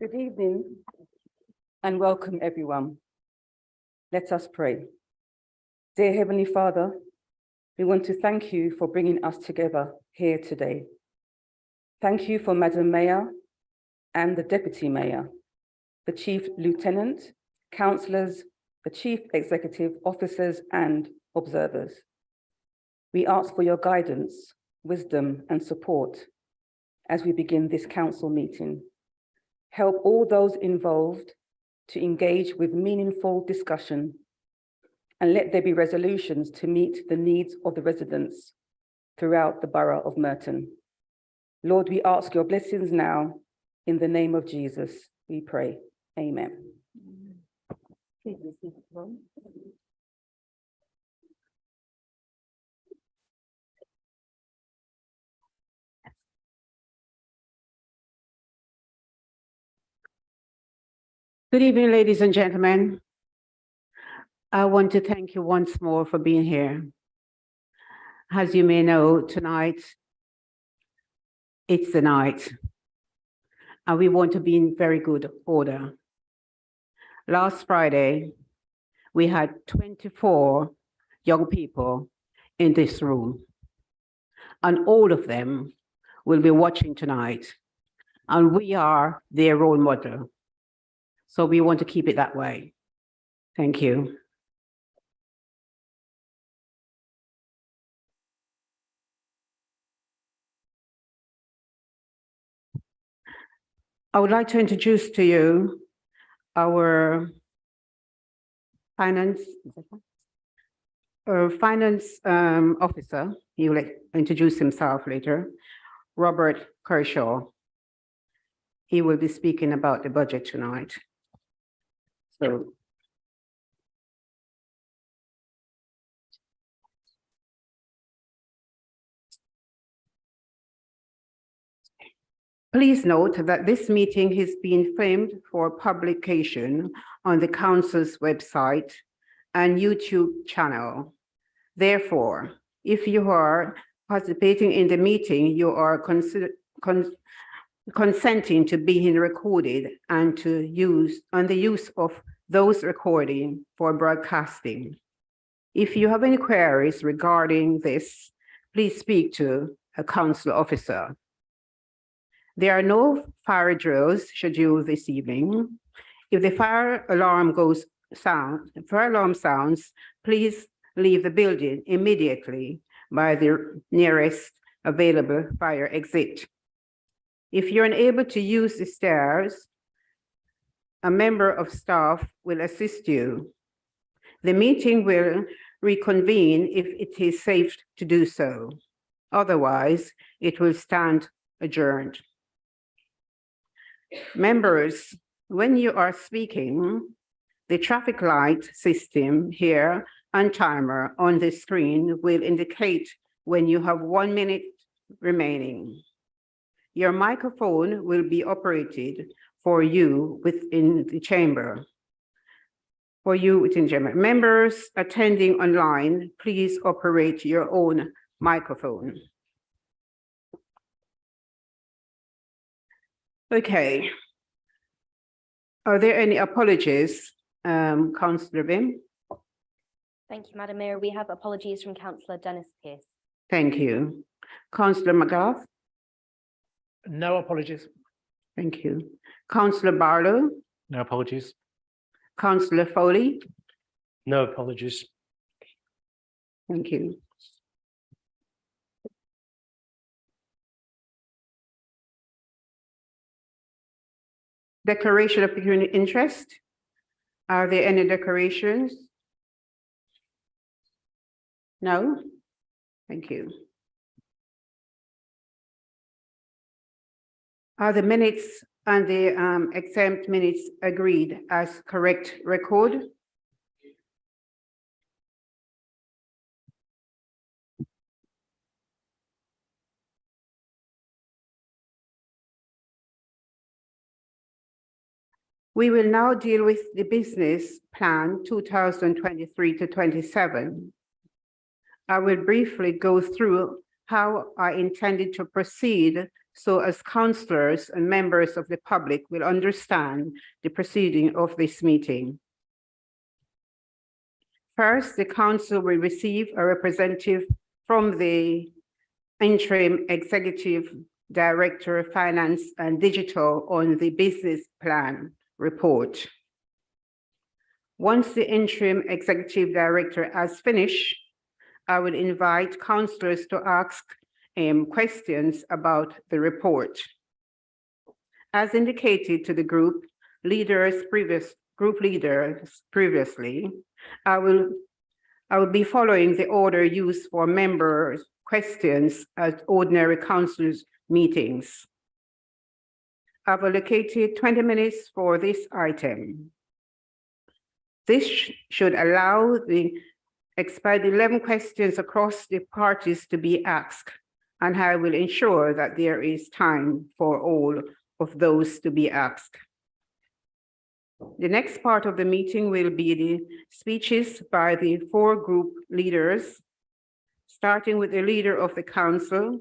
Good evening and welcome everyone. Let us pray. Dear Heavenly Father, we want to thank you for bringing us together here today. Thank you for Madam Mayor and the Deputy Mayor, the Chief Lieutenant, councillors, the Chief Executive Officers and observers. We ask for your guidance, wisdom and support as we begin this council meeting. Help all those involved to engage with meaningful discussion and let there be resolutions to meet the needs of the residents throughout the borough of Merton. Lord, we ask your blessings now. In the name of Jesus, we pray. Amen. Please be seated, Ron. Good evening, ladies and gentlemen. I want to thank you once more for being here. As you may know, tonight, it's the night, and we want to be in very good order. Last Friday, we had 24 young people in this room, and all of them will be watching tonight, and we are their role model. So we want to keep it that way. Thank you. I would like to introduce to you our finance officer. He will introduce himself later, Robert Kershaw. He will be speaking about the budget tonight. So, please note that this meeting is being filmed for publication on the council's website and YouTube channel. Therefore, if you are participating in the meeting, you are consenting to being recorded and the use of those recording for broadcasting. If you have any queries regarding this, please speak to a council officer. There are no fire drills scheduled this evening. If the fire alarm sounds, please leave the building immediately by the nearest available fire exit. If you're unable to use the stairs, a member of staff will assist you. The meeting will reconvene if it is safe to do so. Otherwise, it will stand adjourned. Members, when you are speaking, the traffic light system here and timer on the screen will indicate when you have 1 minute remaining. Your microphone will be operated for you within the chamber. Members attending online, please operate your own microphone. Okay. Are there any apologies, Councillor Bim? Thank you, Madam Mayor. We have apologies from Councillor Dennis Pearce. Thank you. Councillor McGrath? No apologies. Thank you. Councillor Barlow? No apologies. Councillor Foley? No apologies. Thank you. Declaration of pecuniary interest. Are there any declarations? No? Thank you. Are the minutes and the exempt minutes agreed as correct record? We will now deal with the business plan 2023 to 27. I will briefly go through how I intended to proceed so as councillors and members of the public will understand the proceeding of this meeting. First, the council will receive a representative from the interim executive director of finance and digital on the business plan report. Once the interim executive director has finished, I will invite councillors to ask questions about the report. As indicated to the group leaders previously, I will be following the order used for members' questions at ordinary councillors' meetings. I've allocated 20 minutes for this item. This should allow the expedite 11 questions across the parties to be asked, and I will ensure that there is time for all of those to be asked. The next part of the meeting will be the speeches by the four group leaders, starting with the leader of the council,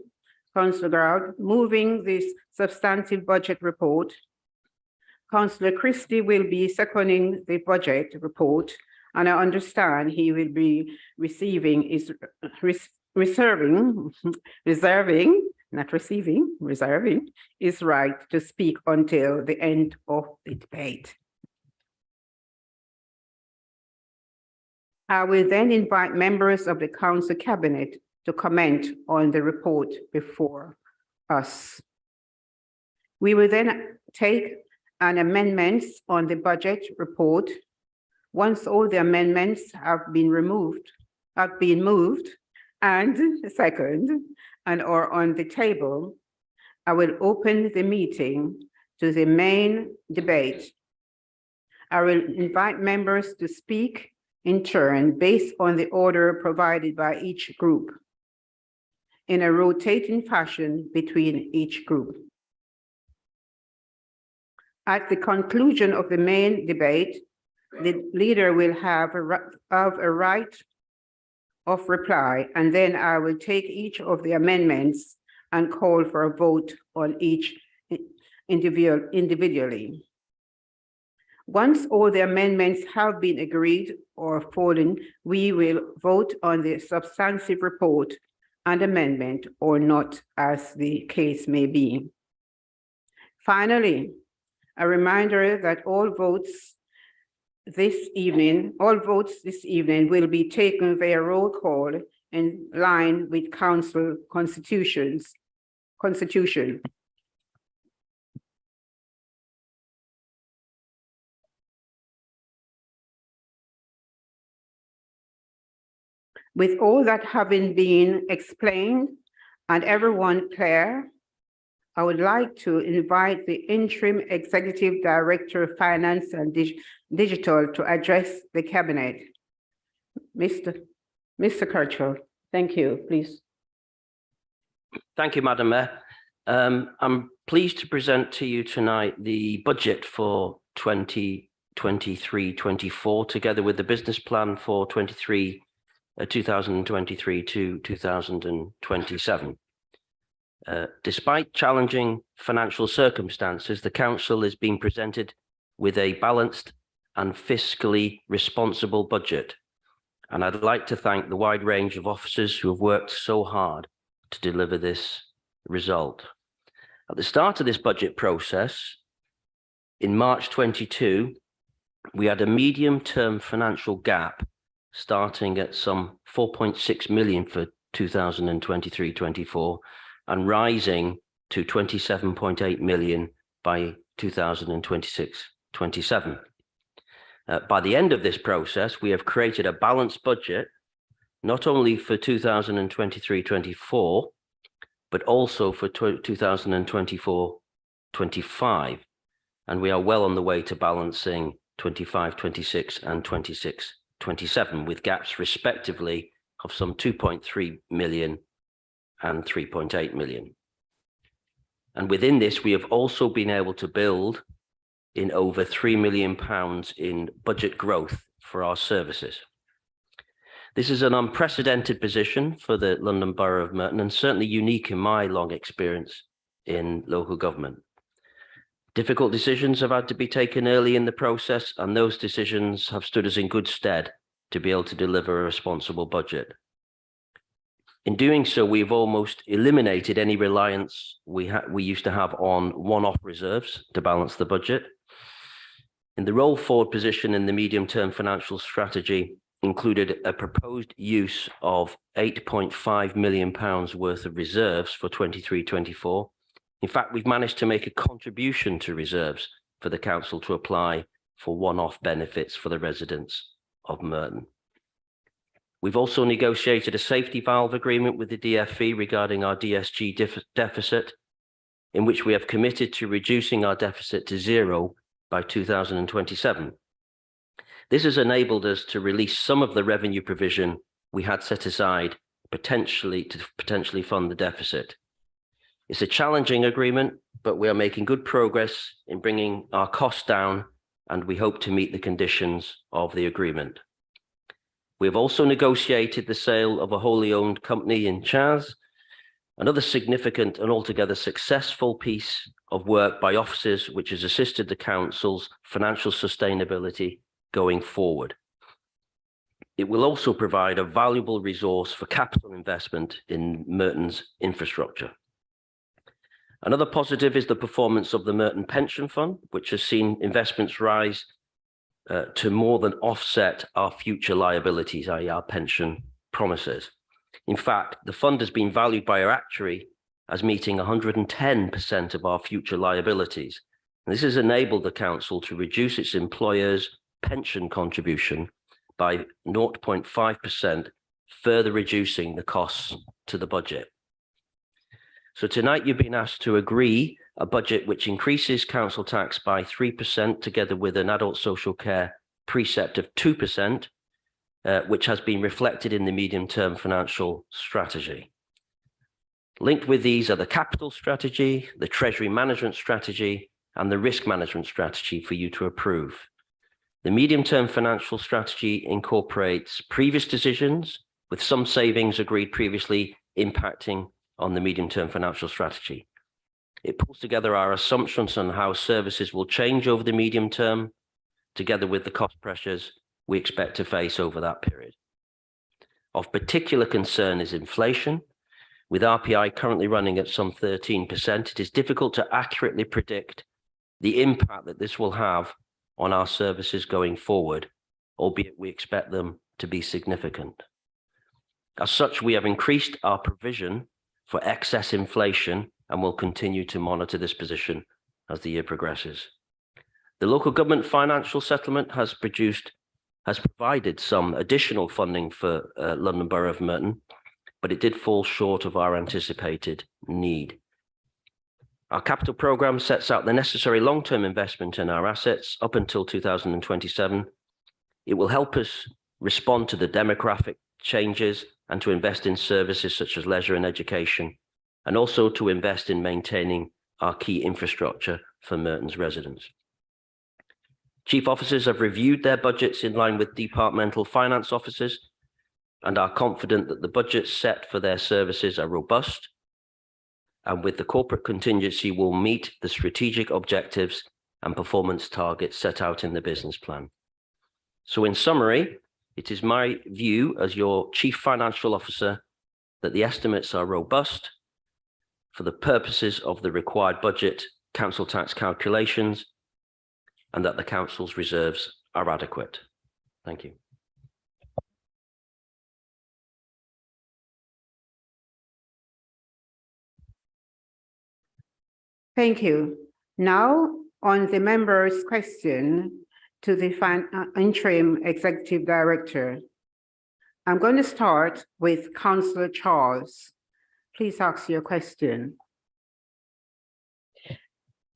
Councillor Groud, moving this substantive budget report. Councillor Christie will be seconding the budget report, and I understand he will be reserving his right to speak until the end of the debate. I will then invite members of the council cabinet to comment on the report before us. We will then take an amendments on the budget report. Once all the amendments have been moved and second and or on the table, I will open the meeting to the main debate. I will invite members to speak in turn based on the order provided by each group in a rotating fashion between each group. At the conclusion of the main debate, the leader will have a right of reply, and then I will take each of the amendments and call for a vote on each individually. Once all the amendments have been agreed or fallen, we will vote on the substantive report and amendment or not, as the case may be. Finally, a reminder that all votes this evening will be taken via roll call in line with council constitution. With all that having been explained and everyone clear, I would like to invite the interim executive director of finance and digital to address the cabinet. Mr. Kirchhoff, thank you, please. Thank you, Madam Mayor. I'm pleased to present to you tonight the budget for 2023-24, together with the business plan for 2023 to 2027. Despite challenging financial circumstances, the council is being presented with a balanced and fiscally responsible budget. And I'd like to thank the wide range of officers who have worked so hard to deliver this result. At the start of this budget process, in March 22, we had a medium-term financial gap starting at some 4.6 million for 2023-24 and rising to 27.8 million by 2026-27. By the end of this process, we have created a balanced budget, not only for 2023-24, but also for 2024-25. And we are well on the way to balancing 25-26 and 26-27, with gaps respectively of some 2.3 million and 3.8 million. And within this, we have also been able to build in over £3 million in budget growth for our services. This is an unprecedented position for the London Borough of Merton, and certainly unique in my long experience in local government. Difficult decisions have had to be taken early in the process, and those decisions have stood us in good stead to be able to deliver a responsible budget. In doing so, we've almost eliminated any reliance we used to have on one-off reserves to balance the budget. In the roll forward position in the medium-term financial strategy included a proposed use of £8.5 million worth of reserves for 23-24. In fact, we've managed to make a contribution to reserves for the council to apply for one-off benefits for the residents of Merton. We've also negotiated a safety valve agreement with the DfE regarding our DSG deficit, in which we have committed to reducing our deficit to zero by 2027. This has enabled us to release some of the revenue provision we had set aside to potentially fund the deficit. It's a challenging agreement, but we are making good progress in bringing our costs down, and we hope to meet the conditions of the agreement. We have also negotiated the sale of a wholly owned company in Chas, another significant and altogether successful piece of work by officers which has assisted the council's financial sustainability going forward. It will also provide a valuable resource for capital investment in Merton's infrastructure. Another positive is the performance of the Merton Pension Fund, which has seen investments rise to more than offset our future liabilities, i.e. our pension promises. In fact, the fund has been valued by our actuary as meeting 110% of our future liabilities. And this has enabled the council to reduce its employer's pension contribution by 0.5%, further reducing the costs to the budget. So tonight you've been asked to agree a budget which increases council tax by 3%, together with an adult social care precept of 2%, which has been reflected in the medium-term financial strategy. Linked with these are the capital strategy, the treasury management strategy, and the risk management strategy for you to approve. The medium-term financial strategy incorporates previous decisions, with some savings agreed previously impacting on the medium-term financial strategy. It pulls together our assumptions on how services will change over the medium term, together with the cost pressures we expect to face over that period. Of particular concern is inflation. With RPI currently running at some 13%, it is difficult to accurately predict the impact that this will have on our services going forward, albeit we expect them to be significant. As such, we have increased our provision for excess inflation and will continue to monitor this position as the year progresses. The local government financial settlement has provided some additional funding for London Borough of Merton, but it did fall short of our anticipated need. Our capital programme sets out the necessary long-term investment in our assets up until 2027. It will help us respond to the demographic changes and to invest in services such as leisure and education, and also to invest in maintaining our key infrastructure for Merton's residents. Chief officers have reviewed their budgets in line with departmental finance officers and are confident that the budgets set for their services are robust, and with the corporate contingency will meet the strategic objectives and performance targets set out in the business plan. So in summary, it is my view as your Chief Financial Officer that the estimates are robust for the purposes of the required budget council tax calculations, and that the council's reserves are adequate. Thank you. Thank you. Now, on the member's question to the interim executive director, I'm going to start with Councillor Charles. Please ask your question.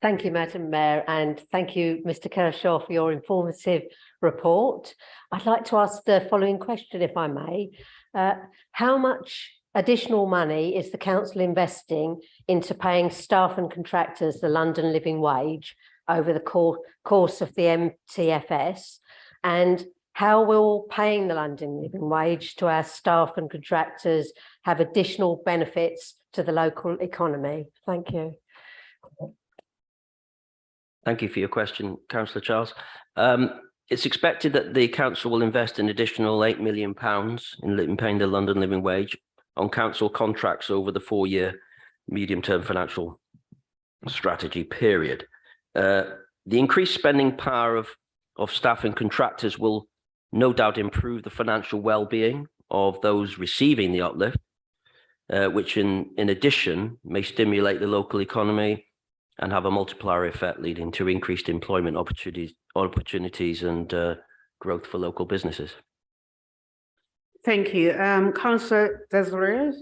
Thank you, Madam Mayor, and thank you, Mr. Kershaw, for your informative report. I'd like to ask the following question, if I may. How much additional money is the council investing into paying staff and contractors the London Living Wage over the course of the MTFS? And how will paying the London Living Wage to our staff and contractors have additional benefits to the local economy? Thank you. Thank you for your question, Councillor Charles. It's expected that the council will invest an additional £8 million in paying the London Living Wage on council contracts over the 4-year medium-term financial strategy period. The increased spending power of staff and contractors will no doubt improve the financial well-being of those receiving the uplift, which in addition may stimulate the local economy and have a multiplier effect leading to increased employment opportunities and growth for local businesses. Thank you. Councillor Desiree.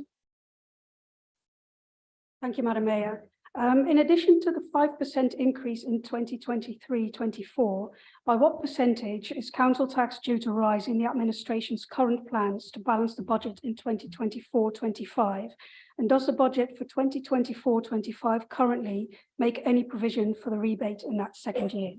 Thank you, Madam Mayor. In addition to the 5% increase in 2023-24, by what percentage is council tax due to rise in the administration's current plans to balance the budget in 2024-25? And does the budget for 2024-25 currently make any provision for the rebate in that second year?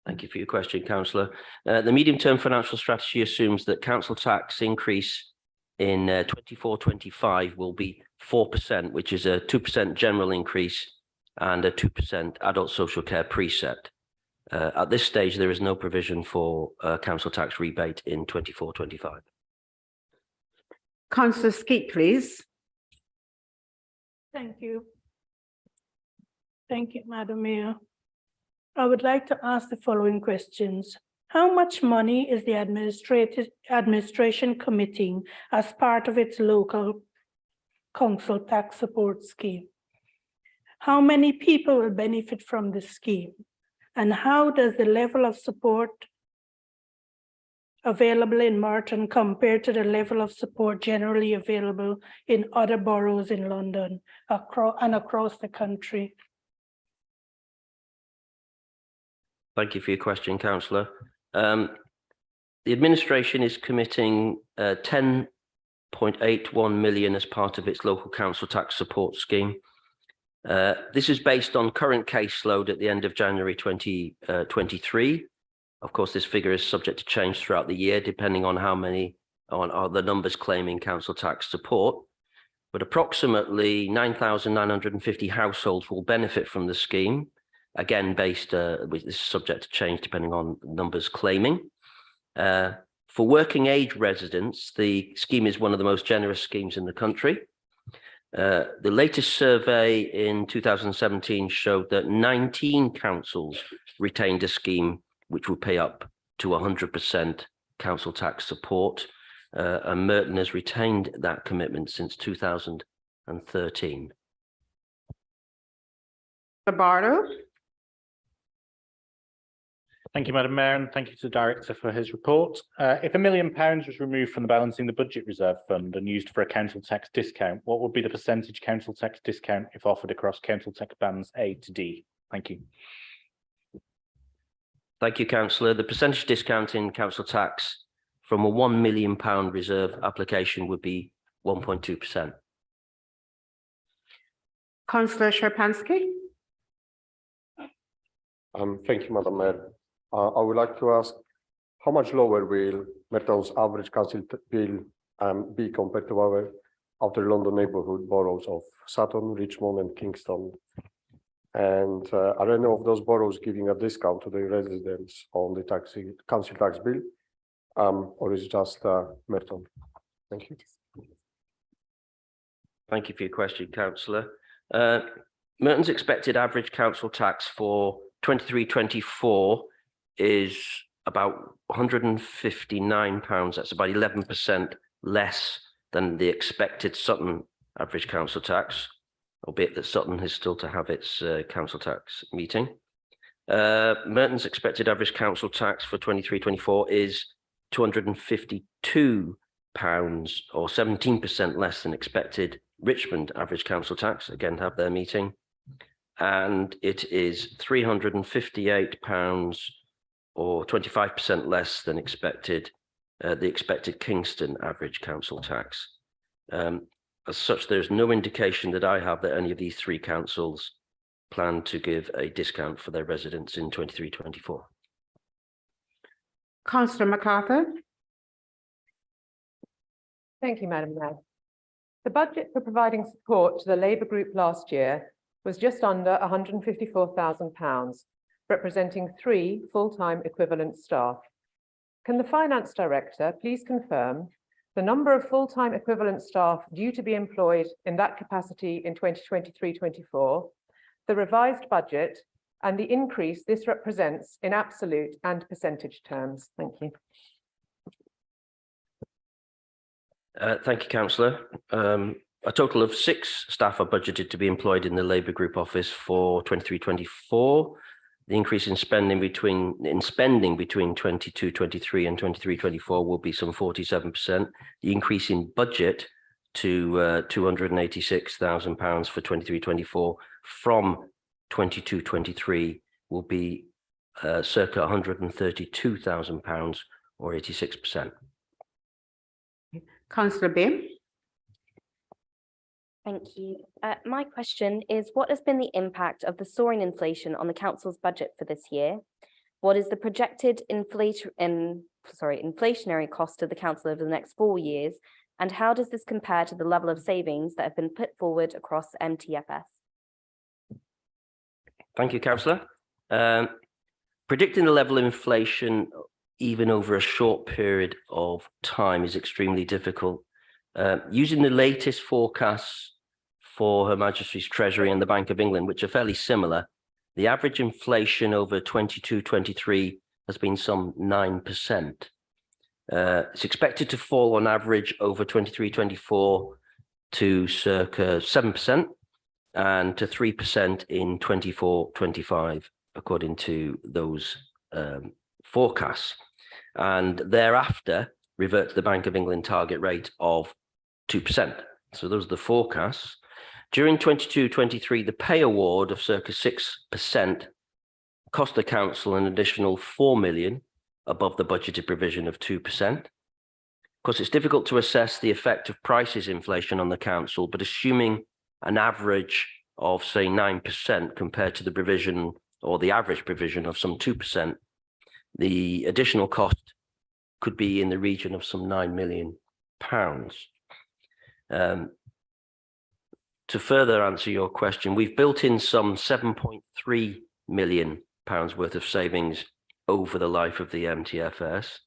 Thank you for your question, Councillor. The medium-term financial strategy assumes that council tax increase in 24-25 will be 4%, which is a 2% general increase and a 2% adult social care preset. At this stage, there is no provision for council tax rebate in 24-25. Councillor Skeet, please. Thank you. Thank you, Madam Mayor. I would like to ask the following questions. How much money is the administration committing as part of its local council tax support scheme? How many people will benefit from this scheme? And how does the level of support available in Marton compare to the level of support generally available in other boroughs in London and across the country? Thank you for your question, Councillor. The administration is committing 10.81 million as part of its local council tax support scheme. This is based on current caseload at the end of January 2023. Of course, this figure is subject to change throughout the year, depending on how many are the numbers claiming council tax support. But approximately 9,950 households will benefit from the scheme. Again, based, this is subject to change depending on numbers claiming. For working age residents, the scheme is one of the most generous schemes in the country. The latest survey in 2017 showed that 19 councils retained a scheme which would pay up to 100% council tax support. And Merton has retained that commitment since 2013. Bardo. Thank you, Madam Mayor, and thank you to the Director for his report. If £1 million was removed from the Balancing the Budget Reserve Fund and used for a council tax discount, what would be the percentage council tax discount if offered across council tax bands A to D? Thank you. Thank you, Councillor. The percentage discount in council tax from a £1 million reserve application would be 1.2%. Councillor Sierpiński. Thank you, Madam Mayor. I would like to ask, how much lower will Merton's average council bill be compared to our outer London neighbourhood boroughs of Sutton, Richmond and Kingston? And are any of those boroughs giving a discount to their residents on the council tax bill? Or is it just Merton? Thank you. Thank you for your question, Councillor. Merton's expected average council tax for 23-24 is about £159. That's about 11% less than the expected Sutton average council tax, albeit that Sutton is still to have its council tax meeting. Merton's expected average council tax for 23-24 is £252, or 17% less than expected Richmond average council tax, again have their meeting, and it is £358 or 25% less than expected the expected Kingston average council tax. As such, there's no indication that I have that any of these three councils plan to give a discount for their residents in 23-24. Councillor MacArthur. Thank you, Madam Mayor. The budget for providing support to the Labour group last year was just under £154,000, representing 3 full-time equivalent staff. Can the Finance Director please confirm the number of full-time equivalent staff due to be employed in that capacity in 2023-24, the revised budget, and the increase this represents in absolute and percentage terms? Thank you. Thank you, Councillor. A total of 6 staff are budgeted to be employed in the Labour Group office for 23-24. The increase in spending between 22-23 and 23-24 will be some 47%. The increase in budget to £286,000 for 23-24 from 22-23 will be circa £132,000 or 86%. Councillor Bain. Thank you. My question is, what has been the impact of the soaring inflation on the council's budget for this year? What is the projected inflationary cost of the council over the next 4 years? And how does this compare to the level of savings that have been put forward across MTFS? Thank you, Councillor. Predicting the level of inflation even over a short period of time is extremely difficult. Using the latest forecasts for Her Majesty's Treasury and the Bank of England, which are fairly similar, the average inflation over 22-23 has been some 9%. It's expected to fall on average over 23-24 to circa 7% and to 3% in 24-25, according to those forecasts. And thereafter, revert to the Bank of England target rate of 2%. So those are the forecasts. During 22-23, the pay award of circa 6% cost the council an additional £4 million above the budgeted provision of 2%. Of course, it's difficult to assess the effect of prices inflation on the council, but assuming an average of, say, 9% compared to the provision or the average provision of some 2%, the additional cost could be in the region of some £9 million. To further answer your question, we've built in some £7.3 million worth of savings over the life of the MTFS.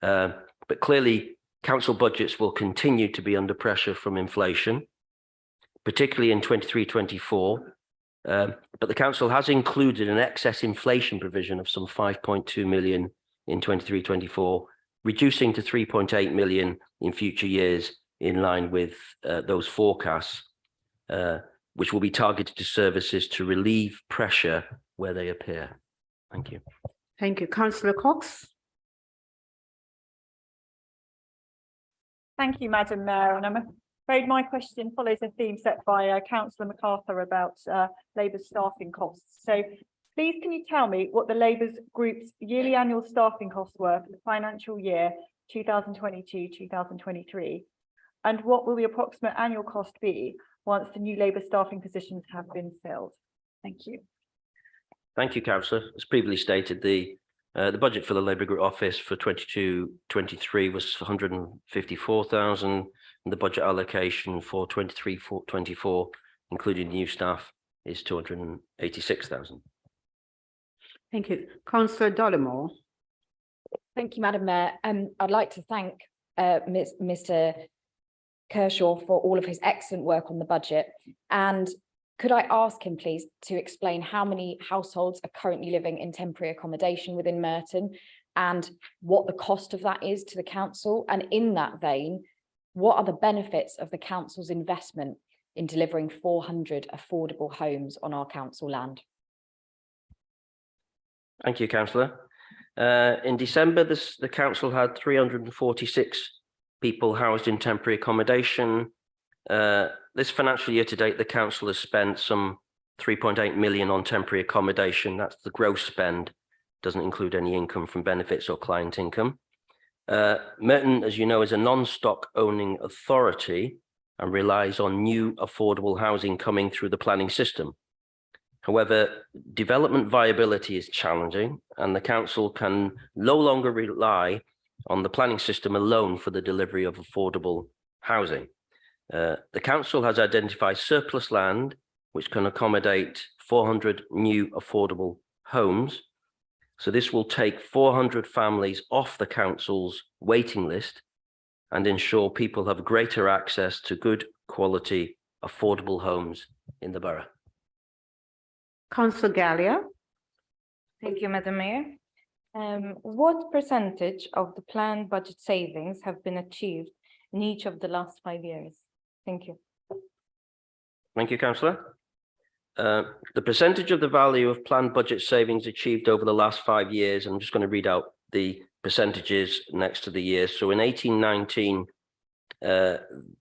But clearly, council budgets will continue to be under pressure from inflation, particularly in 23-24. But the council has included an excess inflation provision of some 5.2 million in 23-24, reducing to 3.8 million in future years in line with those forecasts, which will be targeted to services to relieve pressure where they appear. Thank you. Thank you. Councillor Cox. Thank you, Madam Mayor. And I'm afraid my question follows a theme set by Councillor MacArthur about Labour's staffing costs. So please, can you tell me what the Labour group's yearly annual staffing costs were for the financial year 2022-2023? And what will the approximate annual cost be once the new Labour staffing positions have been filled? Thank you. Thank you, Councillor. As previously stated, the budget for the Labour Group office for 22-23 was 154,000, and the budget allocation for 23-24, including new staff, is 286,000. Thank you. Councillor Dollemore. Thank you, Madam Mayor. I'd like to thank Mr. Kershaw for all of his excellent work on the budget. And could I ask him, please, to explain how many households are currently living in temporary accommodation within Merton and what the cost of that is to the council? And in that vein, what are the benefits of the council's investment in delivering 400 affordable homes on our council land? Thank you, Councillor. In December, the council had 346 people housed in temporary accommodation. This financial year to date, the council has spent some 3.8 million on temporary accommodation. That's the gross spend, doesn't include any income from benefits or client income. Merton, as you know, is a non-stock owning authority and relies on new affordable housing coming through the planning system. However, development viability is challenging, and the council can no longer rely on the planning system alone for the delivery of affordable housing. The council has identified surplus land which can accommodate 400 new affordable homes. So this will take 400 families off the council's waiting list and ensure people have greater access to good quality affordable homes in the borough. Councillor Gallia. Thank you, Madam Mayor. What percentage of the planned budget savings have been achieved in each of the last 5 years? Thank you. Thank you, councillor. The percentage of the value of planned budget savings achieved over the last 5 years, I'm just going to read out the percentages next to the years. So in 1819,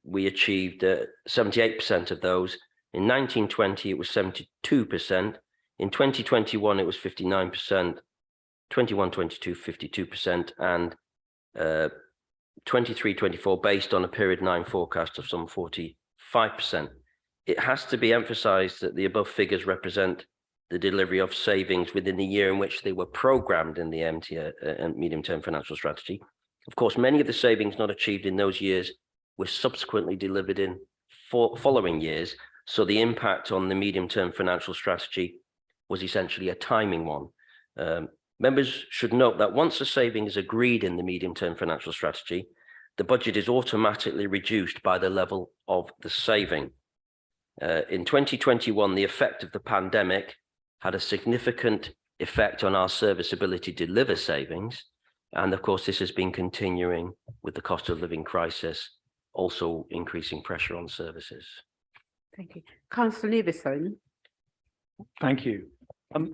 we achieved 78% of those. In 1920, it was 72%. In 2021, it was 59%. 21-22, 52%, and 23-24, based on a period 9 forecast of some 45%. It has to be emphasised that the above figures represent the delivery of savings within the year in which they were programmed in the medium-term financial strategy. Of course, many of the savings not achieved in those years were subsequently delivered in following years, so the impact on the medium-term financial strategy was essentially a timing one. Members should note that once a saving is agreed in the medium-term financial strategy, the budget is automatically reduced by the level of the saving. In 2021, the effect of the pandemic had a significant effect on our service ability to deliver savings. And of course, this has been continuing with the cost of living crisis, also increasing pressure on services. Thank you. Councillor Leveson. Thank you.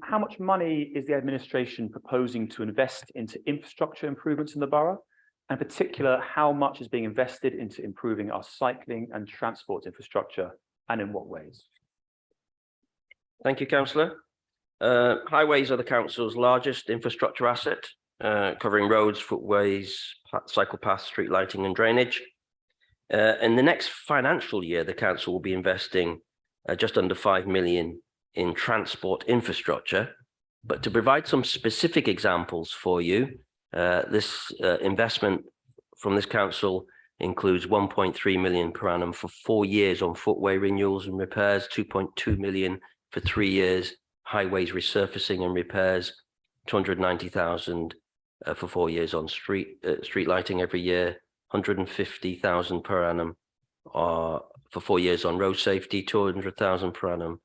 How much money is the administration proposing to invest into infrastructure improvements in the borough? In particular, how much is being invested into improving our cycling and transport infrastructure, and in what ways? Thank you, councillor. Highways are the council's largest infrastructure asset, covering roads, footways, cycle paths, street lighting and drainage. In the next financial year, the council will be investing just under 5 million in transport infrastructure. But to provide some specific examples for you, this investment from this council includes 1.3 million per annum for 4 years on footway renewals and repairs, 2.2 million for 3 years, highways resurfacing and repairs, 290,000 for 4 years on street lighting every year, 150,000 per annum for 4 years on road safety, 200,000 per annum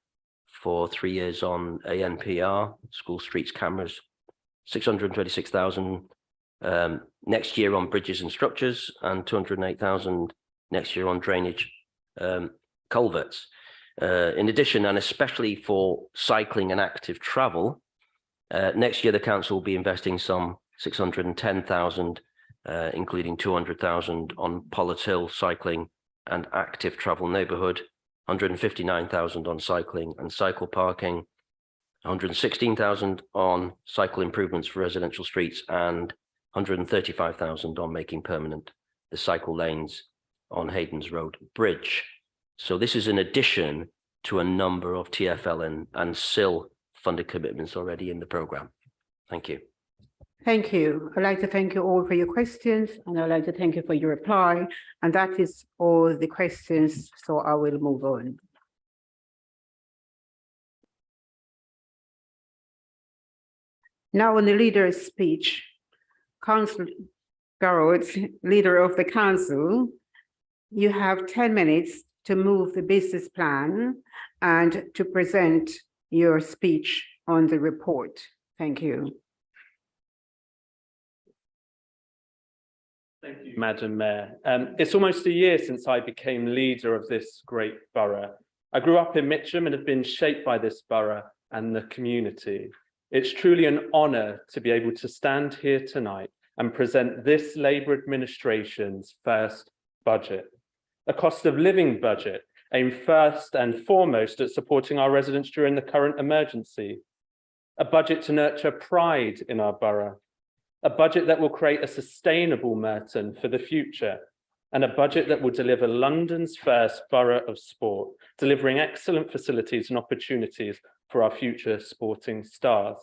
for 3 years on ANPR, school streets cameras, 626,000 next year on bridges and structures, and 208,000 next year on drainage culverts. In addition, and especially for cycling and active travel, next year the council will be investing some 610,000, including 200,000 on Pollard Hill cycling and active travel neighbourhood, 159,000 on cycling and cycle parking, 116,000 on cycle improvements for residential streets, and 135,000 on making permanent the cycle lanes on Hayden's Road Bridge. So this is in addition to a number of TfL and SIL funded commitments already in the programme. Thank you. Thank you. I'd like to thank you all for your questions, and I'd like to thank you for your reply. And that is all the questions, so I will move on. Now on the leader's speech, Councillor Garrett, leader of the council, you have 10 minutes to move the business plan and to present your speech on the report. Thank you. Thank you, Madam Mayor. It's almost a year since I became leader of this great borough. I grew up in Mitcham and have been shaped by this borough and the community. It's truly an honour to be able to stand here tonight and present this Labour administration's first budget. A cost of living budget aimed first and foremost at supporting our residents during the current emergency. A budget to nurture pride in our borough. A budget that will create a sustainable Merton for the future, and a budget that will deliver London's first borough of sport, delivering excellent facilities and opportunities for our future sporting stars.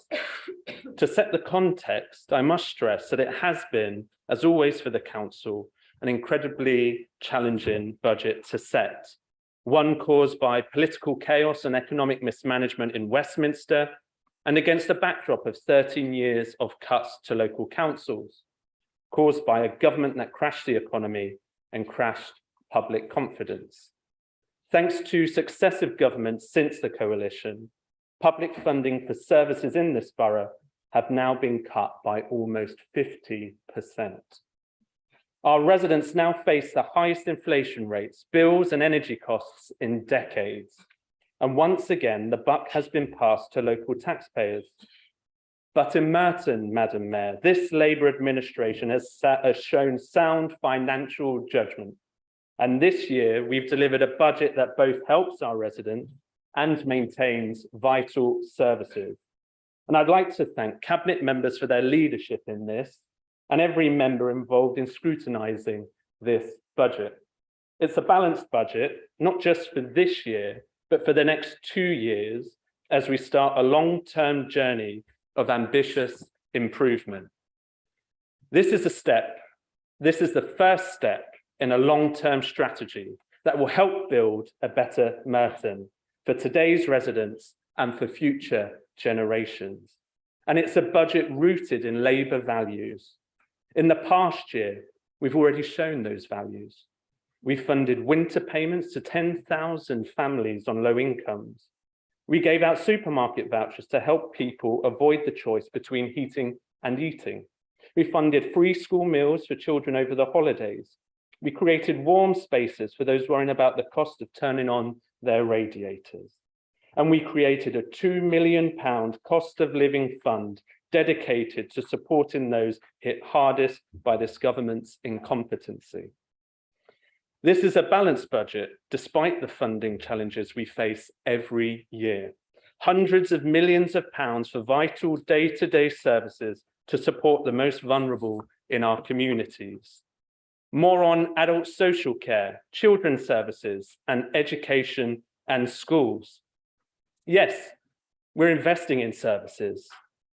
To set the context, I must stress that it has been, as always for the council, an incredibly challenging budget to set. One caused by political chaos and economic mismanagement in Westminster, and against a backdrop of 13 years of cuts to local councils, caused by a government that crashed the economy and crashed public confidence. Thanks to successive governments since the coalition, public funding for services in this borough have now been cut by almost 50%. Our residents now face the highest inflation rates, bills and energy costs in decades. And once again, the buck has been passed to local taxpayers. But in Merton, Madam Mayor, this Labour administration has shown sound financial judgment. And this year, we've delivered a budget that both helps our residents and maintains vital services. And I'd like to thank Cabinet members for their leadership in this, and every member involved in scrutinising this budget. It's a balanced budget, not just for this year, but for the next 2 years, as we start a long-term journey of ambitious improvement. This is the first step in a long-term strategy that will help build a better Merton for today's residents and for future generations. And it's a budget rooted in Labour values. In the past year, we've already shown those values. We funded winter payments to 10,000 families on low incomes. We gave out supermarket vouchers to help people avoid the choice between heating and eating. We funded free school meals for children over the holidays. We created warm spaces for those worrying about the cost of turning on their radiators. And we created a £2 million cost of living fund dedicated to supporting those hit hardest by this government's incompetency. This is a balanced budget, despite the funding challenges we face every year. Hundreds of millions of pounds for vital day-to-day services to support the most vulnerable in our communities. More on adult social care, children's services, and education and schools. Yes, we're investing in services,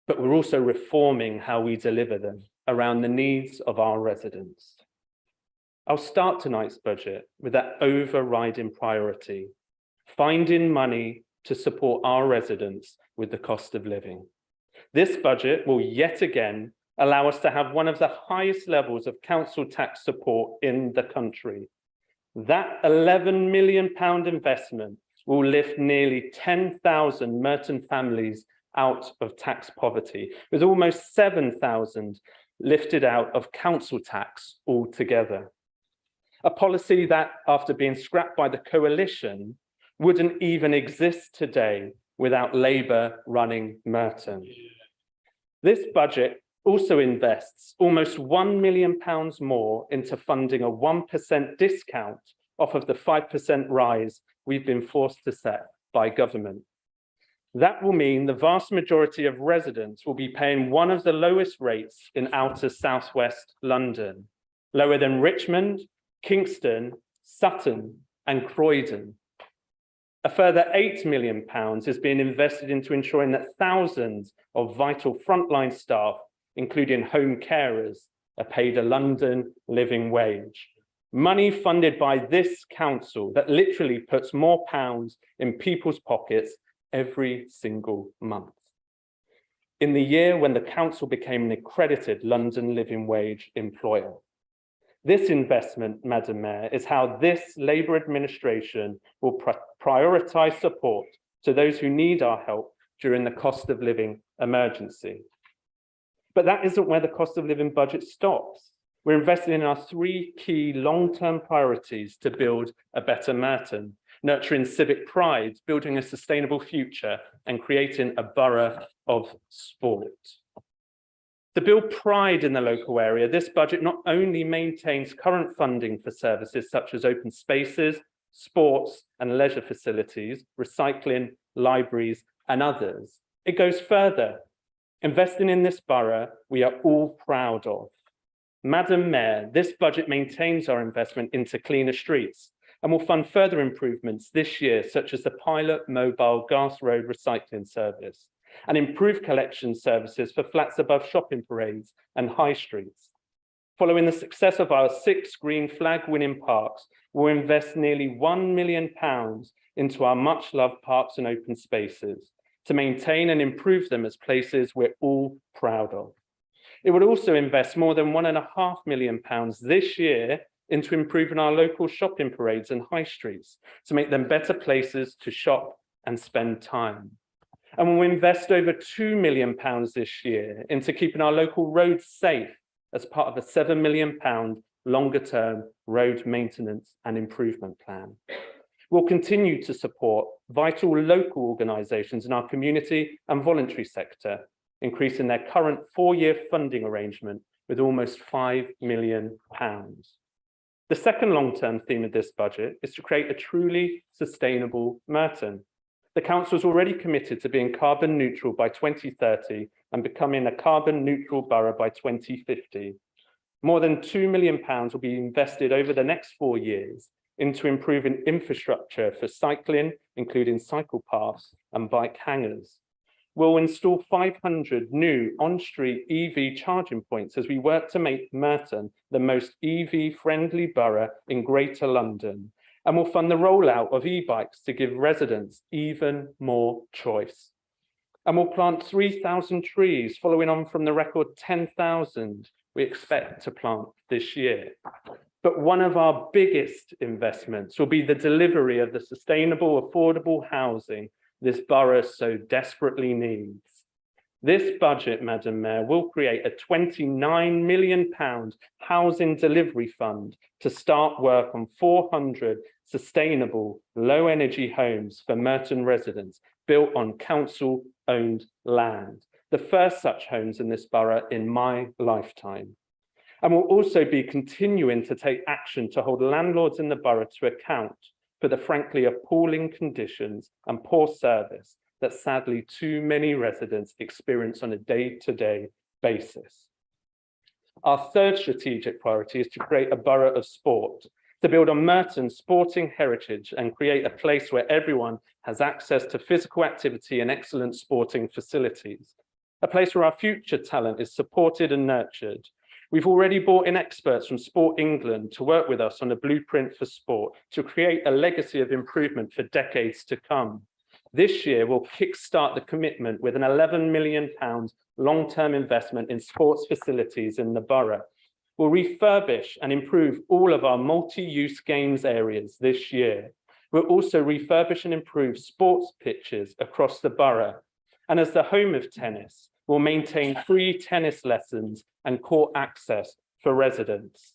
but we're also reforming how we deliver them around the needs of our residents. I'll start tonight's budget with that overriding priority, finding money to support our residents with the cost of living. This budget will yet again allow us to have one of the highest levels of council tax support in the country. That £11 million investment will lift nearly 10,000 Merton families out of tax poverty, with almost 7,000 lifted out of council tax altogether. A policy that, after being scrapped by the coalition, wouldn't even exist today without Labour running Merton. This budget also invests almost £1 million more into funding a 1% discount off of the 5% rise we've been forced to set by government. That will mean the vast majority of residents will be paying one of the lowest rates in outer southwest London, lower than Richmond, Kingston, Sutton, and Croydon. A further £8 million is being invested into ensuring that thousands of vital frontline staff, including home carers, are paid a London living wage. Money funded by this council that literally puts more pounds in people's pockets every single month. In the year when the council became an accredited London living wage employer. This investment, Madam Mayor, is how this Labour administration will prioritise support to those who need our help during the cost of living emergency. But that isn't where the cost of living budget stops. We're investing in our three key long-term priorities to build a better Merton, nurturing civic pride, building a sustainable future, and creating a borough of sport. To build pride in the local area, this budget not only maintains current funding for services such as open spaces, sports and leisure facilities, recycling, libraries, and others, it goes further, investing in this borough we are all proud of. Madam Mayor, this budget maintains our investment into cleaner streets and will fund further improvements this year, such as the pilot mobile Garth Road recycling service, and improve collection services for flats above shopping parades and high streets. Following the success of our 6 green flag winning parks, we'll invest nearly £1 million into our much loved parks and open spaces to maintain and improve them as places we're all proud of. It would also invest more than £1.5 million this year into improving our local shopping parades and high streets to make them better places to shop and spend time. And we'll invest over £2 million this year into keeping our local roads safe as part of a £7 million longer-term road maintenance and improvement plan. We'll continue to support vital local organisations in our community and voluntary sector, increasing their current 4-year funding arrangement with almost £5 million. The second long-term theme of this budget is to create a truly sustainable Merton. The council is already committed to being carbon neutral by 2030 and becoming a carbon neutral borough by 2050. More than £2 million will be invested over the next 4 years into improving infrastructure for cycling, including cycle paths and bike hangers. We'll install 500 new on-street EV charging points as we work to make Merton the most EV-friendly borough in Greater London. And we'll fund the rollout of e-bikes to give residents even more choice. And we'll plant 3,000 trees, following on from the record 10,000 we expect to plant this year. But one of our biggest investments will be the delivery of the sustainable, affordable housing this borough so desperately needs. This budget, Madam Mayor, will create a £29 million housing delivery fund to start work on 400 sustainable, low-energy homes for Merton residents built on council-owned land, the first such homes in this borough in my lifetime. And we'll also be continuing to take action to hold landlords in the borough to account for the frankly appalling conditions and poor service that sadly too many residents experience on a day-to-day basis. Our third strategic priority is to create a borough of sport, to build on Merton's sporting heritage and create a place where everyone has access to physical activity and excellent sporting facilities, a place where our future talent is supported and nurtured. We've already brought in experts from Sport England to work with us on a blueprint for sport to create a legacy of improvement for decades to come. This year, we'll kickstart the commitment with an £11 million long-term investment in sports facilities in the borough. We'll refurbish and improve all of our multi-use games areas this year. We'll also refurbish and improve sports pitches across the borough. And as the home of tennis, we'll maintain free tennis lessons and court access for residents.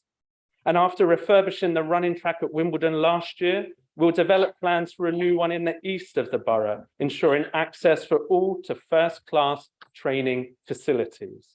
And after refurbishing the running track at Wimbledon last year, we'll develop plans for a new one in the east of the borough, ensuring access for all to first-class training facilities.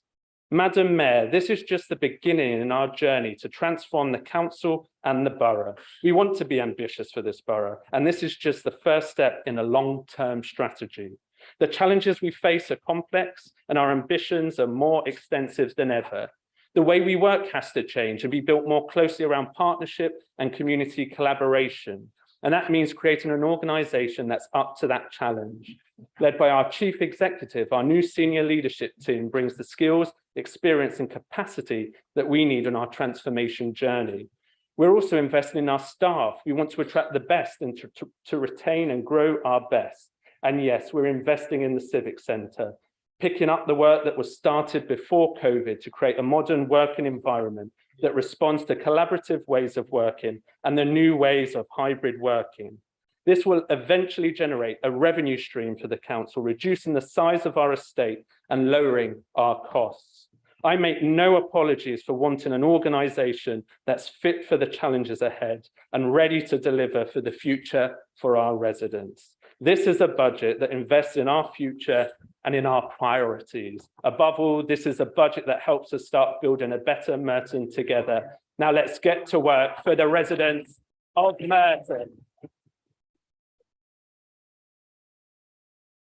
Madam Mayor, this is just the beginning in our journey to transform the council and the borough. We want to be ambitious for this borough, and this is just the first step in a long-term strategy. The challenges we face are complex and our ambitions are more extensive than ever. The way we work has to change and be built more closely around partnership and community collaboration. And that means creating an organisation that's up to that challenge. Led by our chief executive, our new senior leadership team brings the skills, experience and capacity that we need on our transformation journey. We're also investing in our staff. We want to attract the best and to retain and grow our best. And yes, we're investing in the Civic Centre, picking up the work that was started before COVID to create a modern working environment that responds to collaborative ways of working and the new ways of hybrid working. This will eventually generate a revenue stream for the council, reducing the size of our estate and lowering our costs. I make no apologies for wanting an organisation that's fit for the challenges ahead and ready to deliver for the future for our residents. This is a budget that invests in our future and in our priorities. Above all, this is a budget that helps us start building a better Merton together. Now let's get to work for the residents of Merton.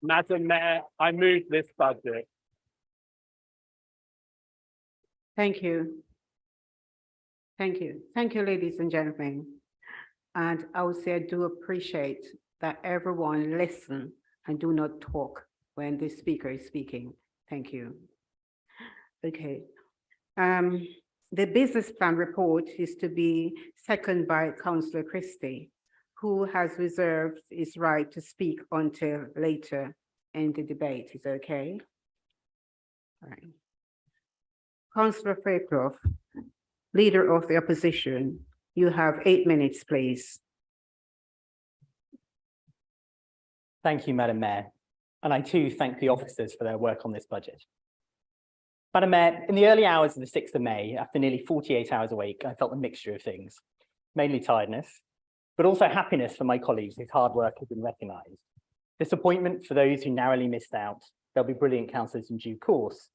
Madam Mayor, I move this budget. Thank you. Thank you. Thank you, ladies and gentlemen. And I would say I do appreciate that everyone listen and do not talk when the speaker is speaking. Thank you. Okay. The business plan report is to be seconded by Councillor Christie, who has reserved his right to speak until later in the debate. Is okay? All right. Councillor Fairclough, Leader of the Opposition, you have 8 minutes, please. Thank you, Madam Mayor. And I too thank the officers for their work on this budget. Madam Mayor, in the early hours of the 6th of May, after nearly 48 hours awake, I felt a mixture of things, mainly tiredness, but also happiness for my colleagues whose hard work has been recognised. Disappointment for those who narrowly missed out. There'll be brilliant councillors in due course.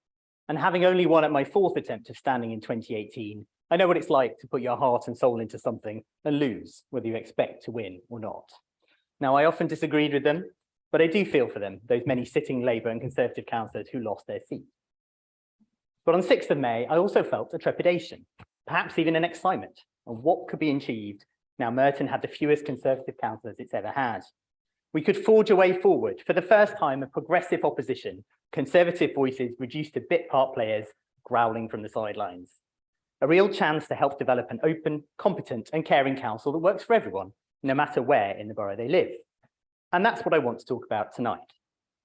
And having only won at my 4th attempt of standing in 2018, I know what it's like to put your heart and soul into something and lose, whether you expect to win or not. Now, I often disagreed with them, but I do feel for them, those many sitting Labour and Conservative councillors who lost their seat. But on 6th of May, I also felt a trepidation, perhaps even an excitement on what could be achieved now Merton had the fewest Conservative councillors it's ever had. We could forge a way forward. For the first time, a progressive opposition, Conservative voices reduced to bit part players growling from the sidelines. A real chance to help develop an open, competent and caring council that works for everyone, no matter where in the borough they live. And that's what I want to talk about tonight.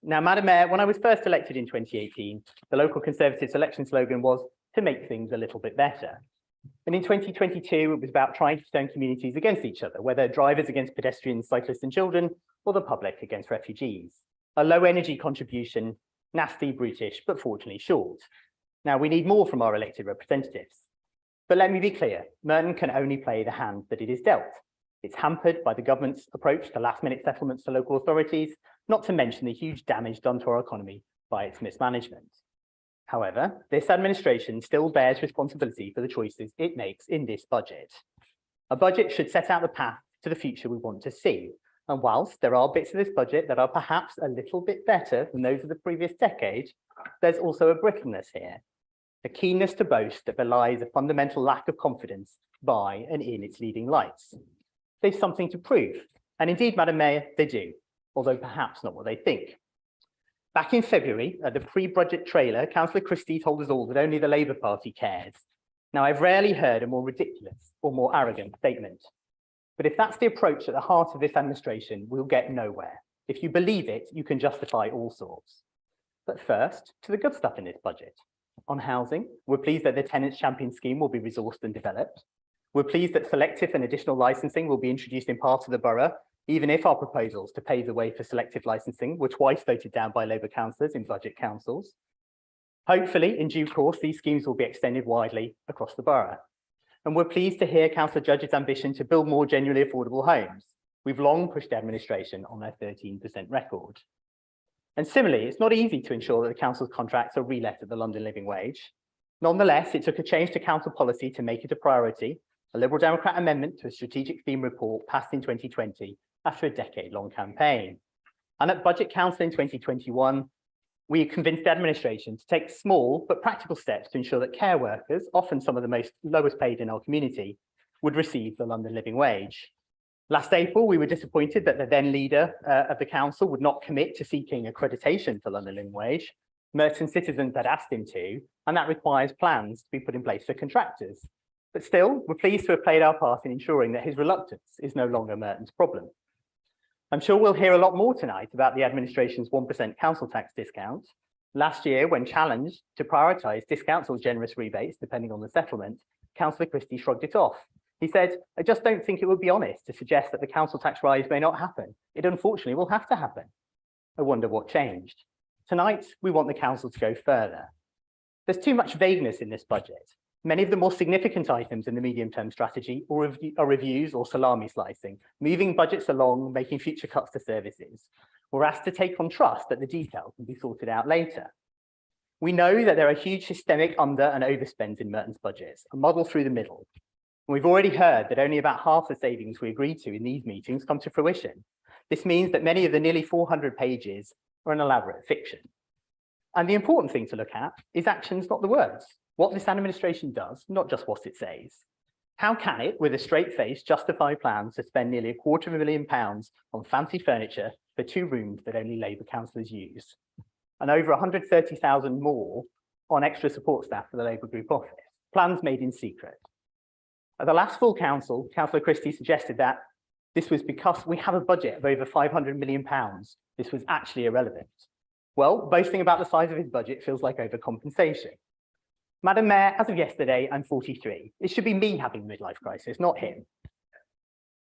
Now, Madam Mayor, when I was first elected in 2018, the local Conservatives election slogan was to make things a little bit better. And in 2022, it was about trying to turn communities against each other, whether drivers against pedestrians, cyclists and children, or the public against refugees. A low energy contribution, nasty, brutish, but fortunately short. Now, we need more from our elected representatives. But let me be clear, Merton can only play the hand that it is dealt. It's hampered by the government's approach to last-minute settlements to local authorities, not to mention the huge damage done to our economy by its mismanagement. However, this administration still bears responsibility for the choices it makes in this budget. A budget should set out the path to the future we want to see. And whilst there are bits of this budget that are perhaps a little bit better than those of the previous decade, there's also a brittleness here, a keenness to boast that belies a fundamental lack of confidence by and in its leading lights. They've something to prove, and indeed, Madam Mayor, they do, although perhaps not what they think. Back in February, at the pre-budget trailer, Councillor Christie told us all that only the Labour Party cares. Now, I've rarely heard a more ridiculous or more arrogant statement. But if that's the approach at the heart of this administration, we'll get nowhere. If you believe it, you can justify all sorts. But first, to the good stuff in this budget. On housing, we're pleased that the Tenants Champion scheme will be resourced and developed. We're pleased that selective and additional licensing will be introduced in part of the borough, even if our proposals to pave the way for selective licensing were twice voted down by Labour councillors in budget councils. Hopefully, in due course, these schemes will be extended widely across the borough. And we're pleased to hear Councillor Judge's ambition to build more genuinely affordable homes. We've long pushed the administration on their 13% record. And similarly, it's not easy to ensure that the council's contracts are relet at the London living wage. Nonetheless, it took a change to council policy to make it a priority, a Liberal Democrat amendment to a strategic theme report passed in 2020 after a decade-long campaign. And at Budget Council in 2021, we convinced the administration to take small but practical steps to ensure that care workers, often some of the most lowest paid in our community, would receive the London living wage. Last April, we were disappointed that the then leader of the council would not commit to seeking accreditation for London living wage. Merton citizens had asked him to, and that requires plans to be put in place for contractors. But still, we're pleased to have played our part in ensuring that his reluctance is no longer Merton's problem. I'm sure we'll hear a lot more tonight about the administration's 1% council tax discount. Last year, when challenged to prioritise discounts or generous rebates, depending on the settlement, Councillor Christie shrugged it off. He said, I just don't think it would be honest to suggest that the council tax rise may not happen. It unfortunately will have to happen. I wonder what changed. Tonight, we want the council to go further. There's too much vagueness in this budget. Many of the more significant items in the medium-term strategy are reviews or salami slicing, moving budgets along, making future cuts to services. We're asked to take on trust that the detail can be sorted out later. We know that there are huge systemic under and overspends in Merton's budgets, a model through the middle. And we've already heard that only about half the savings we agreed to in these meetings come to fruition. This means that many of the nearly 400 pages are an elaborate fiction. And the important thing to look at is actions, not the words. What this administration does, not just what it says. How can it, with a straight face, justify plans to spend nearly £250,000 on fancy furniture for 2 rooms that only Labour councillors use, and over £130,000 more on extra support staff for the Labour group office? plans made in secret. At the last full council, Councillor Christie suggested that this was because we have a budget of over £500 million. This was actually irrelevant. Well, boasting about the size of his budget feels like overcompensation. Madam Mayor, as of yesterday, I'm 43. It should be me having the midlife crisis, not him.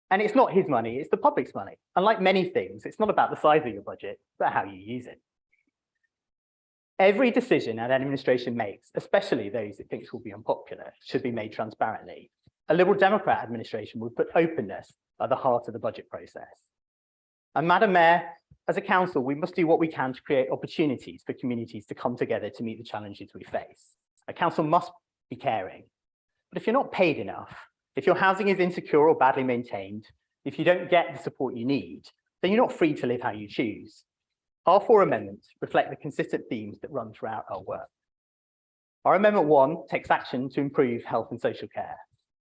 And it's not his money, it's the public's money. Unlike many things, it's not about the size of your budget, but how you use it. Every decision an administration makes, especially those it thinks will be unpopular, should be made transparently. A Liberal Democrat administration would put openness at the heart of the budget process. And Madam Mayor, as a council, we must do what we can to create opportunities for communities to come together to meet the challenges we face. A council must be caring. But if you're not paid enough, if your housing is insecure or badly maintained, if you don't get the support you need, then you're not free to live how you choose. Our 4 amendments reflect the consistent themes that run throughout our work. Our Amendment 1 takes action to improve health and social care.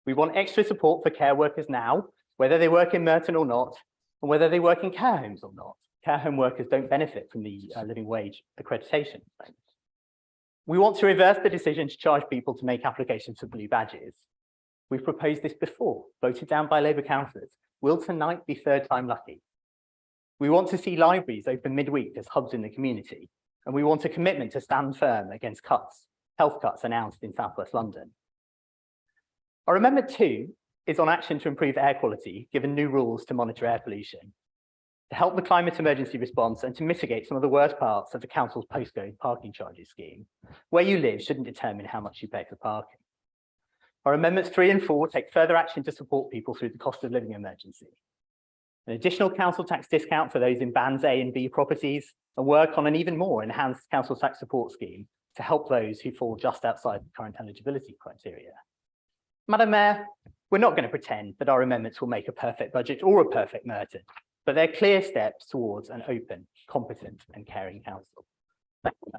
We want extra support for care workers now, whether they work in Merton or not, and whether they work in care homes or not. Care home workers don't benefit from the living wage accreditation. We want to reverse the decision to charge people to make applications for blue badges. We've proposed this before, voted down by Labour councillors. Will tonight be third time lucky? We want to see libraries open midweek as hubs in the community, and we want a commitment to stand firm against health cuts announced in South West London. Our Amendment 2 is on action to improve air quality, given new rules to monitor air pollution, to help the climate emergency response and to mitigate some of the worst parts of the council's postcode parking charges scheme. Where you live shouldn't determine how much you pay for parking. Our Amendments 3 and 4 take further action to support people through the cost of living emergency. An additional council tax discount for those in bands A and B properties, and work on an even more enhanced council tax support scheme to help those who fall just outside the current eligibility criteria. Madam Mayor, we're not going to pretend that our amendments will make a perfect budget or a perfect Merton, but they're clear steps towards an open, competent and caring council. Thank you.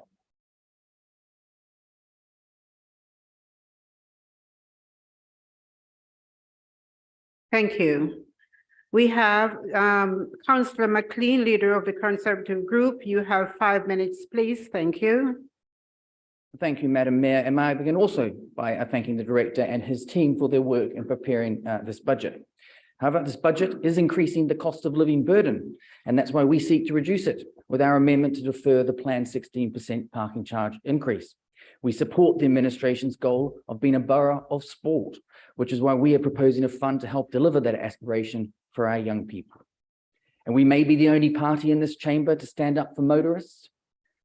Thank you. We have Councillor McLean, leader of the Conservative Group. You have 5 minutes, please. Thank you. Thank you, Madam Mayor. And I begin also by thanking the Director and his team for their work in preparing this budget. However, this budget is increasing the cost of living burden, and that's why we seek to reduce it with our amendment to defer the planned 16% parking charge increase. We support the administration's goal of being a borough of sport, which is why we are proposing a fund to help deliver that aspiration for our young people. And we may be the only party in this chamber to stand up for motorists,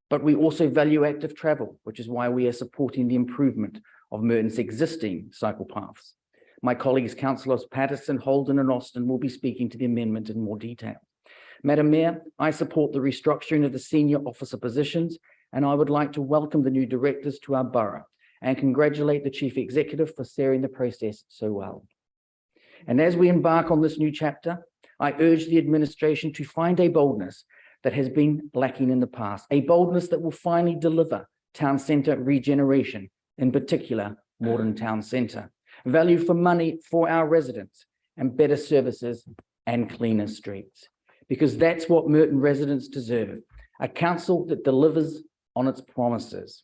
but we also value active travel, which is why we are supporting the improvement of Merton's existing cycle paths. My colleagues, Councillors Patterson, Holden and Austin will be speaking to the amendment in more detail. Madam Mayor, I support the restructuring of the senior officer positions, and I would like to welcome the new directors to our borough and congratulate the Chief Executive for steering the process so well. And as we embark on this new chapter, I urge the administration to find a boldness that has been lacking in the past, a boldness that will finally deliver town centre regeneration, in particular, modern town centre, value for money for our residents, and better services and cleaner streets. Because that's what Merton residents deserve, a council that delivers on its promises.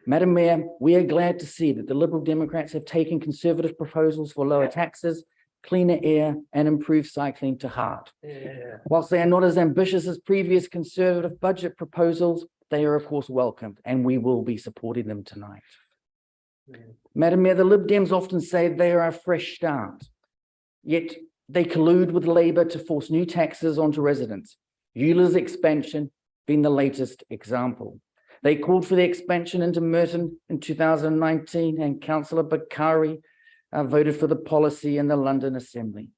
Madam Mayor, we are glad to see that the Liberal Democrats have taken Conservative proposals for lower taxes, cleaner air, and improved cycling to heart. Whilst they are not as ambitious as previous Conservative budget proposals, they are of course welcomed, and we will be supporting them tonight. Madam Mayor, the Lib Dems often say they are a fresh start, yet they collude with Labour to force new taxes onto residents. Eulers expansion being the latest example. They called for the expansion into Merton in 2019, and Councillor Bakari voted for the policy in the London Assembly.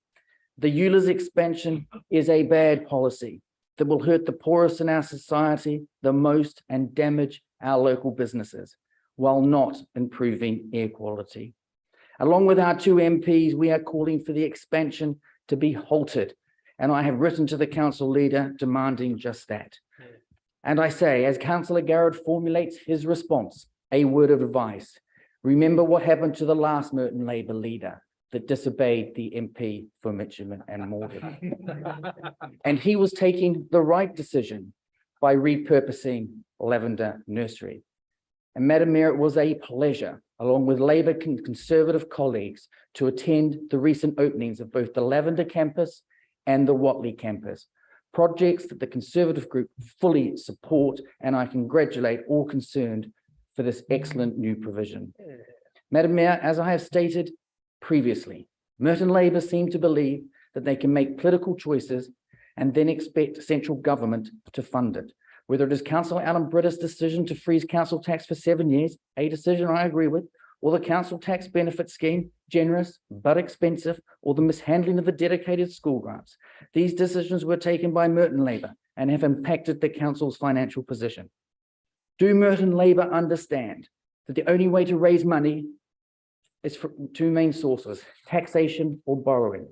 The Eulers expansion is a bad policy that will hurt the poorest in our society the most and damage our local businesses, while not improving air quality. Along with our 2 MPs, we are calling for the expansion to be halted, and I have written to the council leader demanding just that. And I say, as Councillor Garrett formulates his response, a word of advice: remember what happened to the last Merton Labour leader that disobeyed the MP for Mitcham and Morden. And he was taking the right decision by repurposing Lavender Nursery. And Madam Mayor, it was a pleasure along with Labour Conservative colleagues, to attend the recent openings of both the Lavender campus and the Watley campus, projects that the Conservative group fully support, and I congratulate all concerned for this excellent new provision. Madam Mayor, as I have stated previously, Merton Labour seem to believe that they can make political choices and then expect central government to fund it. Whether it is Councillor Alan Britta's decision to freeze council tax for 7 years, a decision I agree with, or the council tax benefit scheme, generous but expensive, or the mishandling of the dedicated school grants. These decisions were taken by Merton Labour and have impacted the council's financial position. Do Merton Labour understand that the only way to raise money is from two main sources, taxation or borrowing?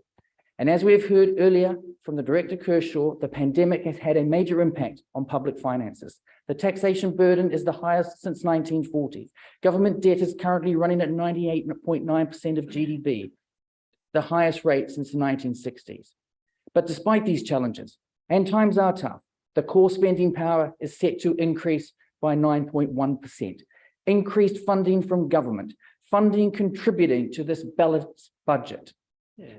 And as we have heard earlier from the Director Kershaw, the pandemic has had a major impact on public finances. The taxation burden is the highest since 1940. Government debt is currently running at 98.9% of GDP, the highest rate since the 1960s. But despite these challenges, and times are tough, the core spending power is set to increase by 9.1%. Increased funding from government, funding contributing to this balanced budget.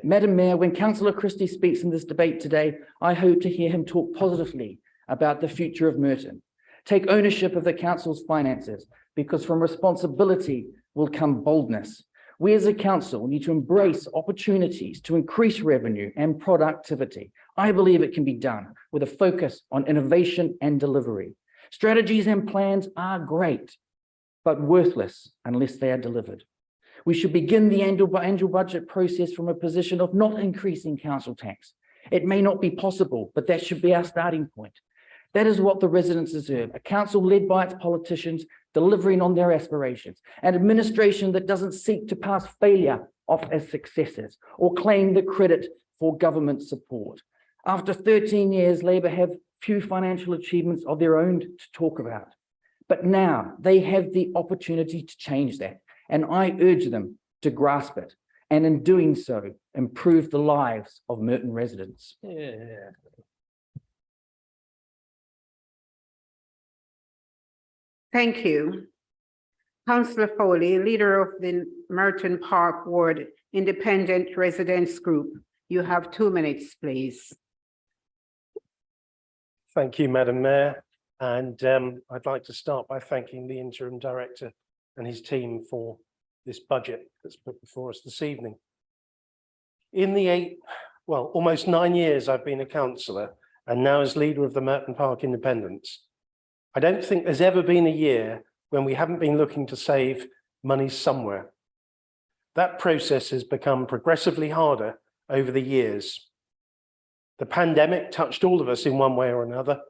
Madam Mayor, when Councillor Christie speaks in this debate today, I hope to hear him talk positively about the future of Merton. Take ownership of the council's finances, because from responsibility will come boldness. We as a council need to embrace opportunities to increase revenue and productivity. I believe it can be done with a focus on innovation and delivery. Strategies and plans are great, but worthless unless they are delivered. We should begin the annual budget process from a position of not increasing council tax. It may not be possible, but that should be our starting point. That is what the residents deserve, a council led by its politicians, delivering on their aspirations, an administration that doesn't seek to pass failure off as successes or claim the credit for government support. After 13 years, Labour have few financial achievements of their own to talk about. But now they have the opportunity to change that. And I urge them to grasp it, and in doing so, improve the lives of Merton residents. Thank you. Councillor Foley, leader of the Merton Park Ward Independent Residents Group. You have 2 minutes, please. Thank you, Madam Mayor. And I'd like to start by thanking the interim director and his team for this budget that's put before us this evening. In the almost 9 years I've been a councillor, and now as leader of the Merton Park Independents, I don't think there's ever been a year when we haven't been looking to save money somewhere. That process has become progressively harder over the years. The pandemic touched all of us in one way or another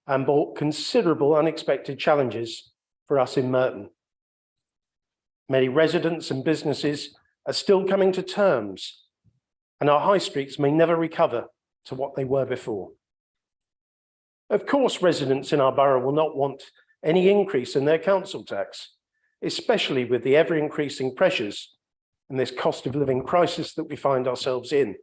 and brought considerable unexpected challenges for us in Merton. Many residents and businesses are still coming to terms, and our high streets may never recover to what they were before. Of course, residents in our borough will not want any increase in their council tax, especially with the ever-increasing pressures and this cost of living crisis that we find ourselves in.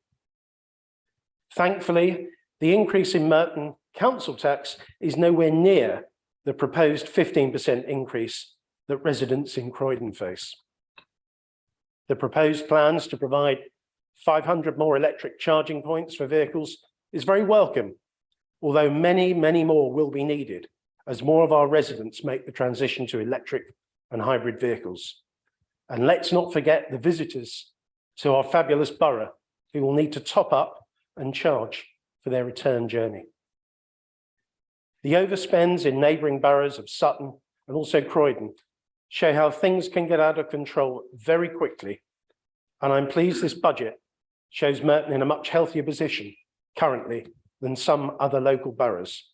Thankfully, the increase in Merton council tax is nowhere near the proposed 15% increase that residents in Croydon face. The proposed plans to provide 500 more electric charging points for vehicles is very welcome, although many, many more will be needed as more of our residents make the transition to electric and hybrid vehicles. And let's not forget the visitors to our fabulous borough who will need to top up and charge for their return journey. The overspends in neighbouring boroughs of Sutton and also Croydon show how things can get out of control very quickly. And I'm pleased this budget shows Merton in a much healthier position currently than some other local boroughs.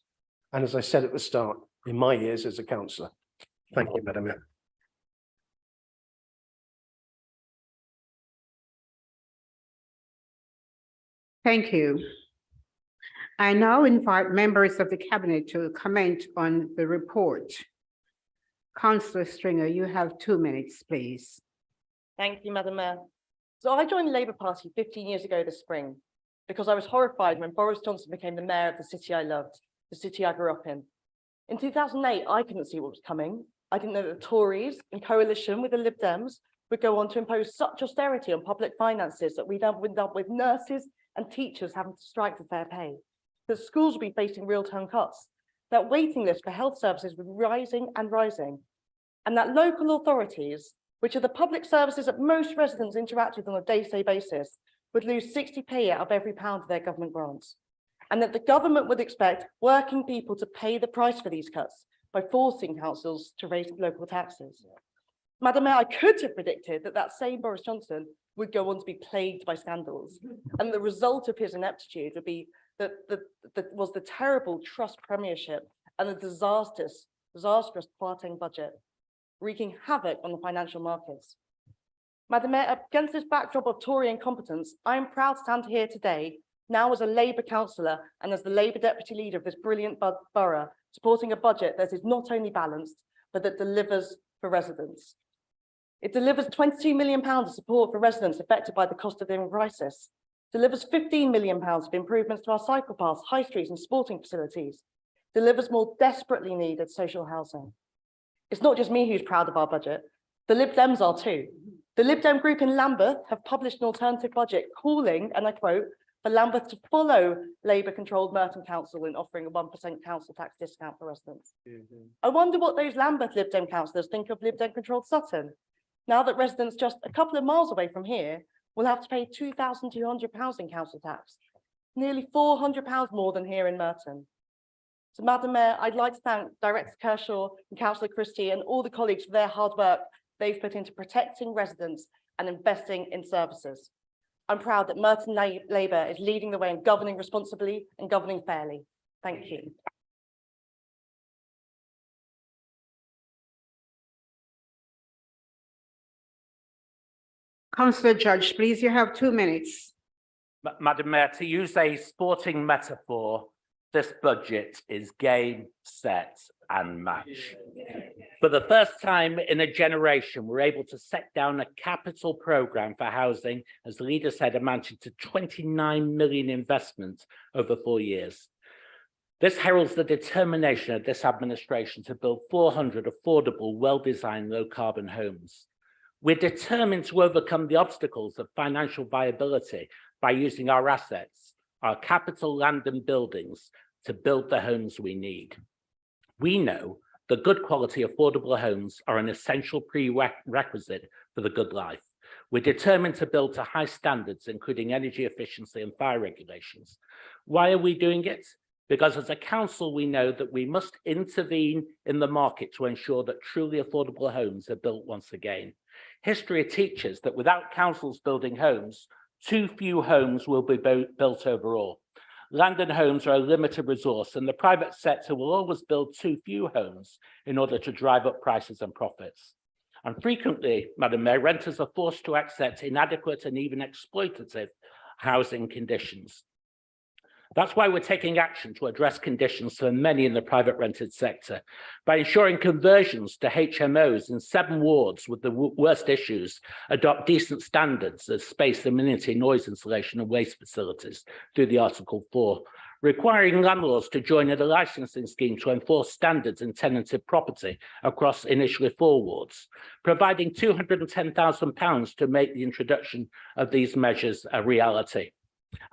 And as I said at the start, in my years as a councillor. Thank you, Madam Mayor. Thank you. I now invite members of the Cabinet to comment on the report. Councillor Stringer, you have 2 minutes, please. Thank you, Madam Mayor. So I joined the Labour Party 15 years ago this spring because I was horrified when Boris Johnson became the mayor of the city I loved, the city I grew up in. In 2008, I couldn't see what was coming, I didn't know that the Tories, in coalition with the Lib Dems, would go on to impose such austerity on public finances that we'd end up with nurses and teachers having to strike for fair pay, that schools would be facing real-term cuts, that waiting lists for health services would be rising and rising, and that local authorities, which are the public services that most residents interact with on a day-to-day basis, would lose 60p out of every pound of their government grants, and that the government would expect working people to pay the price for these cuts by forcing councils to raise local taxes. Madam Mayor, I could have predicted that that same Boris Johnson would go on to be plagued by scandals, and the result of his ineptitude would be that was the terrible trust premiership and the disastrous Kwarteng budget, wreaking havoc on the financial markets. Madam Mayor, against this backdrop of Tory incompetence, I am proud to stand here today, now as a Labour councillor and as the Labour deputy leader of this brilliant borough, supporting a budget that is not only balanced, but that delivers for residents. It delivers £22 million of support for residents affected by the cost of living crisis, delivers £15 million of improvements to our cycle paths, high streets and sporting facilities, delivers more desperately needed social housing. It's not just me who's proud of our budget, the Lib Dems are too. The Lib Dem group in Lambeth have published an alternative budget calling, and I quote, for Lambeth to follow Labour-controlled Merton Council in offering a 1% council tax discount for residents. I wonder what those Lambeth Lib Dem councillors think of Lib Dem-controlled Sutton, now that residents just a couple of miles away from here will have to pay £2,200 in council tax, nearly £400 more than here in Merton. So, Madam Mayor, I'd like to thank Director Kershaw and Councillor Christie and all the colleagues for their hard work they've put into protecting residents and investing in services. I'm proud that Merton Labour is leading the way in governing responsibly and governing fairly. Thank you. Councillor Judge, please, you have 2 minutes. Madam Mayor, to use a sporting metaphor, this budget is game, set and match. For the first time in a generation, we're able to set down a capital programme for housing, as the leader said, amounting to 29 million investment over 4 years. This heralds the determination of this administration to build 400 affordable, well-designed, low-carbon homes. We're determined to overcome the obstacles of financial viability by using our assets, our capital, land and buildings to build the homes we need. We know that good quality affordable homes are an essential prerequisite for the good life. We're determined to build to high standards, including energy efficiency and fire regulations. Why are we doing it? Because as a council, we know that we must intervene in the market to ensure that truly affordable homes are built once again. History teaches that without councils building homes, too few homes will be built overall. Land and homes are a limited resource, and the private sector will always build too few homes in order to drive up prices and profits. And frequently, Madam Mayor, renters are forced to accept inadequate and even exploitative housing conditions. That's why we're taking action to address conditions for many in the private rented sector by ensuring conversions to HMOs in 7 wards with the worst issues adopt decent standards of space, amenity, noise insulation and waste facilities through the Article 4, requiring landlords to join in a licensing scheme to enforce standards in tenanted property across initially 4 wards, providing £210,000 to make the introduction of these measures a reality.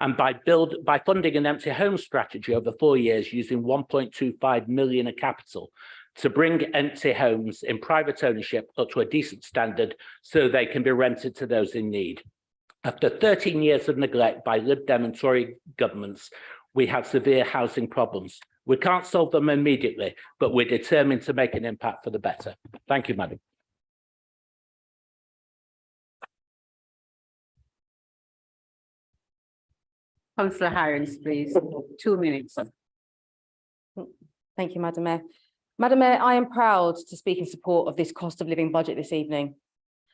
And by funding an empty home strategy over 4 years using 1.25 million of capital to bring empty homes in private ownership up to a decent standard so they can be rented to those in need. After 13 years of neglect by Lib Dem and Tory governments, we have severe housing problems. We can't solve them immediately, but we're determined to make an impact for the better. Thank you, Madam. Councillor Hirons, please, 2 minutes. Thank you, Madam Mayor. Madam Mayor, I am proud to speak in support of this cost of living budget this evening.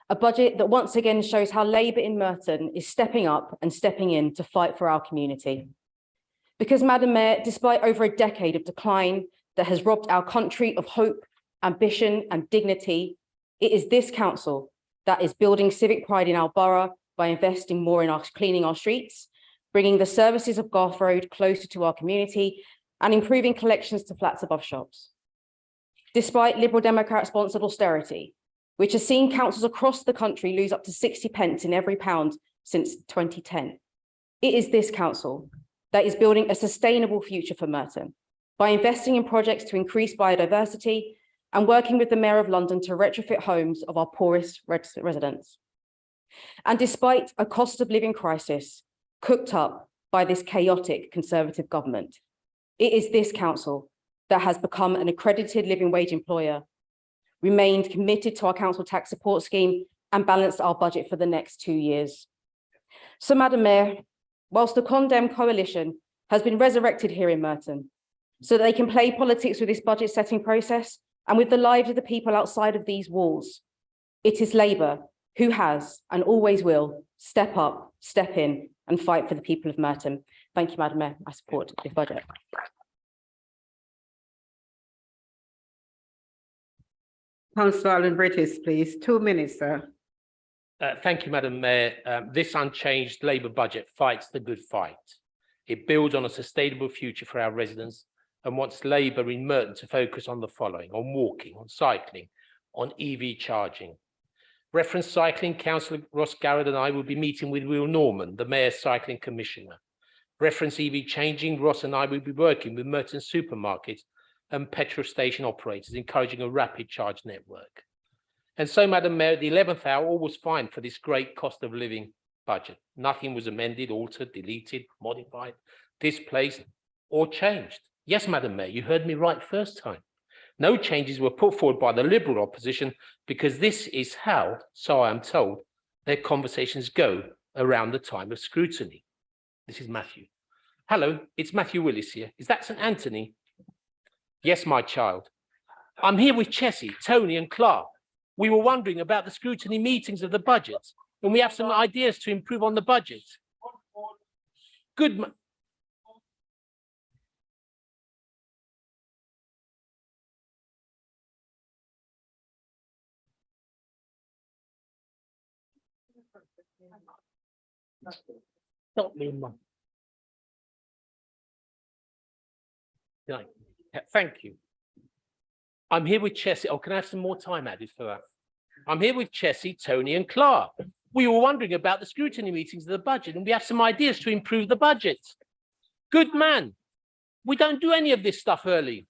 A budget that once again shows how Labour in Merton is stepping up and stepping in to fight for our community. Because, Madam Mayor, despite over a decade of decline that has robbed our country of hope, ambition and dignity, it is this council that is building civic pride in our borough by investing more in cleaning our streets, bringing the services of Garth Road closer to our community and improving collections to flats above shops. despite Liberal Democrat sponsored austerity, which has seen councils across the country lose up to 60 pence in every pound since 2010. It is this council that is building a sustainable future for Merton by investing in projects to increase biodiversity and working with the Mayor of London to retrofit homes of our poorest residents. And despite a cost of living crisis cooked up by this chaotic Conservative government, it is this council that has become an accredited living wage employer, remained committed to our council tax support scheme, and balanced our budget for the next 2 years. So, Madam Mayor, whilst the Condemn Coalition has been resurrected here in Merton, so that they can play politics with this budget setting process and with the lives of the people outside of these walls, it is Labour who has and always will step up, step in and fight for the people of Merton. Thank you, Madam Mayor. I support this budget. Councillor Alan Bridges, please. 2 minutes, sir. Thank you, Madam Mayor. This unchanged Labour budget fights the good fight. It builds on a sustainable future for our residents and wants Labour in Merton to focus on the following: on walking, on cycling, on EV charging. Reference cycling, Councillor Ross Garrett and I will be meeting with Will Norman, the Mayor's Cycling Commissioner. Reference EV changing, Ross and I will be working with Merton supermarkets and petrol station operators, encouraging a rapid charge network. And so, Madam Mayor, at the 11th hour, all was fine for this great cost of living budget. Nothing was amended, altered, deleted, modified, displaced, or changed. Yes, Madam Mayor, you heard me right first time. No changes were put forward by the Liberal opposition because this is how, so I am told, their conversations go around the time of scrutiny. This is Matthew. Hello, it's Matthew Willis here. Is that St. Anthony? Yes, my child. I'm here with Chessie, Tony and Clark. We were wondering about the scrutiny meetings of the budget, and we have some ideas to improve on the budget. Good. Not me, Mum. Right. Thank you. I'm here with Chessie. Oh, can I have some more time added for that? I'm here with Chessie, Tony and Clark. We were wondering about the scrutiny meetings of the budget, and we have some ideas to improve the budget. Good man. We don't do any of this stuff early.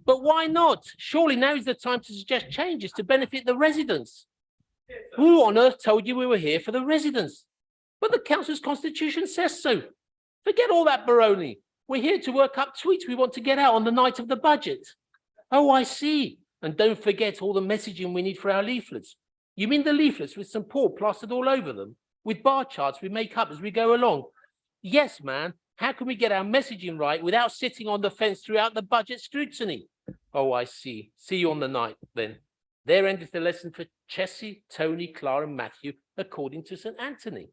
But why not? Surely now is the time to suggest changes to benefit the residents. Who on earth told you we were here for the residents? But the council's constitution says so. Forget all that baroni. We're here to work up tweets we want to get out on the night of the budget. Oh, I see. And don't forget all the messaging we need for our leaflets. You mean the leaflets with St. Paul plastered all over them, with bar charts we make up as we go along? Yes, man. How can we get our messaging right without sitting on the fence throughout the budget scrutiny? Oh, I see. See you on the night then. There ended the lesson for Chessie, Tony, Clara, and Matthew, according to St. Anthony.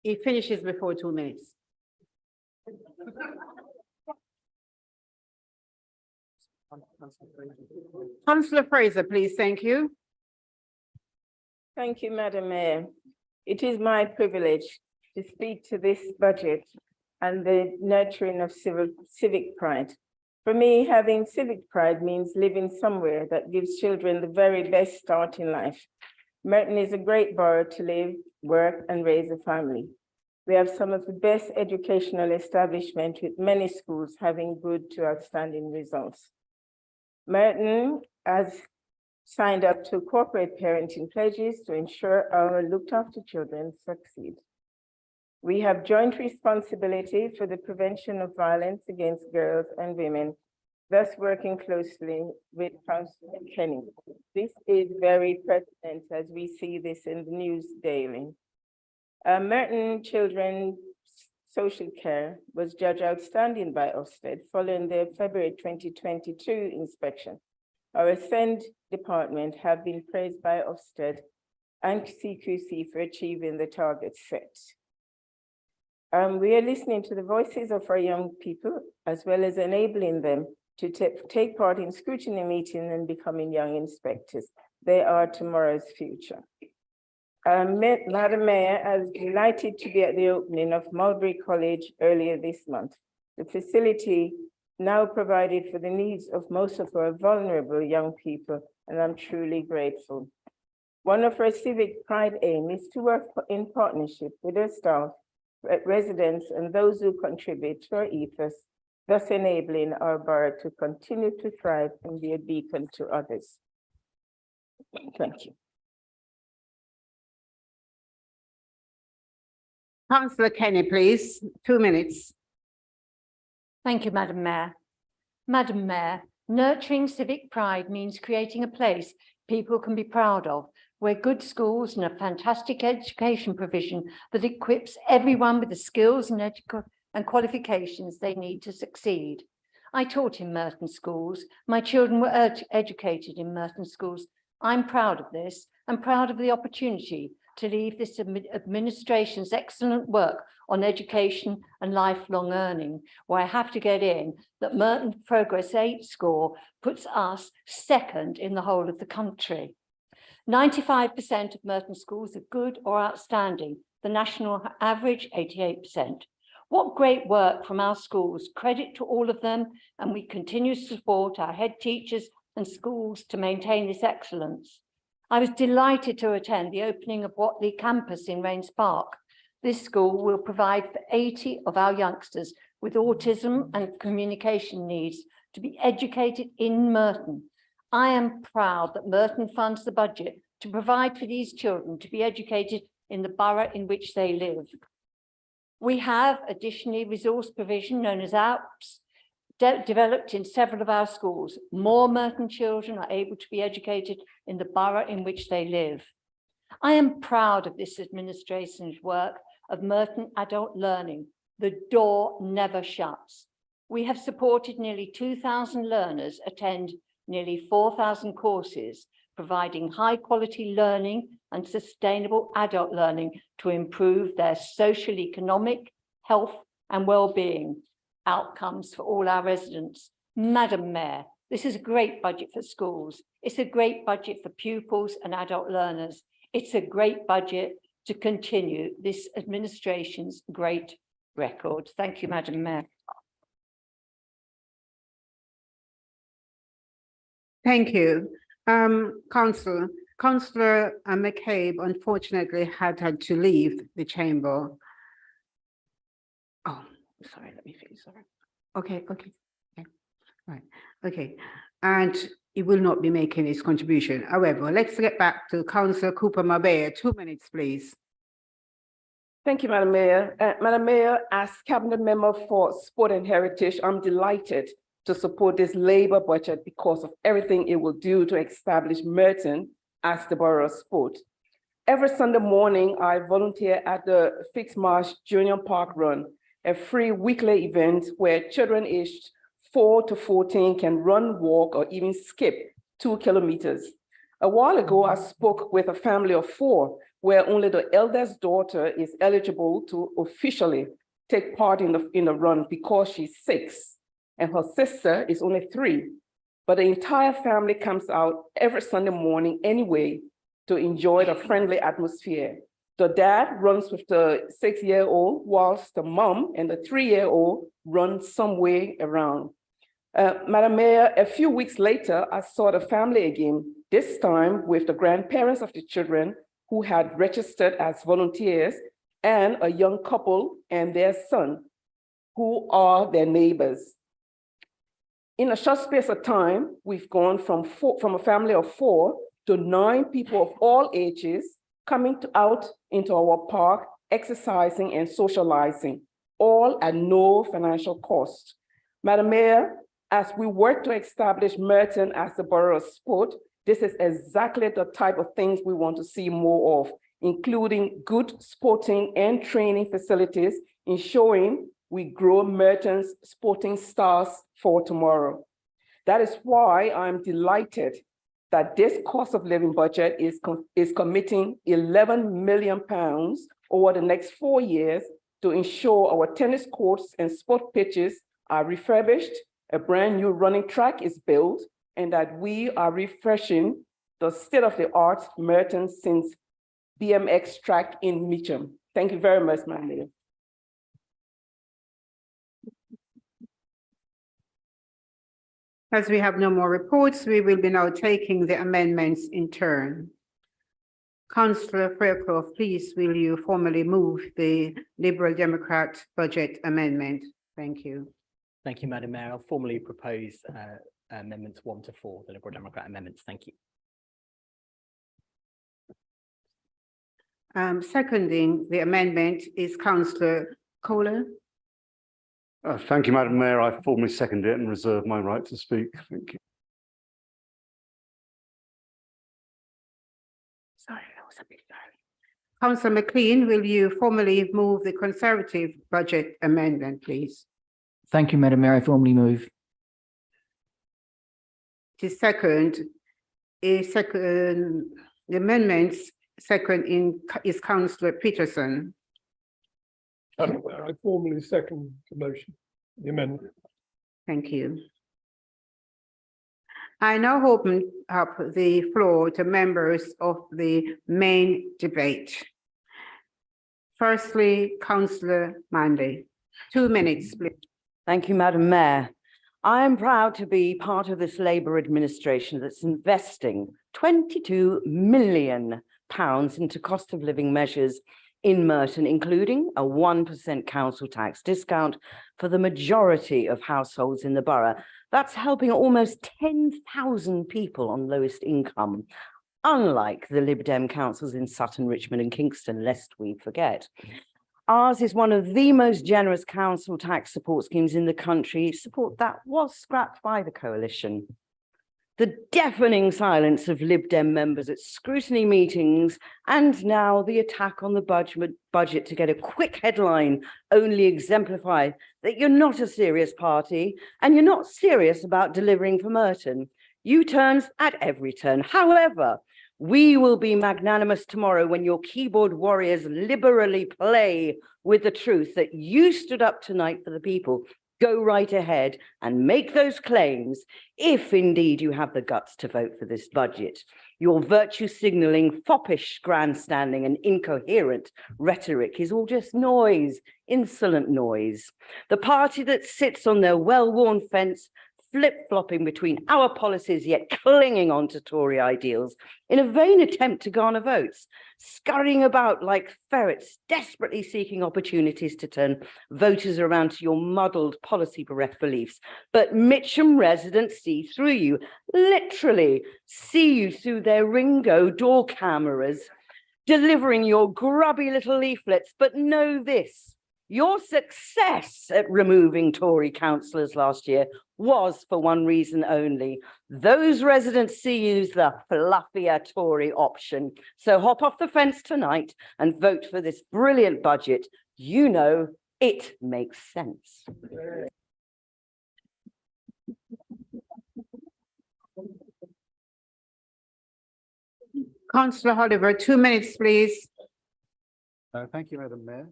He finishes before 2 minutes. Councillor Fraser, please. Thank you. Thank you, Madam Mayor. It is my privilege to speak to this budget and the nurturing of civic pride. For me, having civic pride means living somewhere that gives children the very best start in life. Merton is a great borough to live, work, and raise a family. We have some of the best educational establishment, with many schools having good to outstanding results. Merton has signed up to corporate parenting pledges to ensure our looked after children succeed. We have joint responsibility for the prevention of violence against girls and women, thus working closely with Councillor Kenny. This is very pertinent as we see this in the news daily. Merton Children's Social Care was judged outstanding by Ofsted following their February 2022 inspection. Our SEND department have been praised by Ofsted and CQC for achieving the targets set. We are listening to the voices of our young people, as well as enabling them to take part in scrutiny meetings and becoming young inspectors. They are tomorrow's future. Madam Mayor, I was delighted to be at the opening of Mulberry College earlier this month. The facility now provided for the needs of most of our vulnerable young people, and I'm truly grateful. One of our civic pride aim is to work in partnership with our staff, residents, and those who contribute to our ethos, thus enabling our borough to continue to thrive and be a beacon to others. Thank you. Councillor Kenny, please, 2 minutes. Thank you, Madam Mayor. Madam Mayor, nurturing civic pride means creating a place people can be proud of, where good schools and a fantastic education provision that equips everyone with the skills and qualifications they need to succeed. I taught in Merton schools. My children were educated in Merton schools. I'm proud of this and proud of the opportunity to leave this administration's excellent work on education and lifelong learning, where I have to get in that Merton Progress 8 score puts us second in the whole of the country. 95% of Merton schools are good or outstanding, the national average 88%. What great work from our schools, credit to all of them, and we continue to support our head teachers and schools to maintain this excellence. I was delighted to attend the opening of Watley campus in Rains Park. This school will provide for 80 of our youngsters with autism and communication needs to be educated in Merton. I am proud that Merton funds the budget to provide for these children to be educated in the borough in which they live. We have additionally resource provision known as ALPS developed in several of our schools. More Merton children are able to be educated in the borough in which they live. I am proud of this administration's work of Merton Adult Learning. The door never shuts. We have supported nearly 2,000 learners attend nearly 4,000 courses, providing high quality learning and sustainable adult learning to improve their social, economic, health and well-being outcomes for all our residents. Madam Mayor, this is a great budget for schools. It's a great budget for pupils and adult learners. It's a great budget to continue this administration's great record. Thank you, Madam Mayor. Thank you. Councillor McCabe unfortunately had to leave the chamber. Oh, sorry, let me finish, sorry. Okay, right, okay. And he will not be making his contribution. However, let's get back to Councillor Cooper Mabea. 2 minutes, please. Thank you, Madam Mayor. Madam Mayor, as Cabinet Member for Sport and Heritage, I'm delighted to support this Labour budget because of everything it will do to establish Merton as the borough of sport. Every Sunday morning, I volunteer at the Fixed Marsh Junior Park Run, a free weekly event where children aged 4 to 14 can run, walk, or even skip 2 kilometers. A while ago, I spoke with a family of 4 where only the eldest daughter is eligible to officially take part in the run because she's 6 and her sister is only 3. But the entire family comes out every Sunday morning anyway to enjoy the friendly atmosphere. The dad runs with the 6-year-old whilst the mom and the 3-year-old run somewhere around. Madam Mayor, a few weeks later, I saw the family again, this time with the grandparents of the children who had registered as volunteers and a young couple and their son, who are their neighbors. In a short space of time, we've gone from a family of 4 to 9 people of all ages coming out into our park, exercising and socializing, all at no financial cost. Madam Mayor, as we work to establish Merton as the borough of sport, this is exactly the type of things we want to see more of, including good sporting and training facilities, ensuring we grow Merton's sporting stars for tomorrow. That is why I'm delighted that this cost of living budget is committing £11 million over the next 4 years to ensure our tennis courts and sport pitches are refurbished, a brand new running track is built, and that we are refreshing the state-of-the-art Merton since BMX track in Mitcham. Thank you very much, Madam Mayor. As we have no more reports, we will be now taking the amendments in turn. Councillor Fairclough, please will you formally move the Liberal Democrat budget amendment? Thank you. Thank you, Madam Mayor. I'll formally propose amendments 1 to 4, the Liberal Democrat amendments. Thank you. Seconding the amendment is Councillor Kohler. Thank you, Madam Mayor. I formally second it and reserve my right to speak. Thank you. Sorry, that was a bit early. Councillor McLean, will you formally move the Conservative budget amendment, please? Thank you, Madam Mayor. I formally move. The amendments second is Councillor Peterson. Madam Mayor, I formally second the motion, the amendment. Thank you. I now open up the floor to members of the main debate. Firstly, Councillor Manley, 2 minutes, please. Thank you, Madam Mayor. I am proud to be part of this Labour administration that's investing £22 million into cost of living measures in Merton, including a 1% council tax discount for the majority of households in the borough. That's helping almost 10,000 people on lowest income, unlike the Lib Dem councils in Sutton, Richmond and Kingston, lest we forget. Ours is one of the most generous council tax support schemes in the country, support that was scrapped by the coalition. The deafening silence of Lib Dem members at scrutiny meetings and now the attack on the budget to get a quick headline only exemplify that you're not a serious party and you're not serious about delivering for Merton. U-turns at every turn. However, we will be magnanimous tomorrow when your keyboard warriors liberally play with the truth that you stood up tonight for the people. Go right ahead and make those claims if indeed you have the guts to vote for this budget. Your virtue signaling, foppish grandstanding and incoherent rhetoric is all just noise, insolent noise. The party that sits on their well-worn fence flip-flopping between our policies yet clinging on to Tory ideals in a vain attempt to garner votes, scurrying about like ferrets, desperately seeking opportunities to turn voters around to your muddled policy-bereft beliefs. But Mitcham residents see through you, literally see you through their Ringo door cameras, delivering your grubby little leaflets. But know this, your success at removing Tory councillors last year was for one reason only. Those residents see you as the fluffier Tory option. So hop off the fence tonight and vote for this brilliant budget. You know it makes sense. Councillor Oliver, 2 minutes, please. Thank you, Madam Mayor.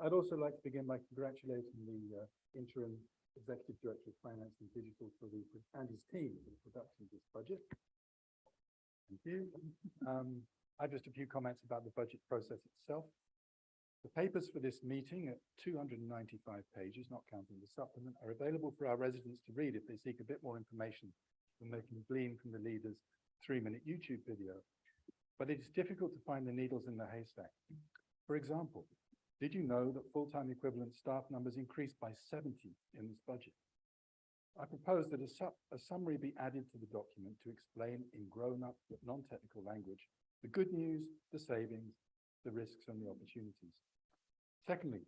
I'd also like to begin by congratulating the interim Executive Director of Finance and Digital and his team for the production of this budget. Thank you. I have just a few comments about the budget process itself. The papers for this meeting at 295 pages, not counting the supplement, are available for our residents to read if they seek a bit more information than they can glean from the leader's 3-minute YouTube video. But it is difficult to find the needles in the haystack. For example, did you know that full-time equivalent staff numbers increased by 70 in this budget? I propose that a summary be added to the document to explain in grown-up but non-technical language the good news, the savings, the risks and the opportunities. Secondly,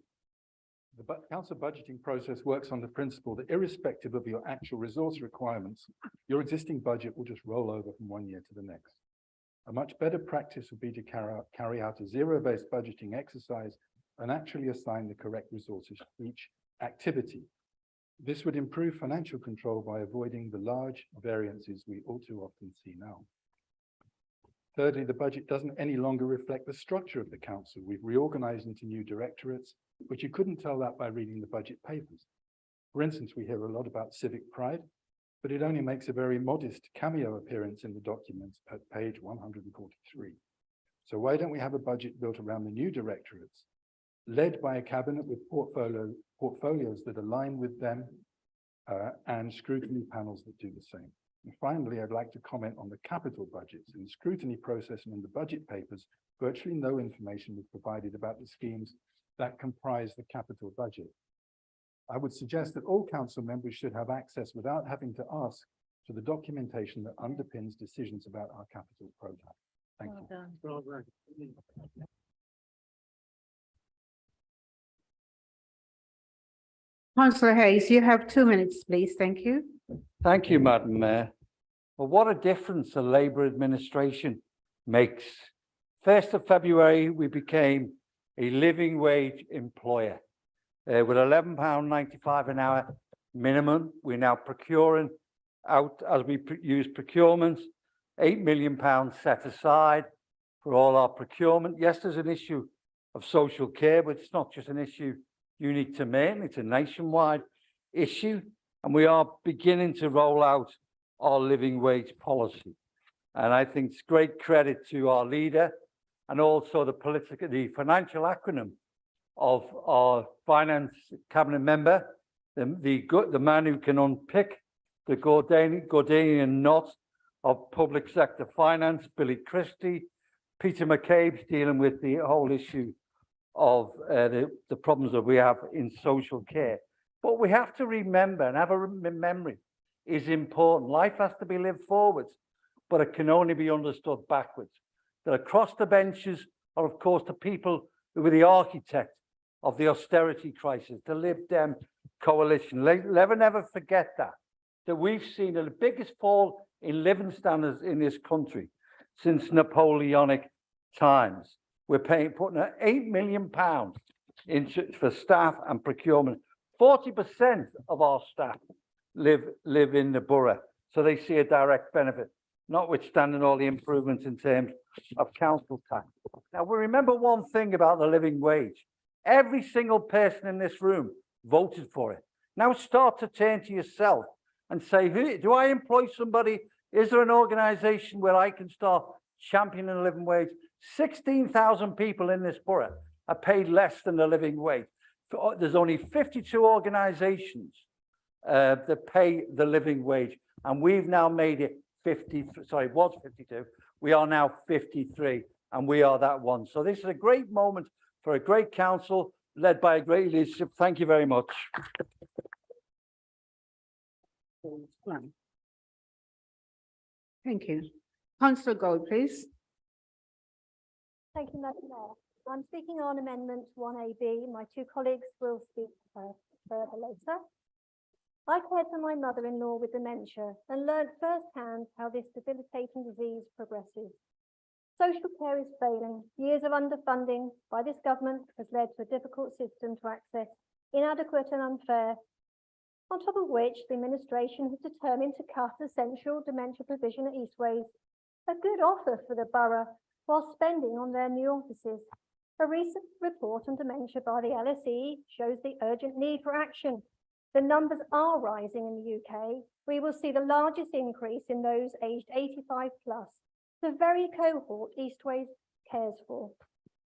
the council budgeting process works on the principle that irrespective of your actual resource requirements, your existing budget will just roll over from one year to the next. A much better practice would be to carry out a zero-based budgeting exercise and actually assign the correct resources to each activity. This would improve financial control by avoiding the large variances we all too often see now. Thirdly, the budget doesn't any longer reflect the structure of the council. We've reorganized into new directorates, but you couldn't tell that by reading the budget papers. For instance, we hear a lot about civic pride, but it only makes a very modest cameo appearance in the documents at page 143. So why don't we have a budget built around the new directorates, led by a cabinet with portfolios that align with them, and scrutiny panels that do the same. And finally, I'd like to comment on the capital budgets. In the scrutiny process and in the budget papers, virtually no information was provided about the schemes that comprise the capital budget. I would suggest that all council members should have access without having to ask to the documentation that underpins decisions about our capital program. Thank you. Councillor Hayes, you have 2 minutes, please. Thank you. Thank you, Madam Mayor. Well, what a difference a Labour administration makes. 1st of February, we became a living wage employer with £11.95 an hour minimum. We're now procuring out, as we use procurements, £8 million set aside for all our procurement. Yes, there's an issue of social care, but it's not just an issue unique to Maine, it's a nationwide issue. And we are beginning to roll out our living wage policy. And I think it's great credit to our leader and also the financial acronym of our finance cabinet member, the man who can unpick the Gordian knot of public sector finance, Billy Christie. Peter McCabe's dealing with the whole issue of the problems that we have in social care. But we have to remember, and have a memory is important. Life has to be lived forwards, but it can only be understood backwards. That across the benches are, of course, the people who were the architect of the austerity crisis, the Lib Dem coalition. Never forget that we've seen the biggest fall in living standards in this country since Napoleonic times. We're putting £8 million for staff and procurement. 40% of our staff live in the borough, so they see a direct benefit, notwithstanding all the improvements in terms of council tax. Now, we remember one thing about the living wage. Every single person in this room voted for it. Now start to turn to yourself and say, do I employ somebody? Is there an organisation where I can start championing a living wage? 16,000 people in this borough are paid less than the living wage. There's only 52 organisations that pay the living wage, and we've now made it 52. We are now 53, and we are that one. So this is a great moment for a great council led by a great leadership. Thank you very much. Thank you. Councillor Gold, please. Thank you, Madam Mayor. I'm speaking on Amendment 1AB. My two colleagues will speak further later. I cared for my mother-in-law with dementia and learned firsthand how this debilitating disease progresses. Social care is failing. Years of underfunding by this government has led to a difficult system to access, inadequate and unfair. On top of which, the administration has determined to cut essential dementia provision at Eastways, a good offer for the borough, while spending on their new offices. A recent report on dementia by the LSE shows the urgent need for action. The numbers are rising in the UK. We will see the largest increase in those aged 85 plus, the very cohort Eastways cares for.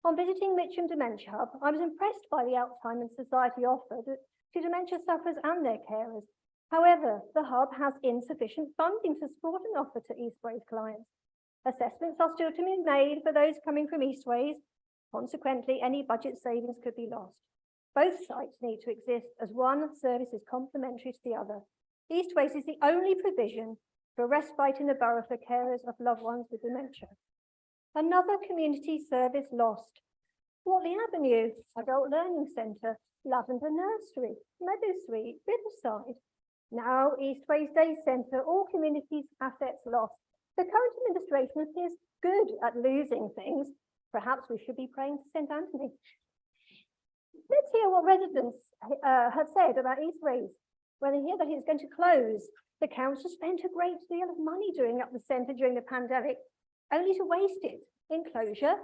On visiting Mitcham Dementia Hub, I was impressed by the Alzheimer's Society offer to dementia sufferers and their carers. However, the hub has insufficient funding to support an offer to Eastways clients. Assessments are still to be made for those coming from Eastways. Consequently, any budget savings could be lost. Both sites need to exist as one service is complementary to the other. Eastways is the only provision for respite in the borough for carers of loved ones with dementia. Another community service lost. Wortley Avenue, Adult Learning Centre, Lavender Nursery, Meadowsweet, Riverside. Now Eastways Day Centre, all communities' assets lost. The current administration appears good at losing things. Perhaps we should be praying to St. Anthony. Let's hear what residents have said about Eastways. When they hear that it's going to close, the council spent a great deal of money doing up the centre during the pandemic, only to waste it in closure.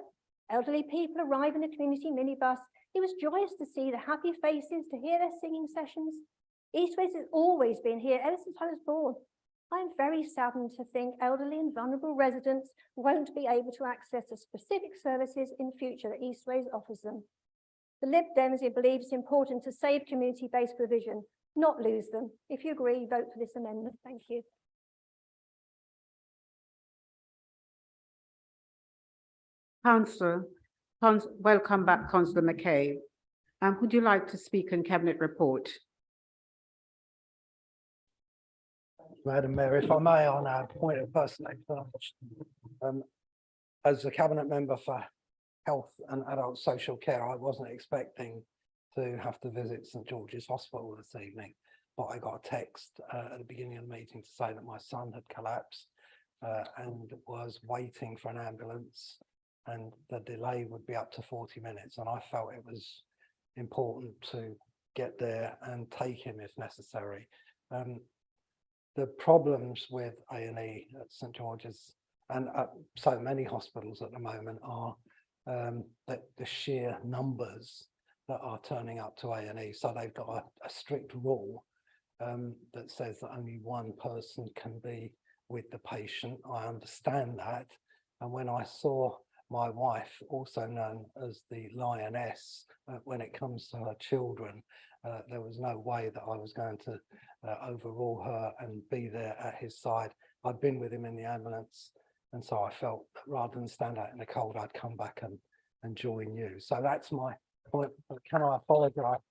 Elderly people arrive in a community minibus. It was joyous to see the happy faces, to hear their singing sessions. Eastways has always been here ever since I was born. I'm very saddened to think elderly and vulnerable residents won't be able to access the specific services in future that East Rays offers them. The Lib Dems believes it's important to save community-based provision, not lose them. If you agree, vote for this amendment. Thank you. Welcome back, Councillor McCabe. Would you like to speak on Cabinet report? Madam Mayor, if I may, on a point of personal information, as a cabinet member for health and adult social care, I wasn't expecting to have to visit St George's Hospital this evening, but I got a text at the beginning of the meeting to say that my son had collapsed and was waiting for an ambulance, and the delay would be up to 40 minutes. And I felt it was important to get there and take him if necessary. The problems with A&E at St George's and so many hospitals at the moment are that the sheer numbers that are turning up to A&E. So they've got a strict rule that says that only one person can be with the patient. I understand that. And when I saw my wife, also known as the Lioness, when it comes to her children, there was no way that I was going to overrule her and be there at his side. I'd been with him in the ambulance, and so I felt that rather than stand out in the cold, I'd come back and join you. So that's my point. Can I apologise?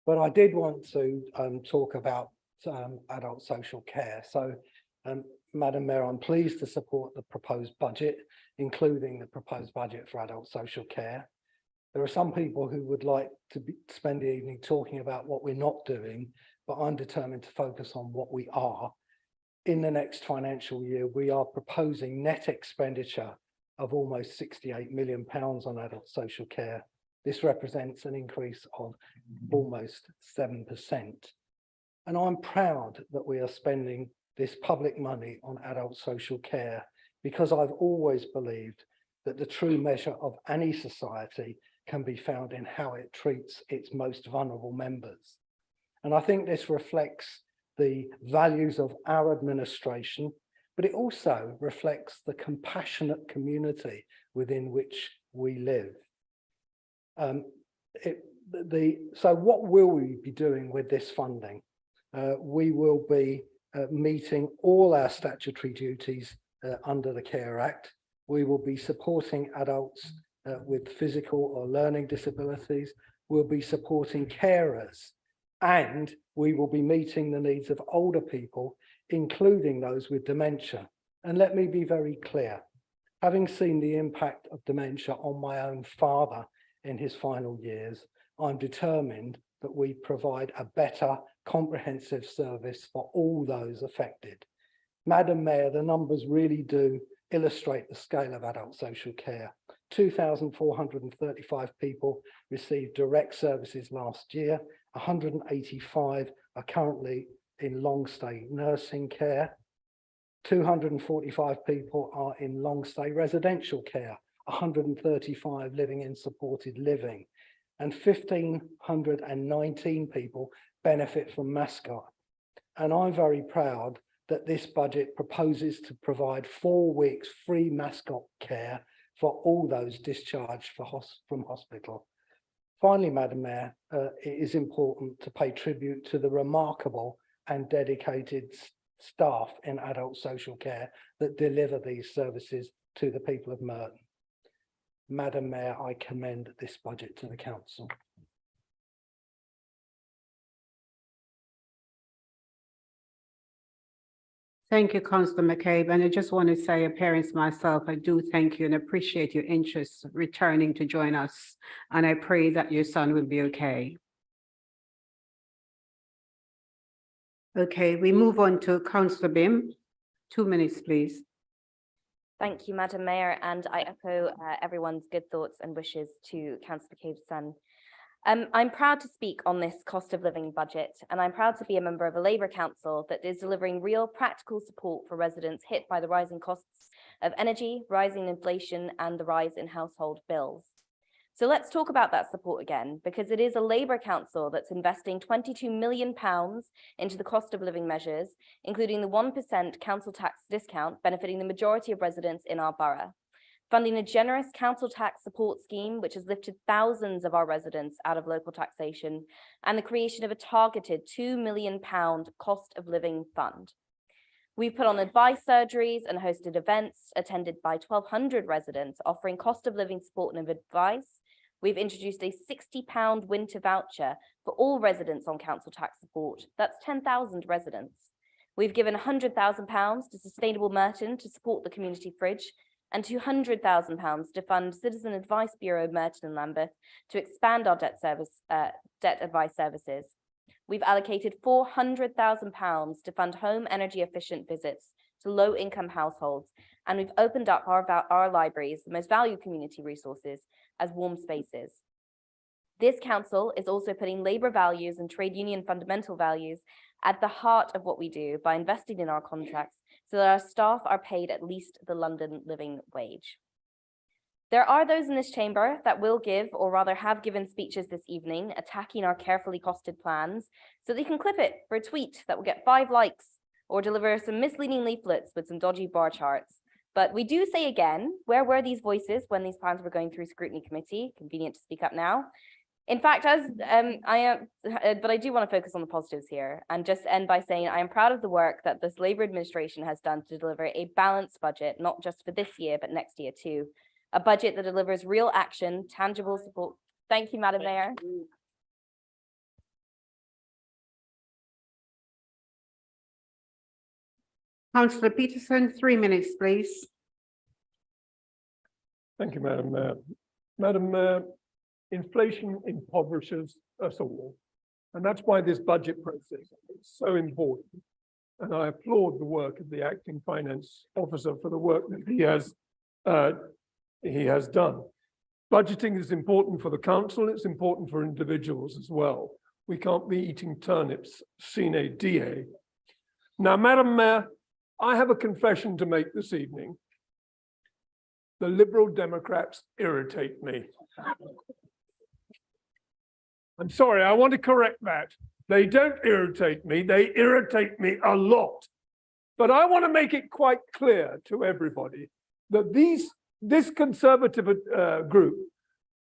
But I did want to talk about adult social care. So, Madam Mayor, I'm pleased to support the proposed budget, including the proposed budget for adult social care. There are some people who would like to spend the evening talking about what we're not doing, but I'm determined to focus on what we are. In the next financial year, we are proposing net expenditure of almost £68 million on adult social care. This represents an increase of almost 7%. And I'm proud that we are spending this public money on adult social care, because I've always believed that the true measure of any society can be found in how it treats its most vulnerable members. And I think this reflects the values of our administration, but it also reflects the compassionate community within which we live. So what will we be doing with this funding? We will be meeting all our statutory duties under the CARE Act. We will be supporting adults with physical or learning disabilities. We'll be supporting carers, and we will be meeting the needs of older people, including those with dementia. And let me be very clear, having seen the impact of dementia on my own father in his final years, I'm determined that we provide a better comprehensive service for all those affected. Madam Mayor, the numbers really do illustrate the scale of adult social care. 2,435 people received direct services last year. 185 are currently in long stay nursing care. 245 people are in long stay residential care. 135 living in supported living. And 1,519 people benefit from Mascot. And I'm very proud that this budget proposes to provide 4 weeks free Mascot care for all those discharged from hospital. Finally, Madam Mayor, it is important to pay tribute to the remarkable and dedicated staff in adult social care that deliver these services to the people of Merton. Madam Mayor, I commend this budget to the council. Thank you, Councillor McCabe. And I just want to say, appearance myself, I do thank you and appreciate your interest returning to join us. And I pray that your son will be okay. Okay, we move on to Councillor Bim. 2 minutes, please. Thank you, Madam Mayor, and I echo everyone's good thoughts and wishes to Councillor McCabe's son. I'm proud to speak on this cost of living budget, and I'm proud to be a member of a Labour Council that is delivering real practical support for residents hit by the rising costs of energy, rising inflation, and the rise in household bills. So let's talk about that support again, because it is a Labour council that's investing £22 million into the cost of living measures, including the 1% council tax discount benefiting the majority of residents in our borough, funding a generous council tax support scheme, which has lifted thousands of our residents out of local taxation, and the creation of a targeted £2 million cost of living fund. We've put on advice surgeries and hosted events attended by 1,200 residents offering cost of living support and advice. We've introduced a £60 winter voucher for all residents on council tax support. That's 10,000 residents. We've given £100,000 to Sustainable Merton to support the community fridge, and £200,000 to fund Citizen Advice Bureau Merton and Lambeth to expand our debt advice services. We've allocated £400,000 to fund home energy efficient visits to low-income households, and we've opened up our libraries, the most valued community resources, as warm spaces. This council is also putting Labour values and trade union fundamental values at the heart of what we do by investing in our contracts so that our staff are paid at least the London living wage. There are those in this chamber that will give, or rather have given, speeches this evening attacking our carefully costed plans so they can clip it for a tweet that will get 5 likes or deliver some misleading leaflets with some dodgy bar charts. But we do say again, where were these voices when these plans were going through scrutiny committee? Convenient to speak up now. In fact, but I do want to focus on the positives here and just end by saying I am proud of the work that this Labour administration has done to deliver a balanced budget, not just for this year, but next year too. A budget that delivers real action, tangible support. Thank you, Madam Mayor. Councillor Peterson, 3 minutes, please. Thank you, Madam Mayor. Madam Mayor, inflation impoverishes us all, and that's why this budget process is so important. And I applaud the work of the acting finance officer for the work that he has done. Budgeting is important for the council, it's important for individuals as well. We can't be eating turnips sine die. Now, Madam Mayor, I have a confession to make this evening. The Liberal Democrats irritate me. I'm sorry, I want to correct that. They don't irritate me, they irritate me a lot. But I want to make it quite clear to everybody that this Conservative group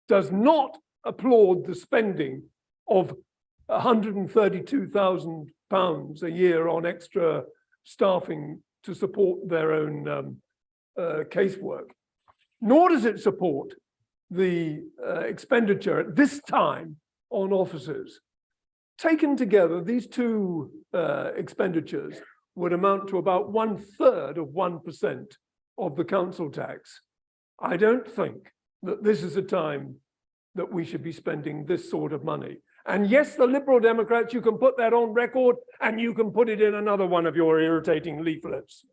does not applaud the spending of £132,000 a year on extra staffing to support their own casework, nor does it support the expenditure at this time on officers. Taken together, these two expenditures would amount to about 1/3 of 1% of the council tax. I don't think that this is a time that we should be spending this sort of money. And yes, the Liberal Democrats, you can put that on record and you can put it in another one of your irritating leaflets.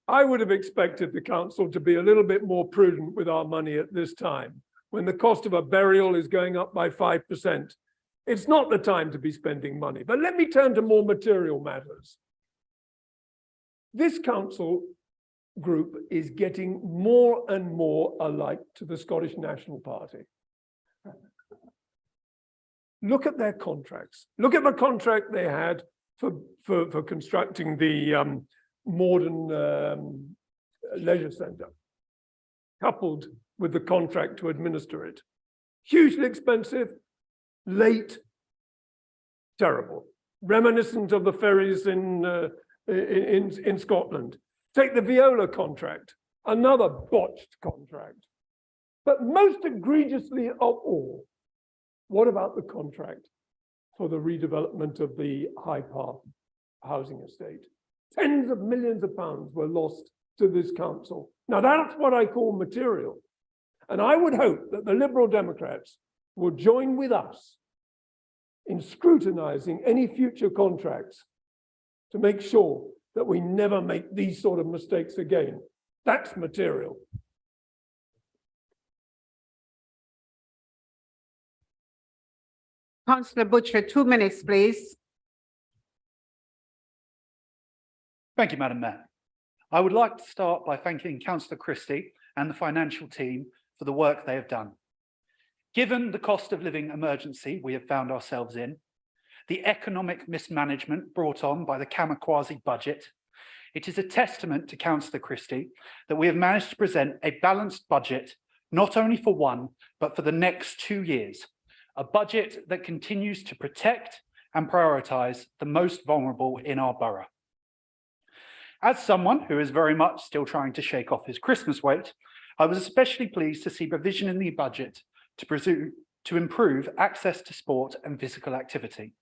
I would have expected the council to be a little bit more prudent with our money at this time, when the cost of a burial is going up by 5%. It's not the time to be spending money. But let me turn to more material matters. This council group is getting more and more alike to the Scottish National Party. Look at their contracts. Look at the contract they had for constructing the Morden leisure centre, coupled with the contract to administer it. Hugely expensive, late, terrible. Reminiscent of the ferries in Scotland. Take the Viola contract, another botched contract. But most egregiously of all, what about the contract for the redevelopment of the High Park housing estate? Tens of millions of pounds were lost to this council. Now that's what I call material. And I would hope that the Liberal Democrats will join with us in scrutinizing any future contracts to make sure that we never make these sort of mistakes again. That's material. Councillor Butcher, 2 minutes, please. Thank you, Madam Mayor. I would like to start by thanking Councillor Christie and the financial team for the work they have done. Given the cost of living emergency we have found ourselves in, the economic mismanagement brought on by the kamikaze budget, it is a testament to Councillor Christie that we have managed to present a balanced budget, not only for one, but for the next 2 years, a budget that continues to protect and prioritise the most vulnerable in our borough. As someone who is very much still trying to shake off his Christmas weight, I was especially pleased to see provision in the budget to improve access to sport and physical activity,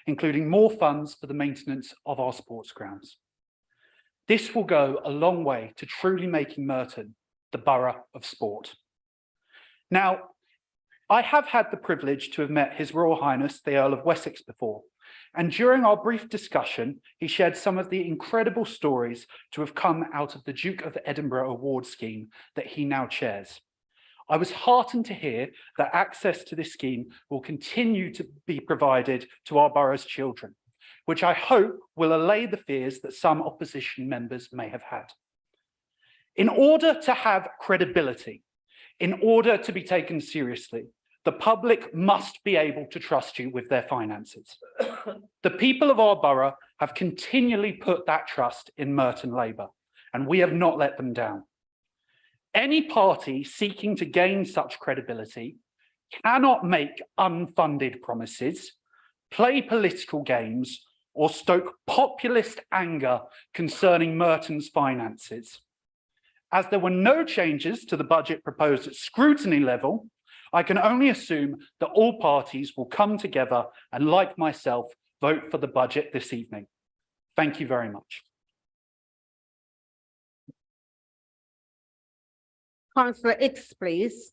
including more funds for the maintenance of our sports grounds. This will go a long way to truly making Merton the borough of sport. Now, I have had the privilege to have met His Royal Highness the Earl of Wessex before, and during our brief discussion, he shared some of the incredible stories to have come out of the Duke of Edinburgh Award scheme that he now chairs. I was heartened to hear that access to this scheme will continue to be provided to our borough's children, which I hope will allay the fears that some opposition members may have had. In order to have credibility, in order to be taken seriously, the public must be able to trust you with their finances. The people of our borough have continually put that trust in Merton Labour, and we have not let them down. Any party seeking to gain such credibility cannot make unfunded promises, play political games, or stoke populist anger concerning Merton's finances. As there were no changes to the budget proposed at scrutiny level, I can only assume that all parties will come together and, like myself, vote for the budget this evening. Thank you very much. Councillor X, please.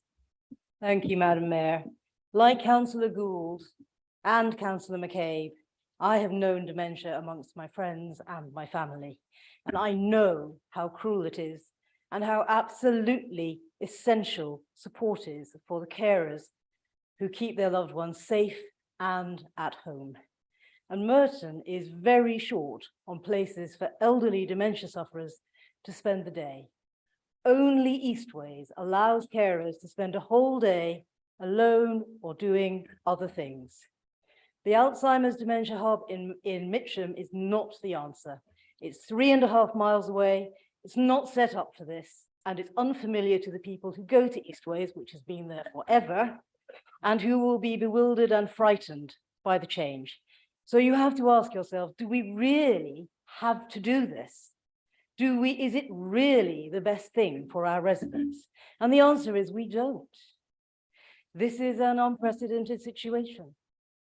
Thank you, Madam Mayor. Like Councillor Gould and Councillor McCabe, I have known dementia amongst my friends and my family, and I know how cruel it is and how absolutely essential support is for the carers who keep their loved ones safe and at home. And Merton is very short on places for elderly dementia sufferers to spend the day. Only Eastways allows carers to spend a whole day alone or doing other things. The Alzheimer's Dementia Hub in Mitcham is not the answer. It's 3.5 miles away. It's not set up for this, and it's unfamiliar to the people who go to Eastways, which has been there forever, and who will be bewildered and frightened by the change. So you have to ask yourself, do we really have to do this? Is it really the best thing for our residents? And the answer is we don't. This is an unprecedented situation.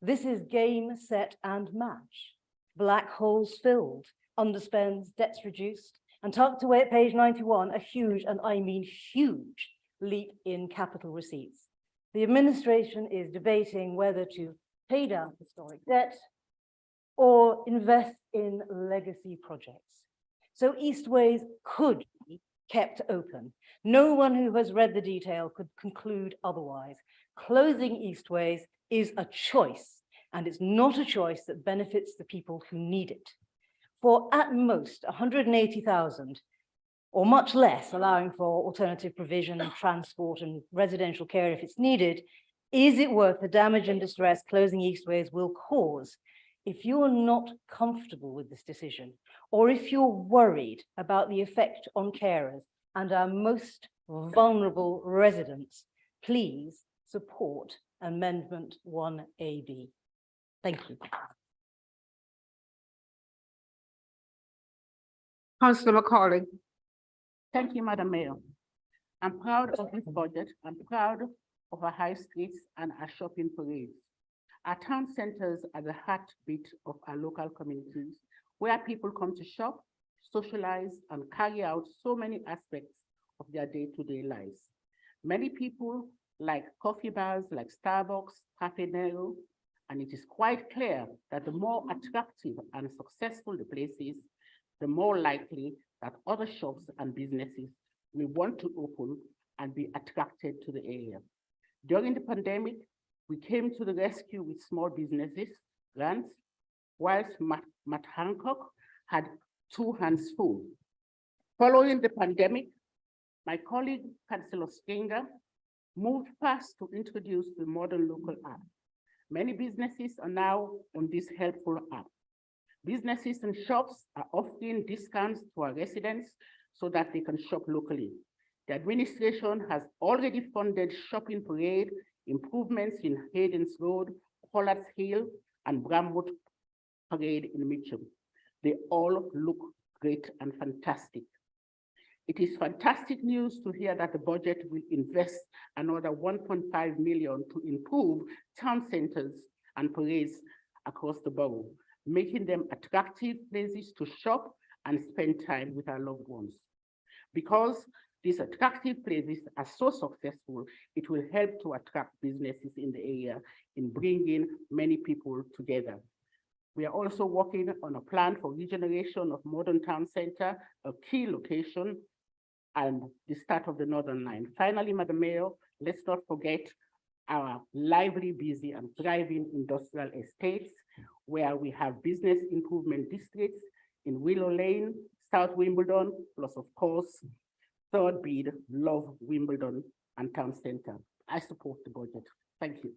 This is game, set, and match. Black holes filled, underspends, debts reduced, and tucked away at page 91, a huge, and I mean huge, leap in capital receipts. The administration is debating whether to pay down historic debt or invest in legacy projects. So Eastways could be kept open. No one who has read the detail could conclude otherwise. Closing Eastways is a choice, and it's not a choice that benefits the people who need it. For at most 180,000, or much less, allowing for alternative provision and transport and residential care if it's needed, is it worth the damage and distress closing Eastways will cause? If you're not comfortable with this decision, or if you're worried about the effect on carers and our most vulnerable residents, please support Amendment 1AB. Thank you. Councillor Macaulay. Thank you, Madam Mayor. I'm proud of this budget. I'm proud of our high streets and our shopping parades. Our town centers are the heartbeat of our local communities, where people come to shop, socialize, and carry out so many aspects of their day-to-day lives. Many people like coffee bars like Starbucks, Cafe Nero, and it is quite clear that the more attractive and successful the place is, the more likely that other shops and businesses will want to open and be attracted to the area. During the pandemic, we came to the rescue with small businesses, grants, whilst Matt Hancock had 2 hands full. Following the pandemic, my colleague, Councillor Skinga, moved fast to introduce the modern local app. Many businesses are now on this helpful app. Businesses and shops are offering discounts to our residents so that they can shop locally. The administration has already funded shopping parade improvements in Hayden's Road, Pollard's Hill, and Bramwood Parade in Mitcham. They all look great and fantastic. It is fantastic news to hear that the budget will invest another 1.5 million to improve town centers and parades across the borough, making them attractive places to shop and spend time with our loved ones. Because these attractive places are so successful, it will help to attract businesses in the area in bringing many people together. We are also working on a plan for regeneration of Modern Town Centre, a key location, and the start of the Northern Line. Finally, Madam Mayor, let's not forget our lively, busy, and thriving industrial estates, where we have business improvement districts in Willow Lane, South Wimbledon, plus of course, Third Bid, Love Wimbledon, and Town Centre. I support the budget. Thank you.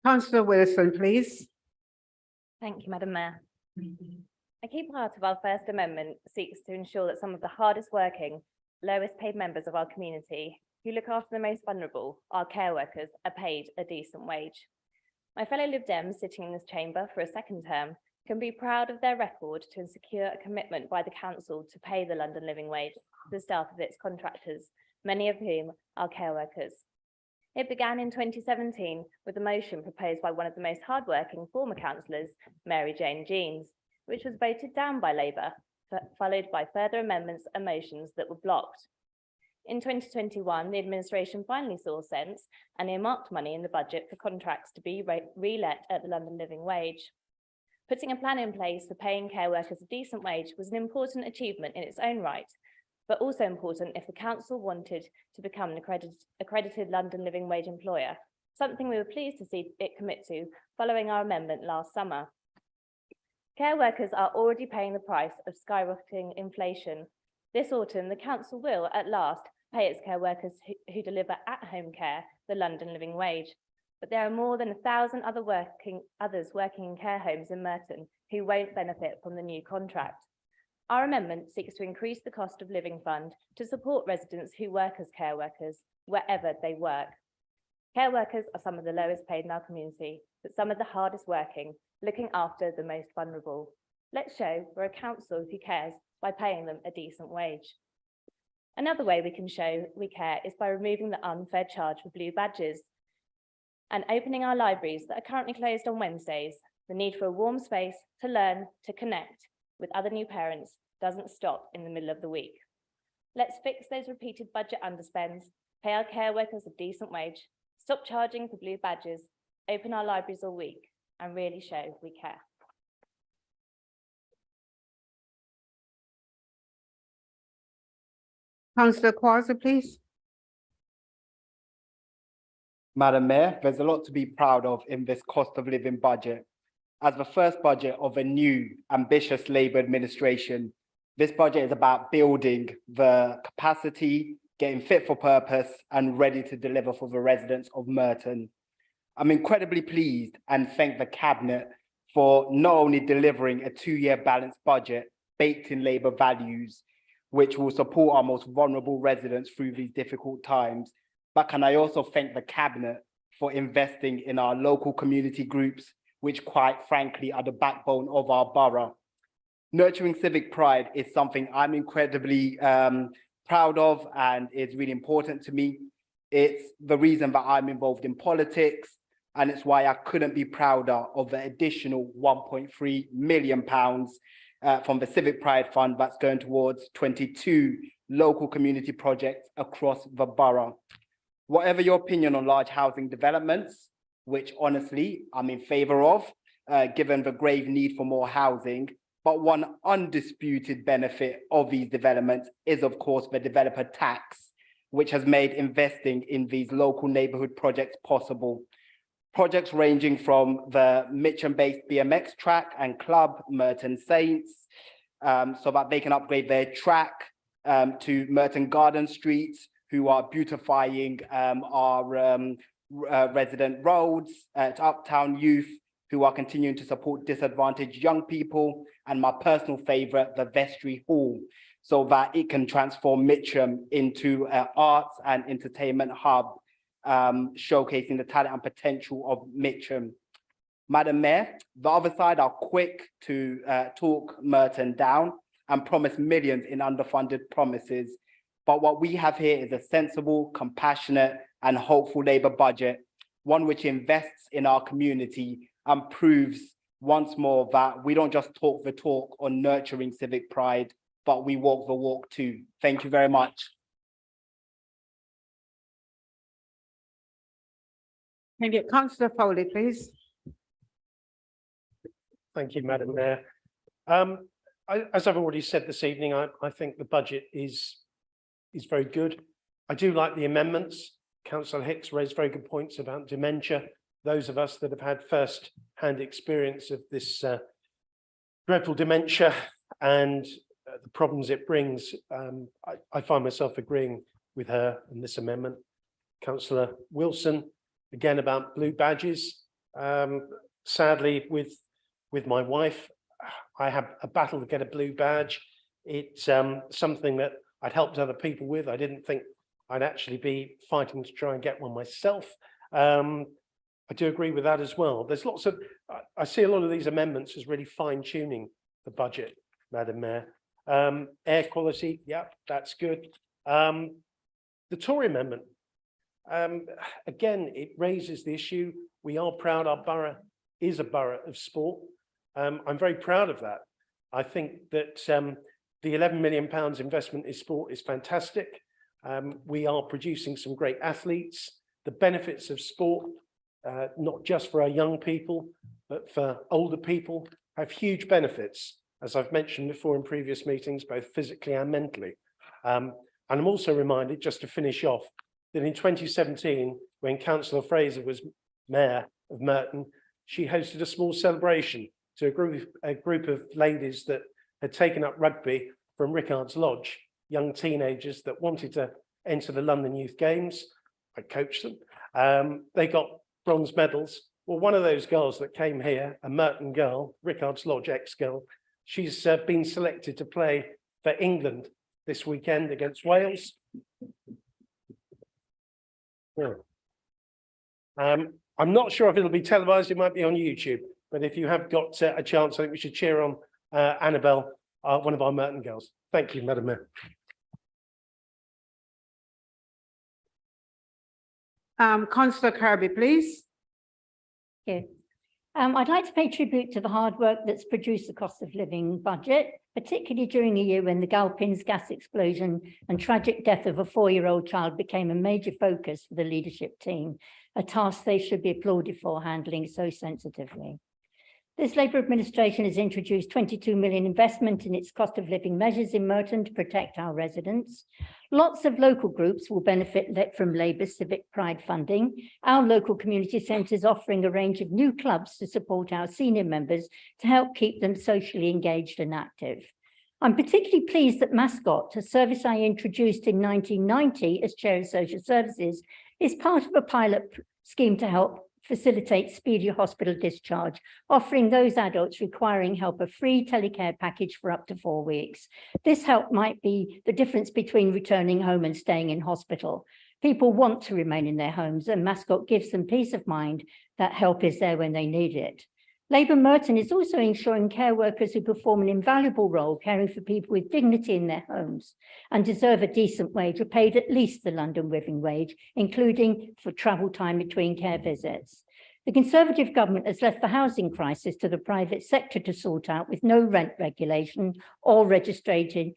Councillor Wilson, please. Thank you, Madam Mayor. A key part of our First Amendment seeks to ensure that some of the hardest working, lowest paid members of our community who look after the most vulnerable, our care workers, are paid a decent wage. My fellow Lib Dems sitting in this chamber for a second term can be proud of their record to secure a commitment by the council to pay the London Living Wage to the staff of its contractors, many of whom are care workers. It began in 2017 with a motion proposed by one of the most hardworking former councillors, Mary Jane Jeans, which was voted down by Labour, followed by further amendments and motions that were blocked. In 2021, the administration finally saw sense and earmarked money in the budget for contracts to be re-let at the London Living Wage. Putting a plan in place for paying care workers a decent wage was an important achievement in its own right, but also important if the council wanted to become an accredited London Living Wage employer, something we were pleased to see it commit to following our amendment last summer. Care workers are already paying the price of skyrocketing inflation. This autumn, the council will, at last, pay its care workers who deliver at-home care the London Living Wage. But there are more than 1,000 others working in care homes in Merton who won't benefit from the new contract. Our amendment seeks to increase the cost of living fund to support residents who work as care workers wherever they work. Care workers are some of the lowest paid in our community, but some of the hardest working, looking after the most vulnerable. Let's show we're a council who cares by paying them a decent wage. Another way we can show we care is by removing the unfair charge for blue badges and opening our libraries that are currently closed on Wednesdays. The need for a warm space to learn, to connect with other new parents doesn't stop in the middle of the week. Let's fix those repeated budget underspends, pay our care workers a decent wage, stop charging for blue badges, open our libraries all week, and really show we care. Councillor Quasar, please. Madam Mayor, there's a lot to be proud of in this cost of living budget. As the first budget of a new, ambitious Labour administration, this budget is about building the capacity, getting fit for purpose, and ready to deliver for the residents of Merton. I'm incredibly pleased and thank the Cabinet for not only delivering a 2-year balanced budget baked in Labour values, which will support our most vulnerable residents through these difficult times, but can I also thank the Cabinet for investing in our local community groups, which quite frankly are the backbone of our borough. Nurturing civic pride is something I'm incredibly proud of and is really important to me. It's the reason that I'm involved in politics, and it's why I couldn't be prouder of the additional £1.3 million from the Civic Pride Fund that's going towards 22 local community projects across the borough. Whatever your opinion on large housing developments, which honestly I'm in favour of, given the grave need for more housing, but one undisputed benefit of these developments is of course the developer tax, which has made investing in these local neighbourhood projects possible. Projects ranging from the Mitcham-based BMX track and club, Merton Saints, so that they can upgrade their track to Merton Garden Street, who are beautifying our resident roads, to Uptown Youth, who are continuing to support disadvantaged young people, and my personal favorite, the Vestry Hall, so that it can transform Mitcham into an arts and entertainment hub, showcasing the talent and potential of Mitcham. Madam Mayor, the other side are quick to talk Merton down and promise millions in underfunded promises. But what we have here is a sensible, compassionate, and hopeful Labour budget, one which invests in our community and proves once more that we don't just talk the talk on nurturing civic pride, but we walk the walk too. Thank you very much. Can I get Councillor Foley, please? Thank you, Madam Mayor. As I've already said this evening, I think the budget is very good. I do like the amendments. Councillor Hicks raised very good points about dementia. Those of us that have had first-hand experience of this dreadful dementia and the problems it brings, I find myself agreeing with her in this amendment. Councillor Wilson, again about blue badges. Sadly, with my wife, I have a battle to get a blue badge. It's something that I'd helped other people with. I didn't think I'd actually be fighting to try and get one myself. I do agree with that as well. There's lots of, I see a lot of these amendments as really fine tuning the budget, Madam Mayor. Air quality, yeah, that's good. The Tory amendment, again, it raises the issue. We are proud our borough is a borough of sport. I'm very proud of that. I think that the £11 million investment in sport is fantastic. We are producing some great athletes. The benefits of sport, not just for our young people, but for older people, have huge benefits, as I've mentioned before in previous meetings, both physically and mentally. And I'm also reminded, just to finish off, that in 2017, when Councillor Fraser was Mayor of Merton, she hosted a small celebration to a group of ladies that had taken up rugby from Rickard's Lodge, young teenagers that wanted to enter the London Youth Games. I coached them. They got bronze medals. Well, one of those girls that came here, a Merton girl, Rickard's Lodge ex-girl, she's been selected to play for England this weekend against Wales. Yeah. I'm not sure if it'll be televised, it might be on YouTube, but if you have got a chance, I think we should cheer on Annabelle, one of our Merton girls. Thank you, Madam Mayor. Councillor Kirby, please. Thank you. I'd like to pay tribute to the hard work that's produced the cost of living budget, particularly during a year when the Galpins gas explosion and tragic death of a 4-year-old child became a major focus for the leadership team, a task they should be applauded for handling so sensitively. This Labour administration has introduced 22 million investment in its cost of living measures in Merton to protect our residents. Lots of local groups will benefit from Labour's civic pride funding. Our local community centre is offering a range of new clubs to support our senior members to help keep them socially engaged and active. I'm particularly pleased that Mascot, a service I introduced in 1990 as Chair of Social Services, is part of a pilot scheme to help facilitate speedy hospital discharge, offering those adults requiring help a free telecare package for up to 4 weeks. This help might be the difference between returning home and staying in hospital. People want to remain in their homes, and Mascot gives them peace of mind that help is there when they need it. Labour Merton is also ensuring care workers who perform an invaluable role caring for people with dignity in their homes and deserve a decent wage are paid at least the London Living Wage, including for travel time between care visits. The Conservative government has left the housing crisis to the private sector to sort out with no rent regulation or registrated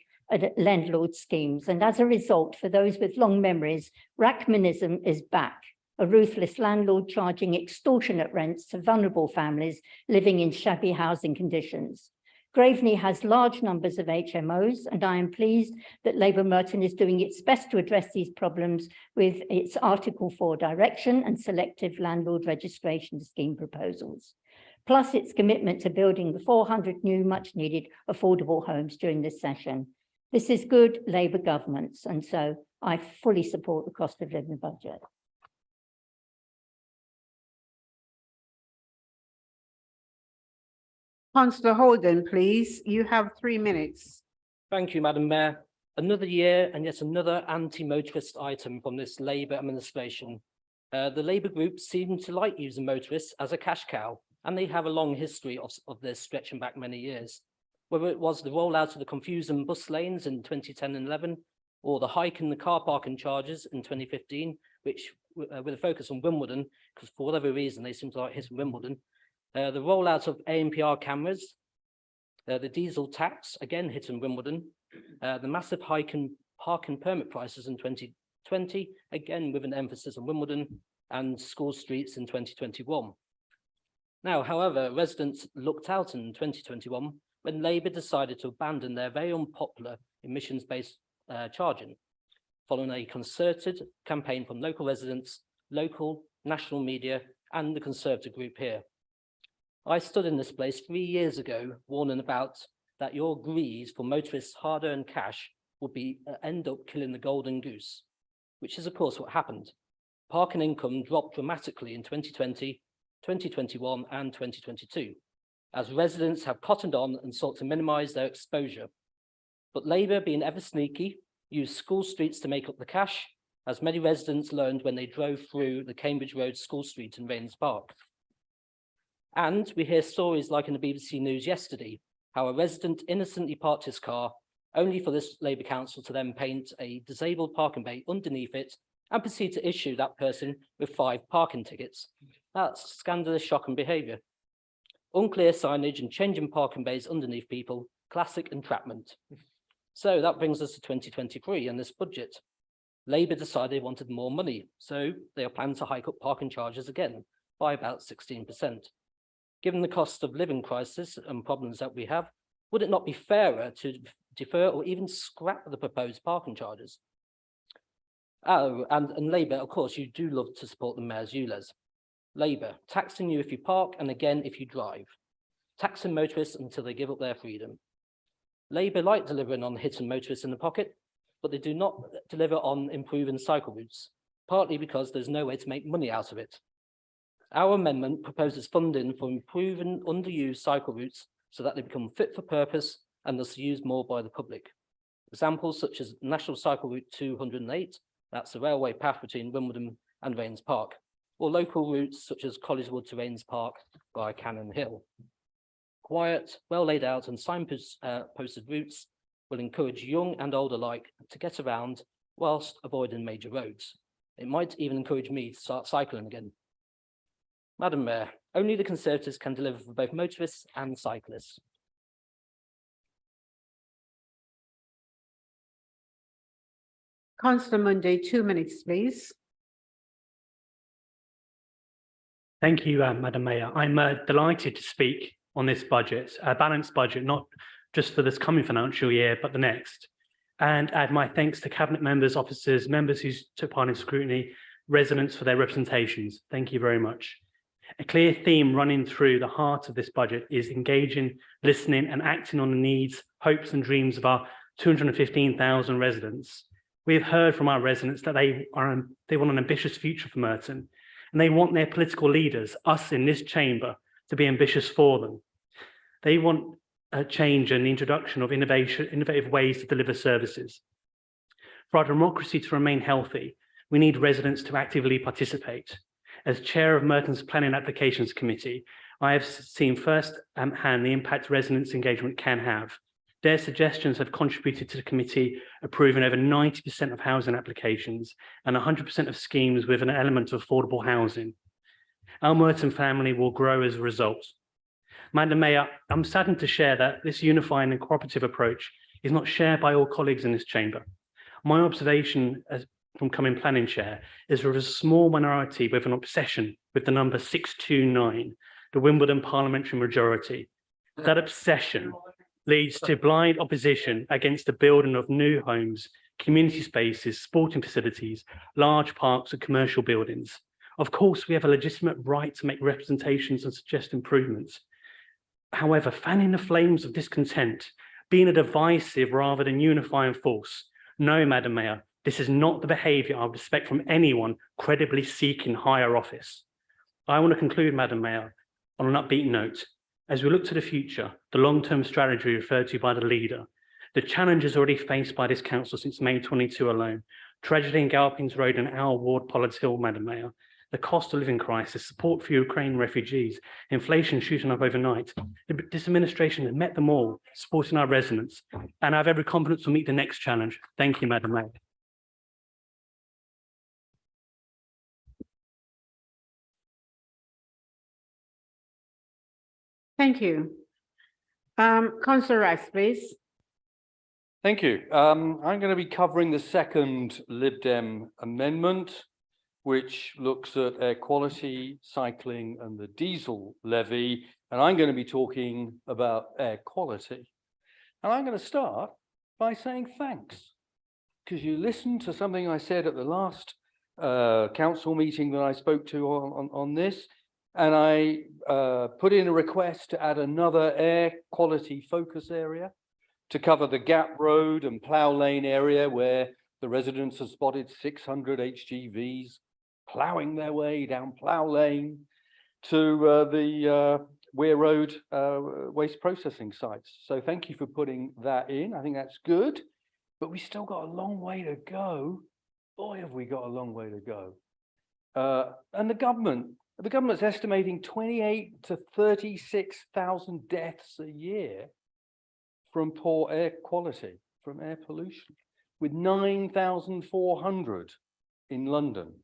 landlord schemes. And as a result, for those with long memories, Rachmanism is back. A ruthless landlord charging extortionate rents to vulnerable families living in shabby housing conditions. Graveney has large numbers of HMOs, and I am pleased that Labour Merton is doing its best to address these problems with its Article 4 direction and selective landlord registration scheme proposals, plus its commitment to building the 400 new much-needed affordable homes during this session. This is good Labour governance, and so I fully support the cost of living budget. Councillor Holden, please. You have 3 minutes. Thank you, Madam Mayor. Another year and yet another anti-motorist item from this Labour administration. The Labour group seem to like using motorists as a cash cow, and they have a long history of this stretching back many years. Whether it was the rollout of the confusing bus lanes in 2010 and 11, or the hike in the car parking charges in 2015, which with a focus on Wimbledon, because for whatever reason they seem to like hitting Wimbledon, the rollout of ANPR cameras, the diesel tax, again hitting Wimbledon, the massive hike in parking permit prices in 2020, again with an emphasis on Wimbledon, and school streets in 2021. Now, however, residents looked out in 2021 when Labour decided to abandon their very unpopular emissions-based charging, following a concerted campaign from local residents, local, national media, and the Conservative group here. I stood in this place 3 years ago warning about that your greed for motorists' hard-earned cash would end up killing the golden goose, which is of course what happened. Parking income dropped dramatically in 2020, 2021 and 2022, as residents have cottoned on and sought to minimise their exposure. But Labour, being ever sneaky, used school streets to make up the cash, as many residents learned when they drove through the Cambridge Road School Street in Rains Park. And we hear stories like in the BBC News yesterday, how a resident innocently parked his car, only for this Labour council to then paint a disabled parking bay underneath it and proceed to issue that person with 5 parking tickets. That's scandalous, shocking behaviour. Unclear signage and changing parking bays underneath people, classic entrapment. So that brings us to 2023 and this budget. Labour decided they wanted more money, so they are planning to hike up parking charges again by about 16%. Given the cost of living crisis and problems that we have, would it not be fairer to defer or even scrap the proposed parking charges? Oh, and Labour, of course, you do love to support the Mayor's ULEZ. Labour, taxing you if you park and again if you drive. Taxing motorists until they give up their freedom. Labour like delivering on hitting motorists in the pocket, but they do not deliver on improving cycle routes, partly because there's no way to make money out of it. Our amendment proposes funding for improving underused cycle routes so that they become fit for purpose and thus used more by the public. Examples such as National Cycle Route 208, that's the railway path between Wimbledon and Rains Park, or local routes such as Collieswood to Rains Park via Cannon Hill. Quiet, well laid out and signposted routes will encourage young and old alike to get around whilst avoiding major roads. It might even encourage me to start cycling again. Madam Mayor, only the Conservatives can deliver for both motorists and cyclists. Councillor Monday, 2 minutes, please. Thank you, Madam Mayor. I'm delighted to speak on this budget, a balanced budget, not just for this coming financial year, but the next. And add my thanks to Cabinet members, officers, members who took part in scrutiny, residents for their representations. Thank you very much. A clear theme running through the heart of this budget is engaging, listening and acting on the needs, hopes and dreams of our 215,000 residents. We have heard from our residents that they want an ambitious future for Merton, and they want their political leaders, us in this chamber, to be ambitious for them. They want a change and the introduction of innovative ways to deliver services. For our democracy to remain healthy, we need residents to actively participate. As chair of Merton's Planning Applications Committee, I have seen first-hand the impact residents' engagement can have. Their suggestions have contributed to the committee approving over 90% of housing applications and 100% of schemes with an element of affordable housing. Our Merton family will grow as a result. Madam Mayor, I'm saddened to share that this unifying and cooperative approach is not shared by all colleagues in this chamber. My observation as from coming planning chair is there is a small minority with an obsession with the number 629, the Wimbledon parliamentary majority. That obsession leads to blind opposition against the building of new homes, community spaces, sporting facilities, large parks and commercial buildings. Of course, we have a legitimate right to make representations and suggest improvements. However, fanning the flames of discontent, being a divisive rather than unifying force. No, Madam Mayor, this is not the behaviour I would expect from anyone credibly seeking higher office. I want to conclude, Madam Mayor, on an upbeat note. As we look to the future, the long-term strategy referred to by the leader, the challenges already faced by this council since May 22 alone, tragedy in Galpins Road and our ward, Pollards Hill, Madam Mayor, the cost of living crisis, support for Ukraine refugees, inflation shooting up overnight. This administration has met them all, supporting our residents, and I have every confidence will meet the next challenge. Thank you, Madam Mayor. Thank you. Councillor Rice, please. Thank you. I'm going to be covering the second Lib Dem amendment, which looks at air quality, cycling and the diesel levy. And I'm going to be talking about air quality. And I'm going to start by saying thanks, because you listened to something I said at the last council meeting that I spoke to on this. And I put in a request to add another air quality focus area to cover the Gap Road and Plough Lane area where the residents have spotted 600 HGVs ploughing their way down Plough Lane to the Weir Road waste processing sites. So thank you for putting that in. I think that's good, but we still got a long way to go. Boy, have we got a long way to go. And the government's estimating 28 to 36,000 deaths a year from poor air quality, from air pollution, with 9,400 in London.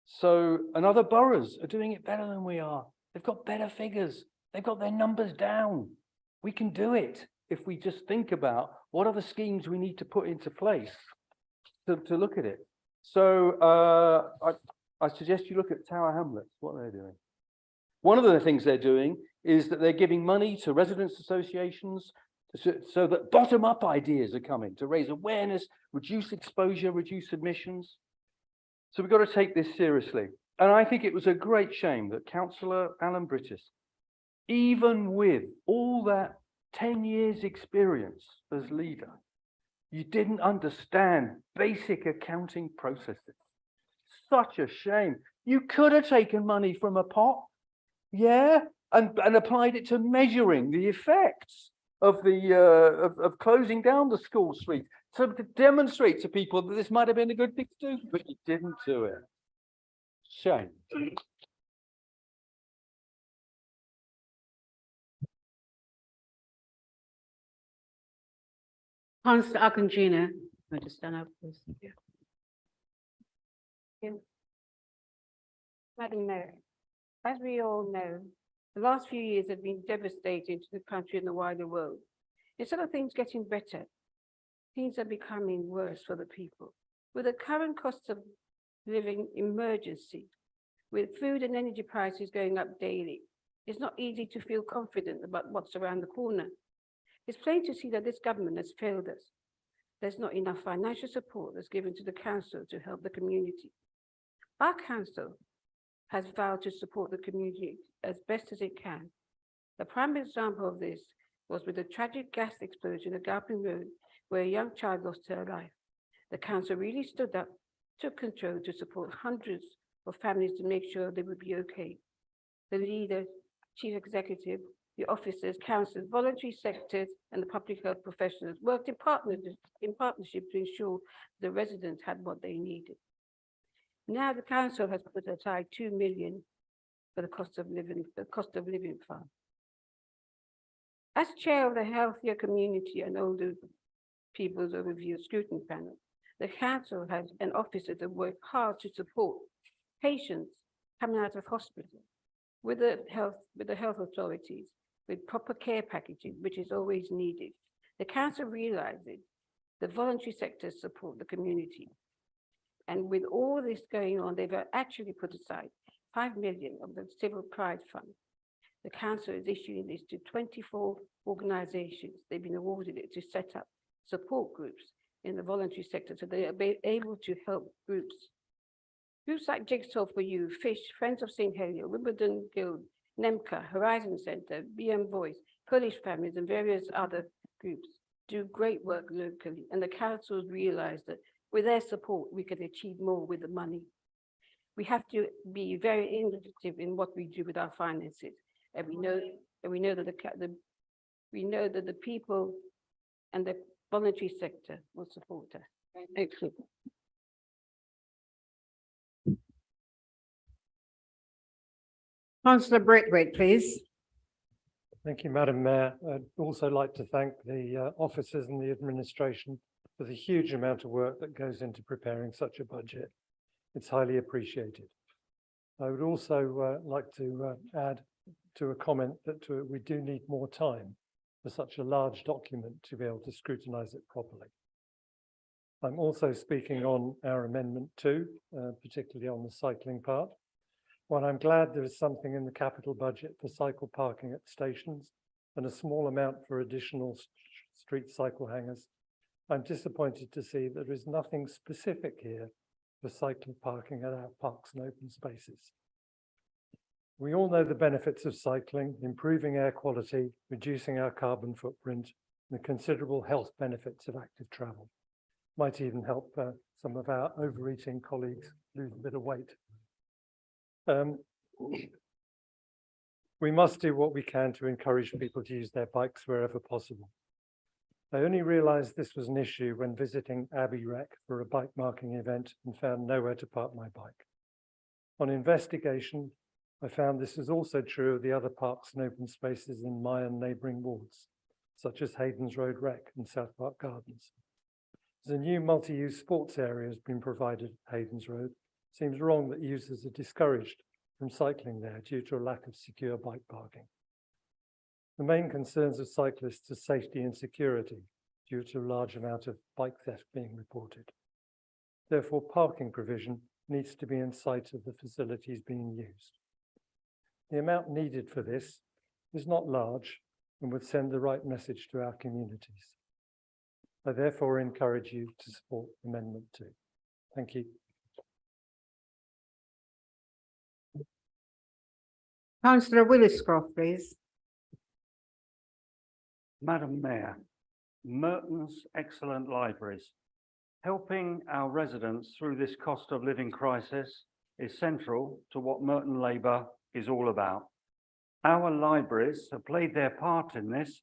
So, and other boroughs are doing it better than we are. They've got better figures. They've got their numbers down. We can do it if we just think about what are the schemes we need to put into place to look at it. So I suggest you look at Tower Hamlets, what they're doing. One of the things they're doing is that they're giving money to residents associations so that bottom-up ideas are coming to raise awareness, reduce exposure, reduce emissions. So we've got to take this seriously. And I think it was a great shame that Councillor Alan Brittis, even with all that 10 years experience as leader, you didn't understand basic accounting processes. Such a shame. You could have taken money from a pot, yeah, and applied it to measuring the effects of the of closing down the school street, so to demonstrate to people that this might have been a good thing to do, but you didn't do it. Shame. Councillor Akingina, want to stand up, please? Yeah. Madam Mayor, as we all know, the last few years have been devastating to the country and the wider world. Instead of things getting better, things are becoming worse for the people. With the current cost of living emergency, with food and energy prices going up daily, it's not easy to feel confident about what's around the corner. It's plain to see that this government has failed us. There's not enough financial support that's given to the council to help the community. Our council has vowed to support the community as best as it can. The prime example of this was with the tragic gas explosion at Galpin Road, where a young child lost her life. The council really stood up, took control to support hundreds of families to make sure they would be okay. The leader, chief executive, the officers, councillors, voluntary sectors, and the public health professionals worked in partnership to ensure the residents had what they needed. Now the council has put aside 2 million for the cost of living fund. As chair of the Healthier Community and Older People's Overview Scrutiny Panel, the council has an officer that work hard to support patients coming out of hospital with the health authorities, with proper care packaging, which is always needed. The council realizes the voluntary sectors support the community. And with all this going on, they've actually put aside 5 million of the Civil Pride Fund. The council is issuing this to 24 organisations. They've been awarded it to set up support groups in the voluntary sector, so they are able to help groups. Groups like Jigsaw for You, Fish, Friends of St. Helier, Wimbledon Guild, NEMCA, Horizon Centre, BM Voice, Polish Families, and various other groups do great work locally, and the councils realise that with their support, we can achieve more with the money. We have to be very innovative in what we do with our finances, and we know that the people and the voluntary sector will support us. Excellent. Councillor Braithwaite, please. Thank you, Madam Mayor. I'd also like to thank the officers and the administration for the huge amount of work that goes into preparing such a budget. It's highly appreciated. I would also like to add to a comment that we do need more time for such a large document to be able to scrutinise it properly. I'm also speaking on our Amendment 2, particularly on the cycling part. While I'm glad there is something in the capital budget for cycle parking at stations and a small amount for additional street cycle hangers, I'm disappointed to see there is nothing specific here for cycle parking at our parks and open spaces. We all know the benefits of cycling, improving air quality, reducing our carbon footprint, and the considerable health benefits of active travel. Might even help some of our overeating colleagues lose a bit of weight. We must do what we can to encourage people to use their bikes wherever possible. I only realized this was an issue when visiting Abbey Rec for a bike marking event and found nowhere to park my bike. On investigation, I found this is also true of the other parks and open spaces in my and neighbouring wards, such as Hayden's Road Rec and South Park Gardens. As a new multi-use sports area has been provided at Hayden's Road, it seems wrong that users are discouraged from cycling there due to a lack of secure bike parking. The main concerns of cyclists are safety and security due to a large amount of bike theft being reported. Therefore, parking provision needs to be in sight of the facilities being used. The amount needed for this is not large and would send the right message to our communities. I therefore encourage you to support Amendment 2. Thank you. Councillor Williscroft, please. Madam Mayor, Merton's excellent libraries. Helping our residents through this cost of living crisis is central to what Merton Labour is all about. Our libraries have played their part in this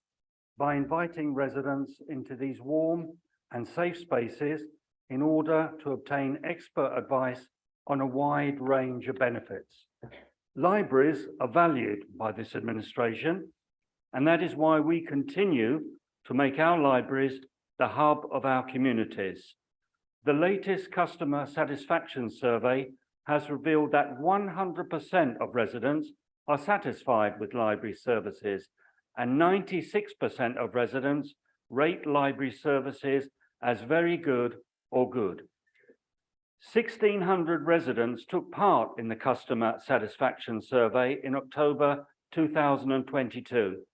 by inviting residents into these warm and safe spaces in order to obtain expert advice on a wide range of benefits. Libraries are valued by this administration, and that is why we continue to make our libraries the hub of our communities. The latest customer satisfaction survey has revealed that 100% of residents are satisfied with library services, and 96% of residents rate library services as very good or good. 1,600 residents took part in the customer satisfaction survey in October 2022.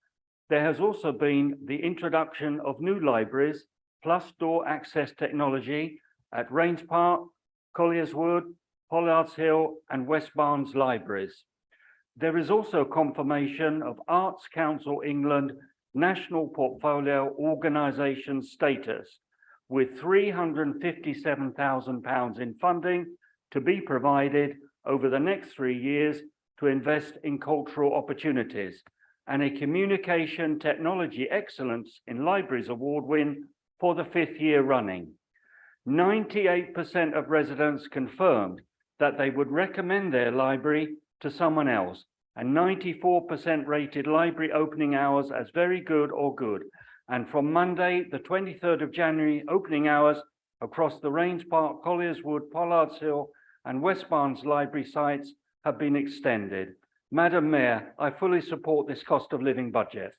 There has also been the introduction of new libraries plus door access technology at Rains Park, Colliers Wood, Pollards Hill and West Barnes libraries. There is also confirmation of Arts Council England National Portfolio Organisation status, with £357,000 in funding to be provided over the next 3 years to invest in cultural opportunities, and a Communication Technology Excellence in Libraries Award win for the 5th year running. 98% of residents confirmed that they would recommend their library to someone else, and 94% rated library opening hours as very good or good. And from Monday, the 23rd of January, opening hours across the Rains Park, Colliers Wood, Pollards Hill and West Barnes library sites have been extended. Madam Mayor, I fully support this cost of living budget.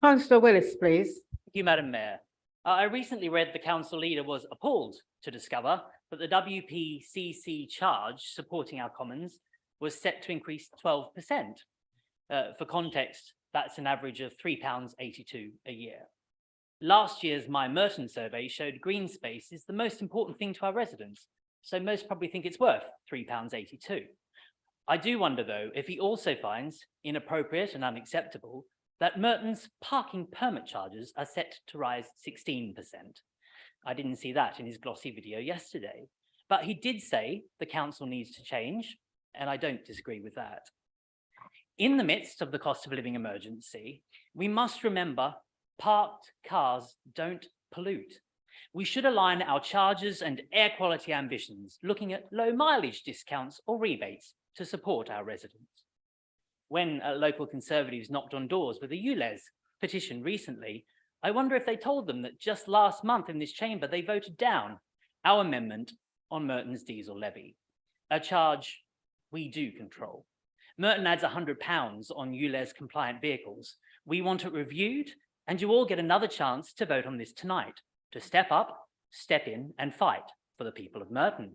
Councillor Willis, please. Thank you, Madam Mayor. I recently read the council leader was appalled to discover but the WPCC charge supporting our commons was set to increase 12%. For context, that's an average of £3.82 a year. Last year's My Merton survey showed green space is the most important thing to our residents, so most probably think it's worth £3.82. I do wonder, though, if he also finds inappropriate and unacceptable that Merton's parking permit charges are set to rise 16%. I didn't see that in his glossy video yesterday, but he did say the council needs to change, and I don't disagree with that. In the midst of the cost of living emergency, we must remember parked cars don't pollute. We should align our charges and air quality ambitions, looking at low mileage discounts or rebates to support our residents. When local Conservatives knocked on doors with a ULEZ petition recently, I wonder if they told them that just last month in this chamber, they voted down our amendment on Merton's diesel levy, a charge we do control. Merton adds £100 on ULEZ compliant vehicles. We want it reviewed, and you all get another chance to vote on this tonight, to step up, step in and fight for the people of Merton.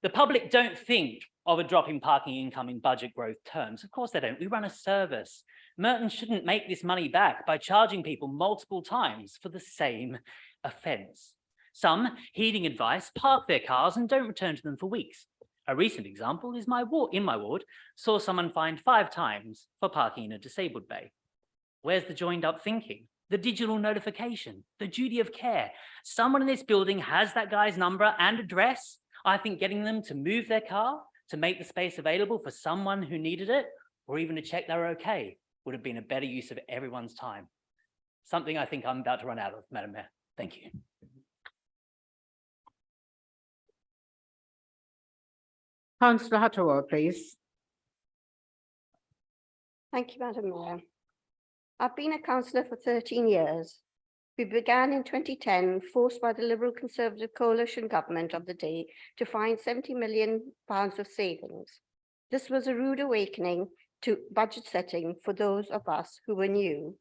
The public don't think of a drop in parking income in budget growth terms. Of course they don't. We run a service. Merton shouldn't make this money back by charging people multiple times for the same offence. Some, heeding advice, park their cars and don't return to them for weeks. A recent example is in my ward saw someone fined 5 times for parking in a disabled bay. Where's the joined up thinking? The digital notification, the duty of care. Someone in this building has that guy's number and address. I think getting them to move their car, to make the space available for someone who needed it, or even to check they're okay, would have been a better use of everyone's time. Something I think I'm about to run out of, Madam Mayor. Thank you. Councillor Hattawa, please. Thank you, Madam Mayor. I've been a councillor for 13 years. We began in 2010, forced by the Liberal Conservative coalition government of the day to find £70 million of savings. This was a rude awakening to budget setting for those of us who were new.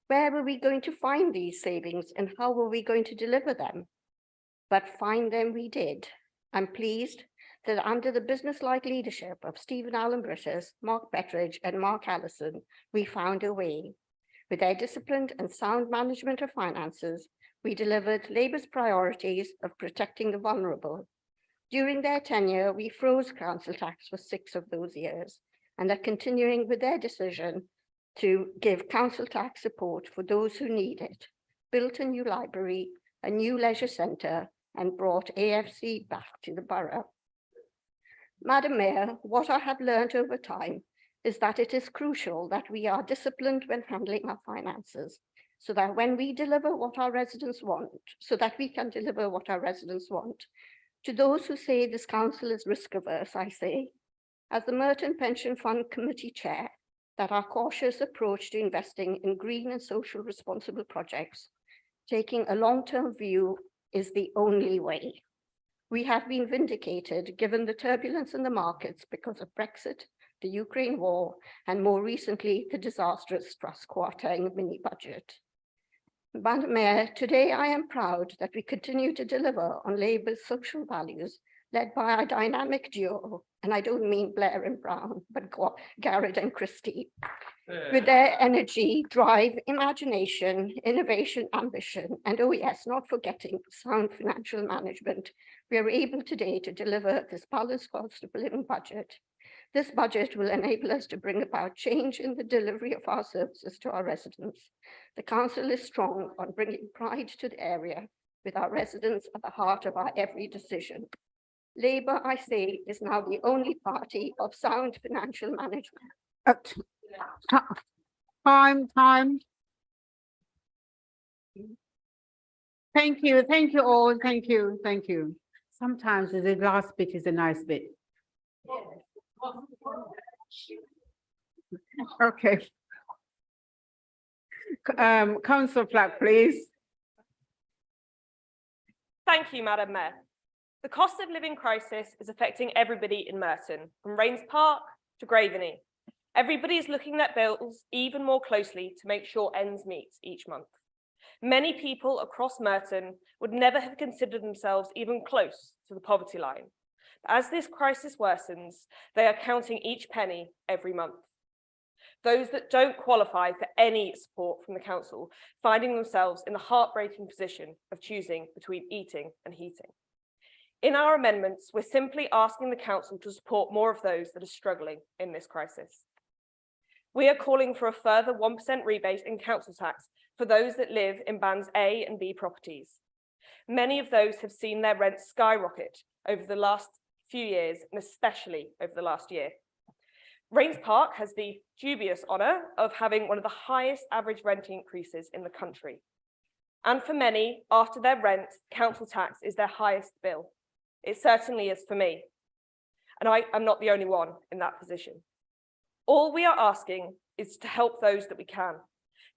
Where were we going to find these savings and how were we going to deliver them? But find them we did. I'm pleased that under the business-like leadership of Stephen Allen Brittas, Mark Betteridge and Mark Allison, we found a way. With their disciplined and sound management of finances, we delivered Labour's priorities of protecting the vulnerable. During their tenure, we froze council tax for 6 of those years and are continuing with their decision to give council tax support for those who need it, built a new library, a new leisure centre, and brought AFC back to the borough. Madam Mayor, what I have learned over time is that it is crucial that we are disciplined when handling our finances, so that when we deliver what our residents want, so that we can deliver what our residents want. To those who say this council is risk averse, I say, as the Merton Pension Fund Committee Chair, that our cautious approach to investing in green and social responsible projects, taking a long-term view, is the only way. We have been vindicated given the turbulence in the markets because of Brexit, the Ukraine war, and more recently, the disastrous Truss quartering mini budget. Madam Mayor, today I am proud that we continue to deliver on Labour's social values led by our dynamic duo, and I don't mean Blair and Brown, but Garrett and Christie. With their energy, drive, imagination, innovation, ambition, and oh yes, not forgetting sound financial management, we are able today to deliver this balanced cost of living budget. This budget will enable us to bring about change in the delivery of our services to our residents. The council is strong on bringing pride to the area, with our residents at the heart of our every decision. Labour, I say, is now the only party of sound financial management. Time. Thank you all, thank you. Sometimes the last bit is a nice bit. Okay. Councillor Flack, please. Thank you, Madam Mayor. The cost of living crisis is affecting everybody in Merton, from Rains Park to Graveney. Everybody is looking at bills even more closely to make sure ends meet each month. Many people across Merton would never have considered themselves even close to the poverty line. As this crisis worsens, they are counting each penny every month. Those that don't qualify for any support from the council, finding themselves in the heartbreaking position of choosing between eating and heating. In our amendments, we're simply asking the council to support more of those that are struggling in this crisis. We are calling for a further 1% rebate in council tax for those that live in bands A and B properties. Many of those have seen their rents skyrocket over the last few years, and especially over the last year. Rains Park has the dubious honour of having one of the highest average rent increases in the country. And for many, after their rent, council tax is their highest bill. It certainly is for me. And I am not the only one in that position. All we are asking is to help those that we can,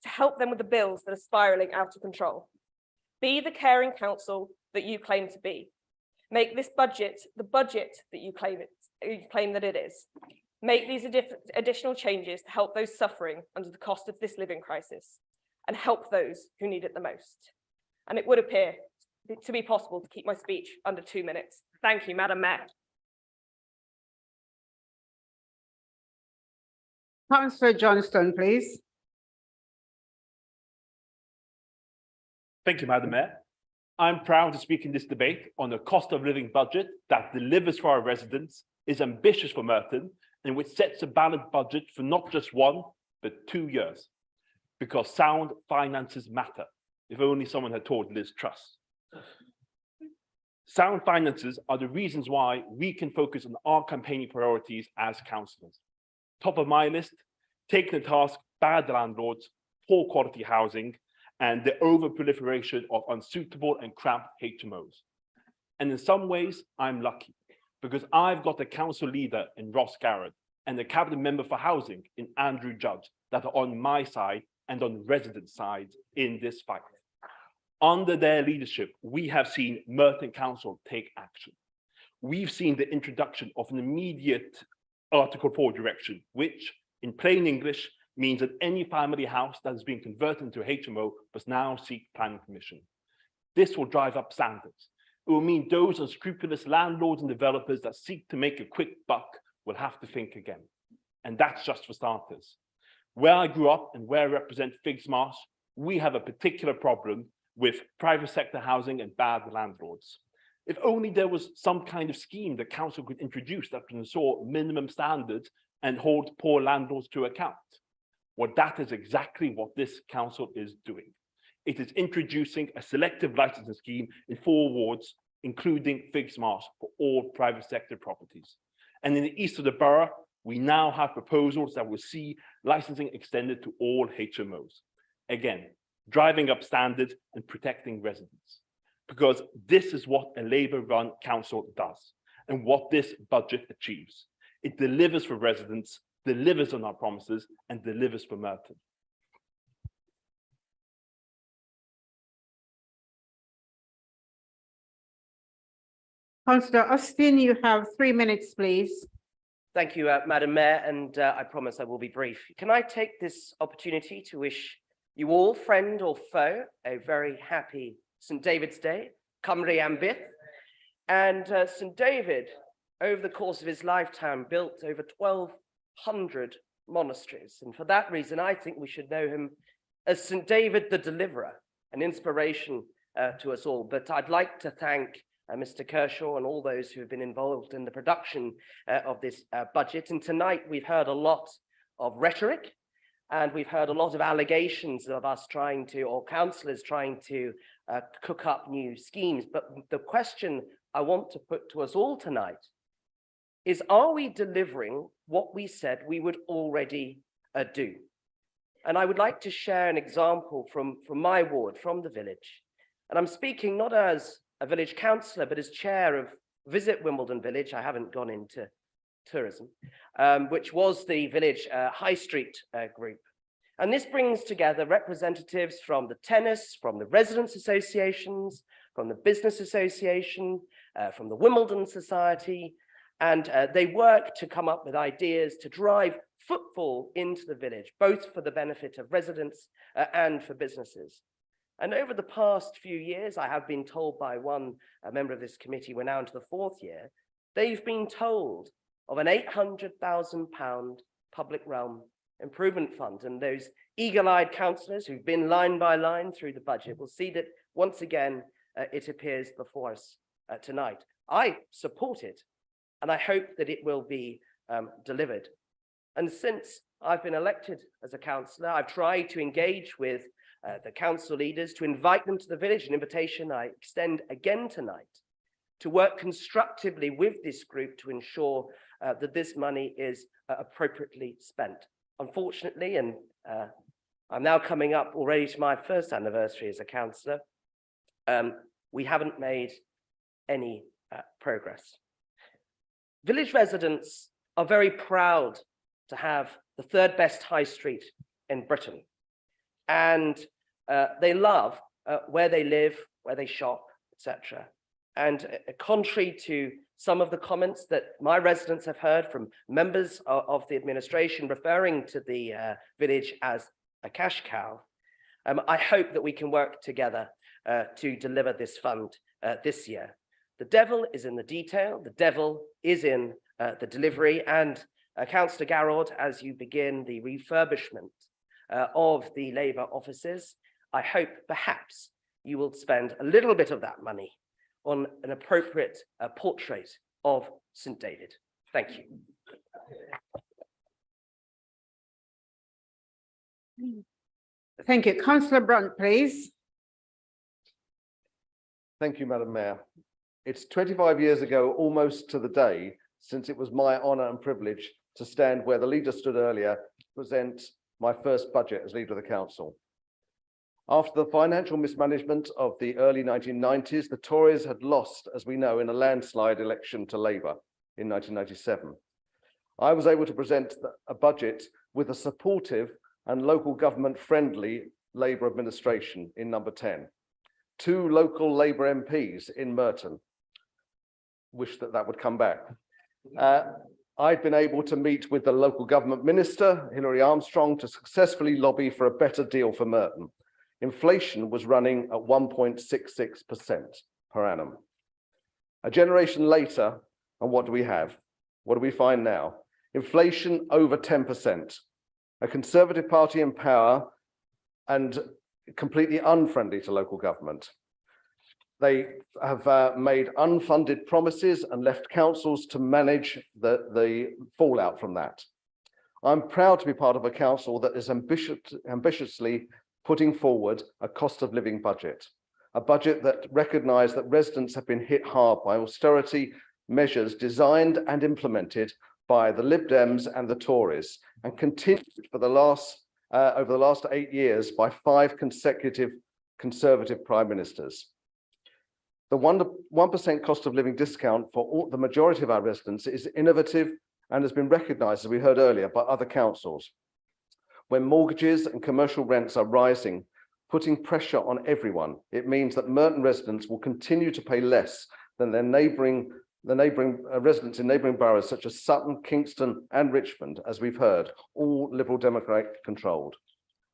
to help them with the bills that are spiralling out of control. Be the caring council that you claim to be. Make this budget the budget that you claim that it is. Make these additional changes to help those suffering under the cost of this living crisis and help those who need it the most. And it would appear to be possible to keep my speech under 2 minutes. Thank you, Madam Mayor. Councillor Johnston, please. Thank you, Madam Mayor. I'm proud to speak in this debate on a cost of living budget that delivers for our residents, is ambitious for Merton, and which sets a balanced budget for not just 1, but 2 years. Because sound finances matter. If only someone had told Liz Truss. Sound finances are the reasons why we can focus on our campaigning priorities as councillors. Top of my list, taking the task bad landlords, poor quality housing, and the over-proliferation of unsuitable and cramped HMOs. And in some ways, I'm lucky, because I've got a council leader in Ross Garrett and a cabinet member for housing in Andrew Judge that are on my side and on resident side in this fight. Under their leadership, we have seen Merton Council take action. We've seen the introduction of an immediate Article 4 direction, which in plain English means that any family house that is being converted into a HMO must now seek planning permission. This will drive up standards. It will mean those unscrupulous landlords and developers that seek to make a quick buck will have to think again. And that's just for starters. Where I grew up and where I represent Figs Marsh, we have a particular problem with private sector housing and bad landlords. If only there was some kind of scheme the council could introduce that can ensure minimum standards and hold poor landlords to account. Well, that is exactly what this council is doing. It is introducing a selective licensing scheme in 4 wards, including Figs Marsh, for all private sector properties. And in the east of the borough, we now have proposals that will see licensing extended to all HMOs. Again, driving up standards and protecting residents. Because this is what a Labour-run council does and what this budget achieves. It delivers for residents, delivers on our promises, and delivers for Merton. Councillor Austin, you have 3 minutes, please. Thank you, Madam Mayor, and I promise I will be brief. Can I take this opportunity to wish you all, friend or foe, a very happy St. David's Day, Cymru am byth. And St. David, over the course of his lifetime, built over 1,200 monasteries. And for that reason, I think we should know him as St. David the Deliverer, an inspiration to us all. But I'd like to thank Mr. Kershaw and all those who have been involved in the production of this budget. And tonight we've heard a lot of rhetoric, and we've heard a lot of allegations of us trying to, or councillors trying to cook up new schemes. But the question I want to put to us all tonight is, are we delivering what we said we would already do? And I would like to share an example from my ward, from the village. And I'm speaking not as a village councillor, but as chair of Visit Wimbledon Village. I haven't gone into tourism, which was the village high street group. And this brings together representatives from the tennis, from the residents associations, from the business association, from the Wimbledon Society, and they work to come up with ideas to drive footfall into the village, both for the benefit of residents and for businesses. And over the past few years, I have been told by one member of this committee, we're now into the 4th year, they've been told of an £800,000 public realm improvement fund. And those eagle-eyed councillors who've been line by line through the budget will see that once again, it appears before us tonight. I support it, and I hope that it will be delivered. And since I've been elected as a councillor, I've tried to engage with the council leaders to invite them to the village, an invitation I extend again tonight, to work constructively with this group to ensure that this money is appropriately spent. Unfortunately, and I'm now coming up already to my 1st anniversary as a councillor, we haven't made any progress. Village residents are very proud to have the 3rd best high street in Britain. And they love where they live, where they shop, etc. And contrary to some of the comments that my residents have heard from members of the administration referring to the village as a cash cow, I hope that we can work together to deliver this fund this year. The devil is in the detail, the devil is in the delivery, and Councillor Garrod, as you begin the refurbishment of the Labour offices, I hope perhaps you will spend a little bit of that money on an appropriate portrait of St. David. Thank you. Thank you. Councillor Brunt, please. Thank you, Madam Mayor. It's 25 years ago, almost to the day, since it was my honour and privilege to stand where the leader stood earlier, to present my first budget as leader of the council. After the financial mismanagement of the early 1990s, the Tories had lost, as we know, in a landslide election to Labour in 1997. I was able to present a budget with a supportive and local government friendly Labour administration in number 10. 2 local Labour MPs in Merton. Wish that that would come back. I'd been able to meet with the local government minister, Hilary Armstrong, to successfully lobby for a better deal for Merton. Inflation was running at 1.66% per annum. A generation later, and what do we have? What do we find now? Inflation over 10%. A Conservative Party in power and completely unfriendly to local government. They have made unfunded promises and left councils to manage the fallout from that. I'm proud to be part of a council that is ambitiously putting forward a cost of living budget, a budget that recognises that residents have been hit hard by austerity measures designed and implemented by the Lib Dems and the Tories, and continued for the last over the last 8 years by 5 consecutive Conservative prime ministers. The 1% cost of living discount for the majority of our residents is innovative and has been recognised, as we heard earlier, by other councils. When mortgages and commercial rents are rising, putting pressure on everyone, it means that Merton residents will continue to pay less than their neighbouring residents in neighbouring boroughs such as Sutton, Kingston and Richmond, as we've heard, all Liberal Democrat controlled.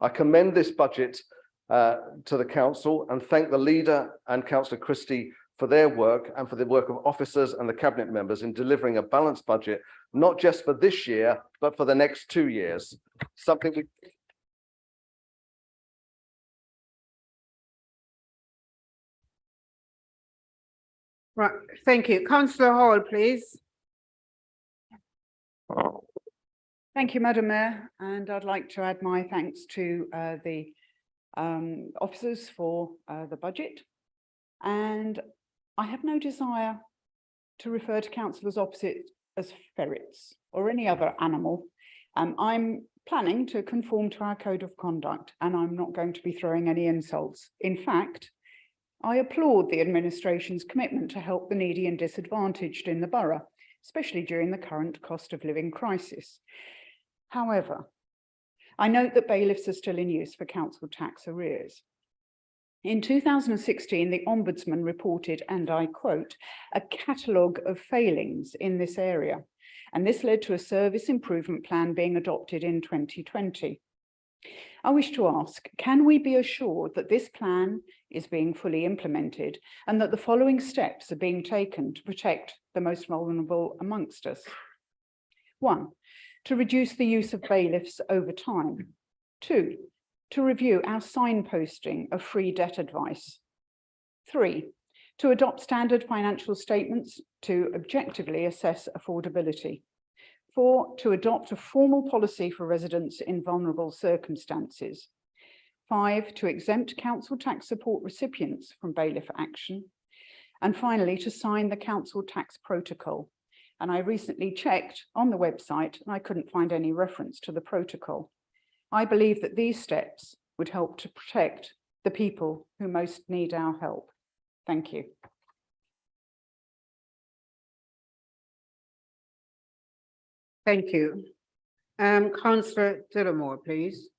I commend this budget to the council and thank the leader and Councillor Christie for their work and for the work of officers and the cabinet members in delivering a balanced budget, not just for this year, but for the next 2 years. Something we Right, thank you. Councillor Hall, please. Thank you, Madam Mayor, and I'd like to add my thanks to the officers for the budget. And I have no desire to refer to councillors opposite as ferrets or any other animal. I'm planning to conform to our code of conduct, and I'm not going to be throwing any insults. In fact, I applaud the administration's commitment to help the needy and disadvantaged in the borough, especially during the current cost of living crisis. However, I note that bailiffs are still in use for council tax arrears. In 2016, the Ombudsman reported, and I quote, a catalogue of failings in this area, and this led to a service improvement plan being adopted in 2020. I wish to ask, can we be assured that this plan is being fully implemented and that the following steps are being taken to protect the most vulnerable amongst us? 1, to reduce the use of bailiffs over time. 2, to review our signposting of free debt advice. 3, to adopt standard financial statements to objectively assess affordability. 4, to adopt a formal policy for residents in vulnerable circumstances. 5, to exempt council tax support recipients from bailiff action. And finally, to sign the council tax protocol. And I recently checked on the website and I couldn't find any reference to the protocol. I believe that these steps would help to protect the people who most need our help. Thank you. Thank you. Councillor Dillamore, please.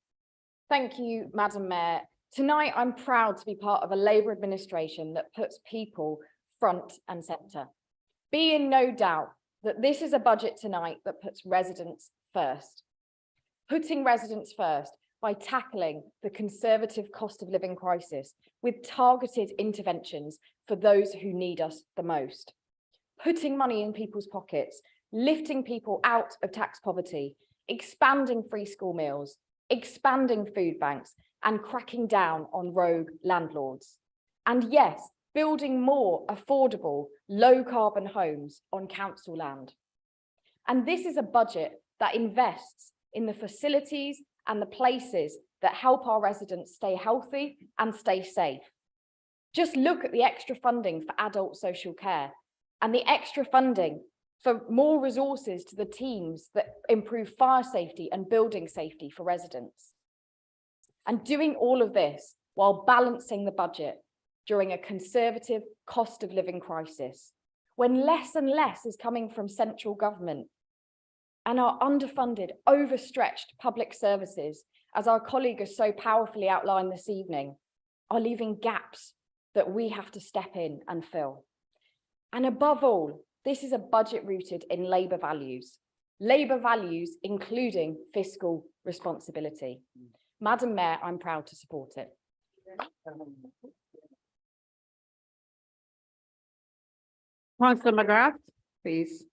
Thank you, Madam Mayor. Tonight, I'm proud to be part of a Labour administration that puts people front and centre. Be in no doubt that this is a budget tonight that puts residents first. Putting residents first by tackling the Conservative cost of living crisis with targeted interventions for those who need us the most. Putting money in people's pockets, lifting people out of tax poverty, expanding free school meals, expanding food banks, and cracking down on rogue landlords. And yes, building more affordable, low-carbon homes on council land. And this is a budget that invests in the facilities and the places that help our residents stay healthy and stay safe. Just look at the extra funding for adult social care and the extra funding for more resources to the teams that improve fire safety and building safety for residents. And doing all of this while balancing the budget during a Conservative cost of living crisis, when less and less is coming from central government, and our underfunded, overstretched public services, as our colleague has so powerfully outlined this evening, are leaving gaps that we have to step in and fill. And above all, this is a budget rooted in Labour values including fiscal responsibility. Madam Mayor, I'm proud to support it. Councillor McGrath, please.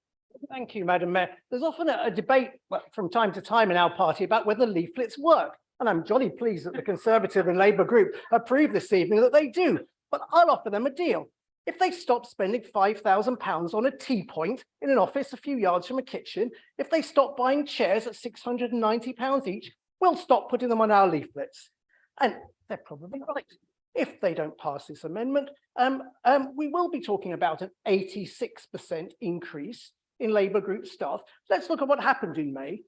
Thank you, Madam Mayor. There's often a debate from time to time in our party about whether leaflets work. And I'm jolly pleased that the Conservative and Labour group approved this evening that they do. But I'll offer them a deal. If they stop spending £5,000 on a tea point in an office a few yards from a kitchen, if they stop buying chairs at £690 each, we'll stop putting them on our leaflets. And they're probably right. If they don't pass this amendment, we will be talking about an 86% increase in Labour group staff. Let's look at what happened in May.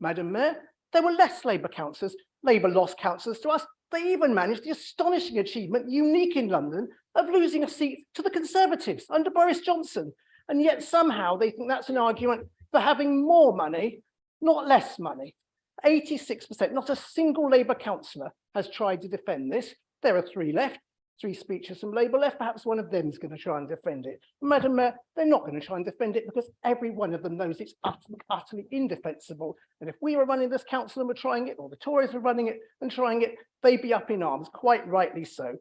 Madam Mayor, there were less Labour councillors. Labour lost councillors to us. They even managed the astonishing achievement, unique in London, of losing a seat to the Conservatives under Boris Johnson. And yet somehow they think that's an argument for having more money, not less money. 86%, not a single Labour councillor has tried to defend this. There are 3 left, 3 speeches from Labour left. Perhaps one of them is going to try and defend it. Madam Mayor, they're not going to try and defend it because every one of them knows it's utterly indefensible. And if we were running this council and were trying it, or the Tories were running it and trying it, they'd be up in arms, quite rightly so.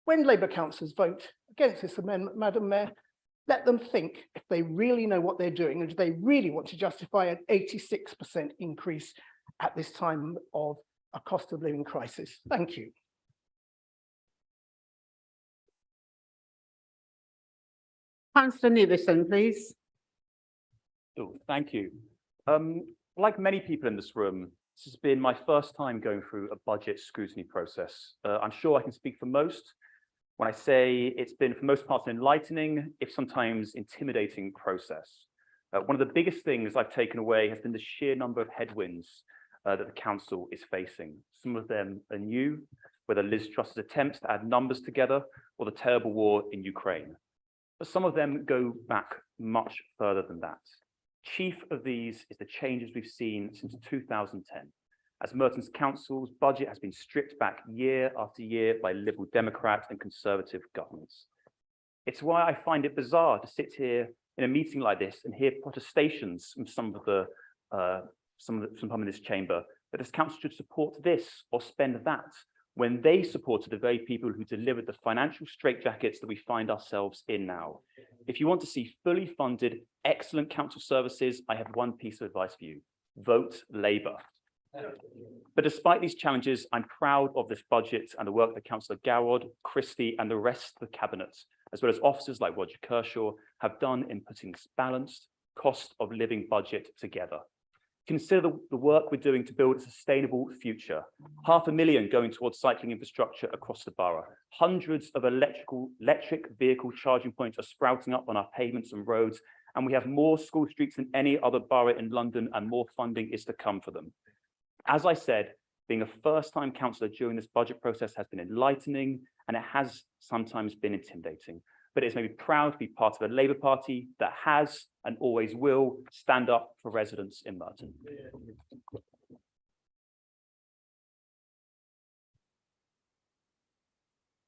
When Labour councillors vote against this amendment, Madam Mayor, let them think if they really know what they're doing and do they really want to justify an 86% increase at this time of a cost of living crisis. Thank you. Councillor Nevison, please. Oh, thank you. Like many people in this room, this has been my first time going through a budget scrutiny process. I'm sure I can speak for most when I say it's been, for most parts, an enlightening, if sometimes intimidating process. One of the biggest things I've taken away has been the sheer number of headwinds that the council is facing. Some of them are new, whether Liz Truss's attempts to add numbers together or the terrible war in Ukraine. But some of them go back much further than that. Chief of these is the changes we've seen since 2010, as Merton's council's budget has been stripped back year after year by Liberal Democrat and Conservative governments. It's why I find it bizarre to sit here in a meeting like this and hear protestations from some in this chamber that this council should support this or spend that when they supported the very people who delivered the financial straitjackets that we find ourselves in now. If you want to see fully funded, excellent council services, I have one piece of advice for you: vote Labour. But despite these challenges, I'm proud of this budget and the work that Councillor Garrod, Christie, and the rest of the Cabinet, as well as officers like Roger Kershaw, have done in putting this balanced cost of living budget together. Consider the work we're doing to build a sustainable future. $500,000 going towards cycling infrastructure across the borough. Hundreds of electric vehicle charging points are sprouting up on our pavements and roads, and we have more school streets than any other borough in London, and more funding is to come for them. As I said, being a first-time councillor during this budget process has been enlightening, and it has sometimes been intimidating. But it's made me proud to be part of a Labour Party that has and always will stand up for residents in Merton.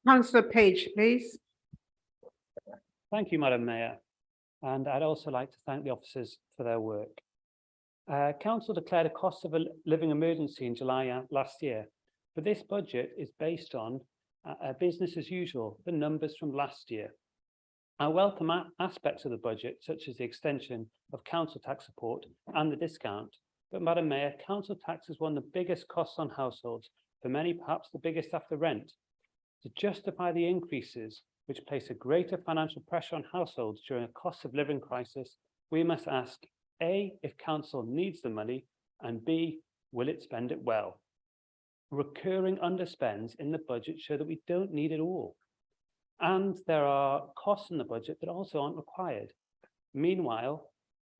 Councillor Page, please. Thank you, Madam Mayor. And I'd also like to thank the officers for their work. Council declared a cost of a living emergency in July last year, but this budget is based on business as usual, the numbers from last year. I welcome aspects of the budget, such as the extension of council tax support and the discount. But Madam Mayor, council tax is one of the biggest costs on households, for many perhaps the biggest after rent. To justify the increases, which place a greater financial pressure on households during a cost of living crisis, we must ask, A, if council needs the money, and B, will it spend it well? Recurring underspends in the budget show that we don't need it all. And there are costs in the budget that also aren't required. Meanwhile,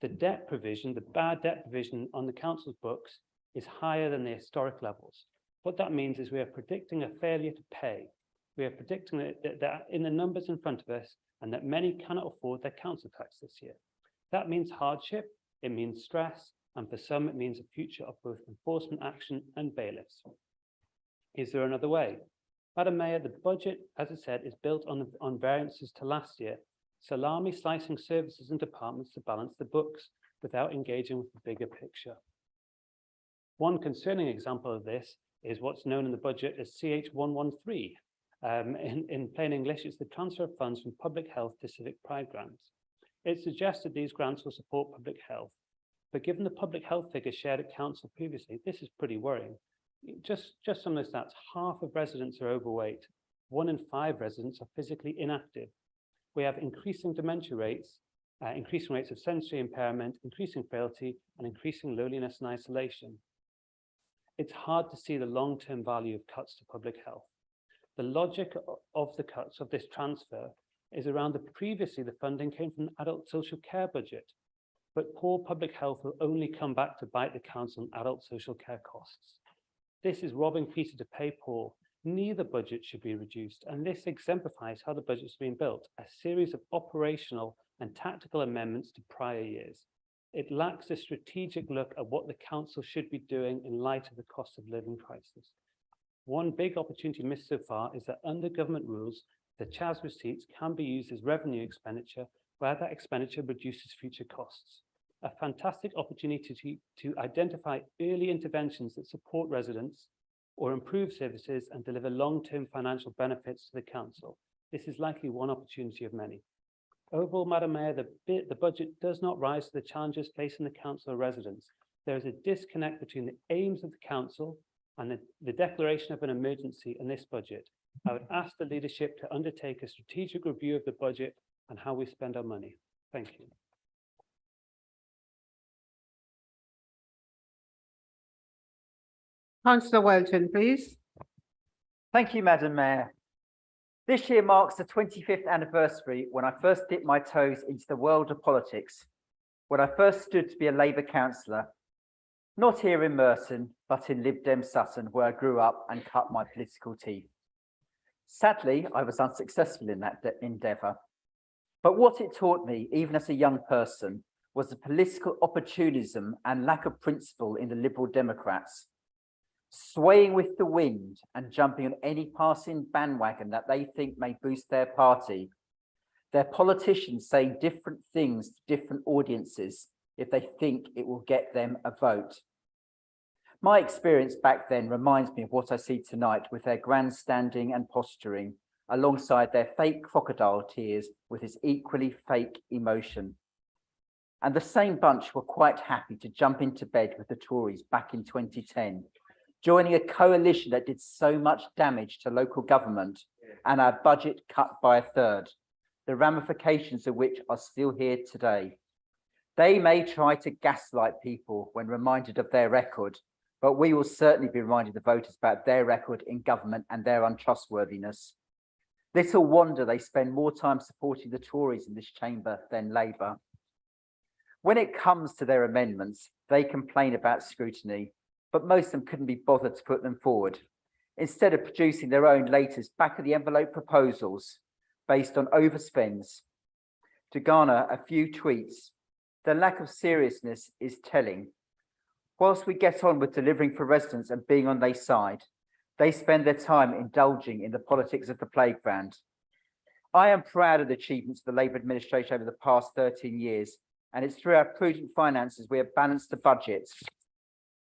the debt provision, the bad debt provision on the council's books is higher than the historic levels. What that means is we are predicting a failure to pay. We are predicting that in the numbers in front of us, and that many cannot afford their council tax this year. That means hardship, it means stress, and for some it means a future of both enforcement action and bailiffs. Is there another way? Madam Mayor, the budget, as I said, is built on variances to last year, salami slicing services and departments to balance the books without engaging with the bigger picture. One concerning example of this is what's known in the budget as CH113. In plain English, it's the transfer of funds from public health to civic pride grants. It suggested these grants will support public health, but given the public health figures shared at council previously, this is pretty worrying. Just some of the stats: half of residents are overweight, 1 in 5 residents are physically inactive. We have increasing dementia rates, increasing rates of sensory impairment, increasing frailty, and increasing loneliness and isolation. It's hard to see the long-term value of cuts to public health. The logic of the cuts of this transfer is around previously the funding came from the adult social care budget, but poor public health will only come back to bite the council on adult social care costs. This is robbing Peter to pay Paul. Neither budget should be reduced, and this exemplifies how the budget is being built, a series of operational and tactical amendments to prior years. It lacks a strategic look at what the council should be doing in light of the cost of living crisis. One big opportunity missed so far is that under government rules, the CHAS receipts can be used as revenue expenditure where that expenditure reduces future costs. A fantastic opportunity to identify early interventions that support residents or improve services and deliver long-term financial benefits to the council. This is likely one opportunity of many. Overall, Madam Mayor, the budget does not rise to the challenges facing the council or residents. There is a disconnect between the aims of the council and the declaration of an emergency in this budget. I would ask the leadership to undertake a strategic review of the budget and how we spend our money. Thank you. Councillor Welton, please. Thank you, Madam Mayor. This year marks the 25th anniversary when I first dipped my toes into the world of politics, when I first stood to be a Labour councillor, not here in Merton, but in Lib Dem Sutton, where I grew up and cut my political teeth. Sadly, I was unsuccessful in that endeavour. But what it taught me, even as a young person, was the political opportunism and lack of principle in the Liberal Democrats, swaying with the wind and jumping on any passing bandwagon that they think may boost their party. Their politicians saying different things to different audiences if they think it will get them a vote. My experience back then reminds me of what I see tonight with their grandstanding and posturing, alongside their fake crocodile tears with his equally fake emotion. And the same bunch were quite happy to jump into bed with the Tories back in 2010, joining a coalition that did so much damage to local government and our budget cut by a third, the ramifications of which are still here today. They may try to gaslight people when reminded of their record, but we will certainly be reminding the voters about their record in government and their untrustworthiness. Little wonder they spend more time supporting the Tories in this chamber than Labour. When it comes to their amendments, they complain about scrutiny, but most of them couldn't be bothered to put them forward. Instead of producing their own latest back of the envelope proposals based on overspends to garner a few tweets, the lack of seriousness is telling. Whilst we get on with delivering for residents and being on their side, they spend their time indulging in the politics of the playground. I am proud of the achievements of the Labour administration over the past 13 years, and it's through our prudent finances we have balanced the budget.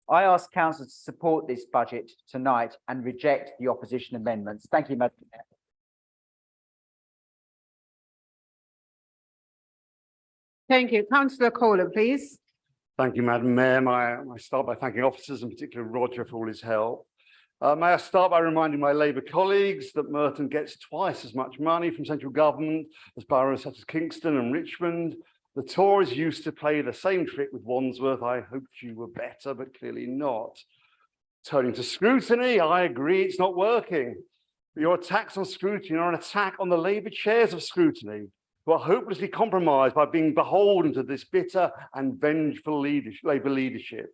I ask council to support this budget tonight and reject the opposition amendments. Thank you, Madam Mayor. Thank you. Councillor Kohler, please. Thank you, Madam Mayor. I start by thanking officers, in particular Roger, for all his help. May I start by reminding my Labour colleagues that Merton gets twice as much money from central government as boroughs such as Kingston and Richmond. The Tories used to play the same trick with Wandsworth. I hoped you were better, but clearly not. Turning to scrutiny, I agree it's not working. But your attacks on scrutiny are an attack on the Labour chairs of scrutiny, who are hopelessly compromised by being beholden to this bitter and vengeful Labour leadership.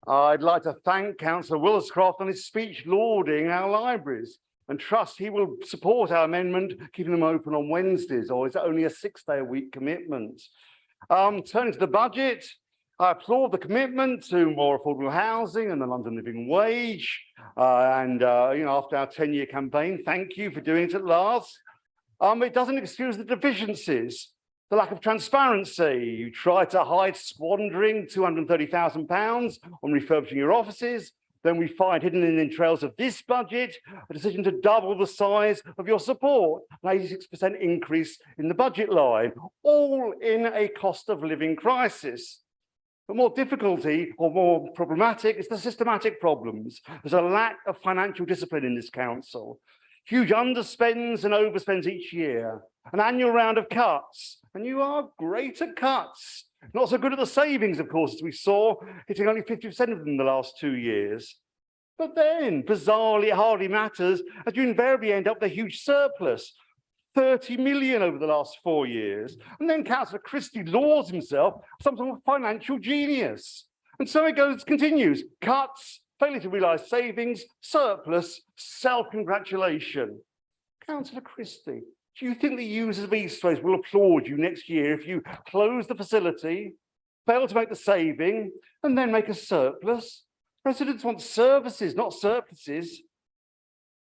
I'd like to thank Councillor Williscroft on his speech lauding our libraries and trust he will support our amendment, keeping them open on Wednesdays, or is it only a 6-day-a-week commitment? Turning to the budget, I applaud the commitment to more affordable housing and the London living wage. After our 10-year campaign, thank you for doing it at last. It doesn't excuse the deficiencies, the lack of transparency. You try to hide squandering £230,000 on refurbishing your offices. Then we find hidden in the entrails of this budget a decision to double the size of your support, an 86% increase in the budget line, all in a cost of living crisis. But more difficulty or more problematic is the systematic problems. There's a lack of financial discipline in this council. Huge underspends and overspends each year, an annual round of cuts, and you are great at cuts. Not so good at the savings, of course, as we saw, hitting only 50% of them in the last 2 years. But then, bizarrely, it hardly matters, as you invariably end up with a huge surplus, 30 million over the last 4 years. And then Councillor Christie laws himself some sort of financial genius. And so it continues, cuts, failure to realise savings, surplus, self-congratulation. Councillor Christie, do you think the users of Eastways will applaud you next year if you close the facility, fail to make the saving, and then make a surplus? Residents want services, not surpluses.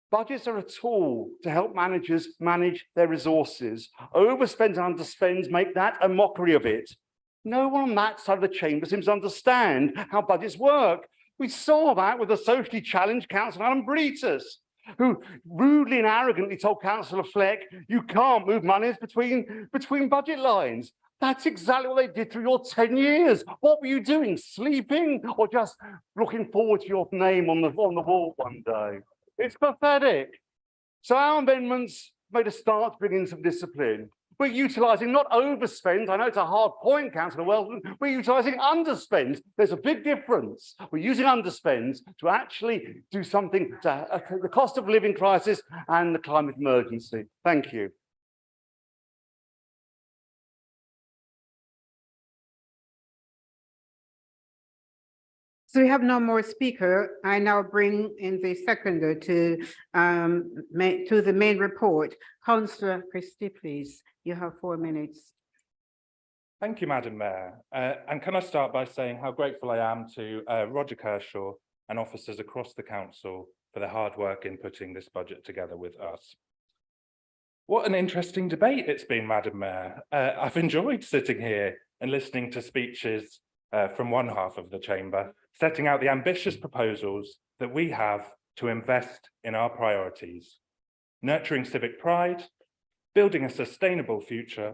Budgets are a tool to help managers manage their resources. Overspends and underspends make that a mockery of it. No one on that side of the chamber seems to understand how budgets work. We saw that with the socially challenged Councillor Alan Bretus, who rudely and arrogantly told Councillor Fleck, you can't move monies between budget lines. That's exactly what they did through your 10 years. What were you doing, sleeping or just looking forward to your name on the wall one day? It's pathetic. So our amendments made a start to bring in some discipline. We're utilising not overspend. I know it's a hard point, Councillor Welton. We're utilising underspend. There's a big difference. We're using underspends to actually do something to the cost of living crisis and the climate emergency. Thank you. So we have no more speaker. I now bring in the seconder to the main report. Councillor Christie, please. You have 4 minutes. Thank you, Madam Mayor. And can I start by saying how grateful I am to Roger Kershaw and officers across the council for their hard work in putting this budget together with us. What an interesting debate it's been, Madam Mayor. I've enjoyed sitting here and listening to speeches from one half of the chamber, setting out the ambitious proposals that we have to invest in our priorities, nurturing civic pride, building a sustainable future,